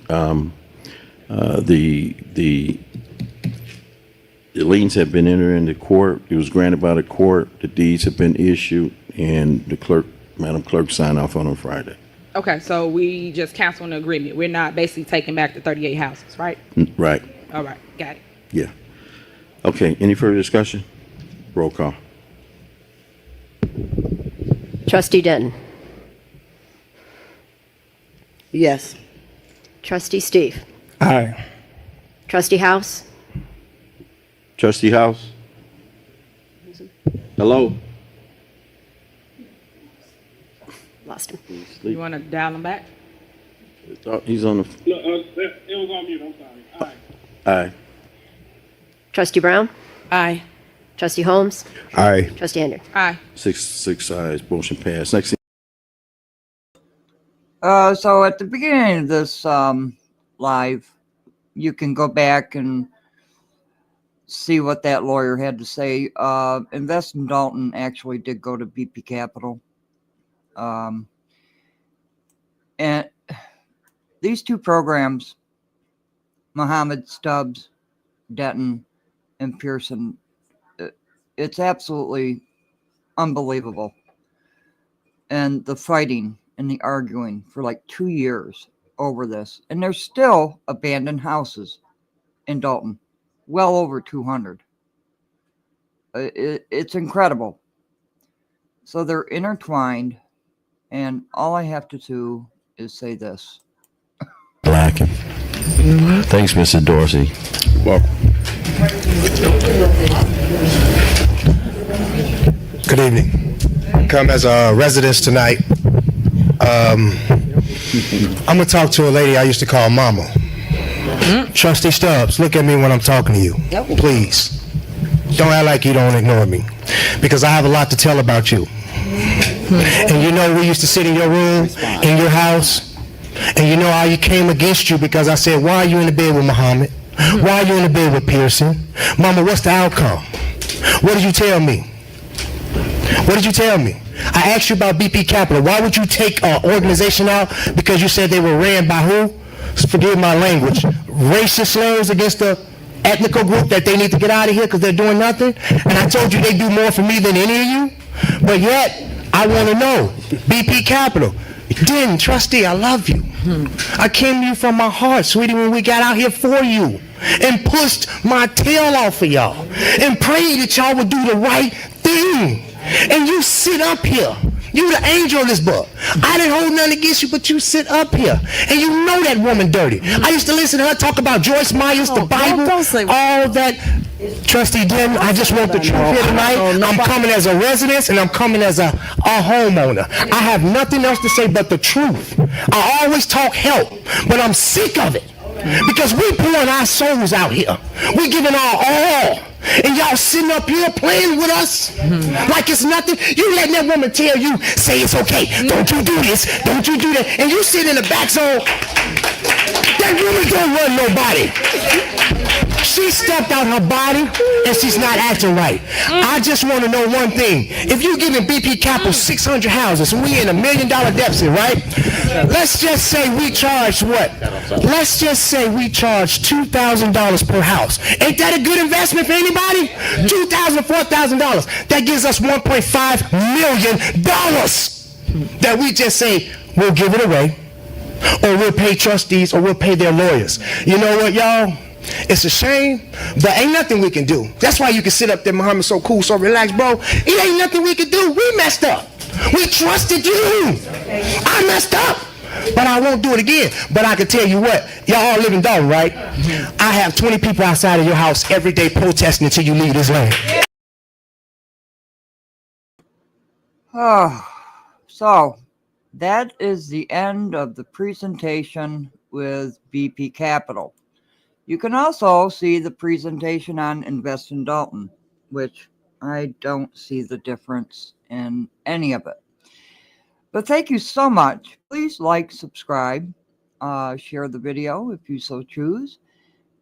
The liens have been entered into court. It was granted by the court. The deeds have been issued, and the Madam Clerk, signed off on them Friday. Okay, so we just canceling the agreement. We're not basically taking back the 38 houses, right? Right. All right, got it. Yeah. Okay. Any further discussion? Roll call. Trustee Denton. Yes. Trustee Steve. Aye. Trustee House. Trustee House? Hello? Lost him. You want to dial him back? He's on the. No, it was on mute, I'm sorry. Aye. Trustee Brown. Aye. Trustee Holmes. Aye. Trustee Hendrick. Aye. 6 ayes, motion passed. Next. So at the beginning of this live, you can go back and see what that lawyer had to say. Invest in Dolton actually did go to BP Capital. And these two programs, Muhammad, Stubbs, Denton, and Pearson, it's absolutely unbelievable. And the fighting and the arguing for like 2 years over this. And there's still abandoned houses in Dolton, well over 200. It's incredible. So they're intertwined, and all I have to do is say this. Blackie. Thanks, Mr. Dorsey. Welcome. Good evening. Come as a resident tonight. I'm gonna talk to a lady I used to call Mama. Trustee Stubbs, look at me when I'm talking to you, please. Don't act like you don't ignore me, because I have a lot to tell about you. And you know, we used to sit in your room, in your house, and you know how you came against you because I said, why are you in the bed with Muhammad? Why are you in the bed with Pearson? Mama, what's the outcome? What did you tell me? What did you tell me? I asked you about BP Capital. Why would you take an organization out because you said they were ran by who? Forgive my language. Racist slurs against the ethnical group that they need to get out of here because they're doing nothing? And I told you they do more for me than any of you? But yet, I want to know. BP Capital. Den, trustee, I love you. I came to you from my heart, sweetie, when we got out here for you and pushed my tail off of y'all and prayed that y'all would do the right thing. And you sit up here. You the angel of this book. I didn't hold nothing against you, but you sit up here. And you know that woman dirty. I used to listen to her talk about Joyce Myers, the Bible, all that. Trustee Den, I just want the truth here tonight. I'm coming as a resident and I'm coming as a homeowner. I have nothing else to say but the truth. I always talk help, but I'm sick of it. Because we pouring our souls out here. We giving our all. And y'all sitting up here playing with us like it's nothing. You letting that woman tell you, say it's okay. Don't you do this. Don't you do that. And you sit in the back zone. That woman don't run nobody. She stepped out her body and she's not acting right. I just want to know one thing. If you're giving BP Capital 600 houses and we in $1 million deficit, right? Let's just say we charge what? Let's just say we charge $2,000 per house. Ain't that a good investment for anybody? $2,000, $4,000. That gives us $1.5 million that we just say we'll give it away, or we'll pay trustees, or we'll pay their lawyers. You know what, y'all? It's a shame, but ain't nothing we can do. That's why you can sit up there, Muhammad, so cool, so relaxed, bro. It ain't nothing we can do. We messed up. We trusted you. I messed up, but I won't do it again. But I can tell you what, y'all all live in Dolton, right? I have 20 people outside of your house every day protesting until you leave this land. Oh, so that is the end of the presentation with BP Capital. You can also see the presentation on Invest in Dolton, which I don't see the difference in any of it. But thank you so much. Please like, subscribe, share the video if you so choose.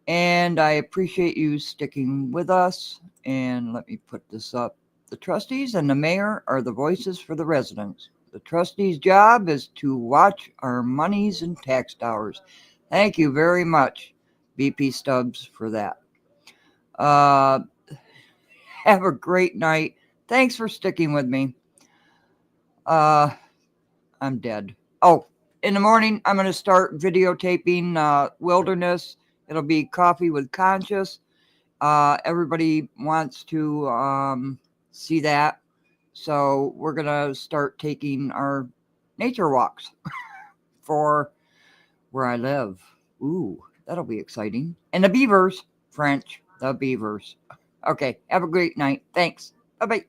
And I appreciate you sticking with us. And let me put this up. The trustees and the mayor are the voices for the residents. The trustees' job is to watch our monies and tax dollars. Thank you very much, BP Stubbs, for that. Have a great night. Thanks for sticking with me. I'm dead. Oh, in the morning, I'm going to start videotaping Wilderness. It'll be Coffee with Conscious. Everybody wants to see that. So we're going to start taking our nature walks for where I live. Ooh, that'll be exciting. And the beavers, French, the beavers. Okay, have a great night. Thanks. Bye-bye.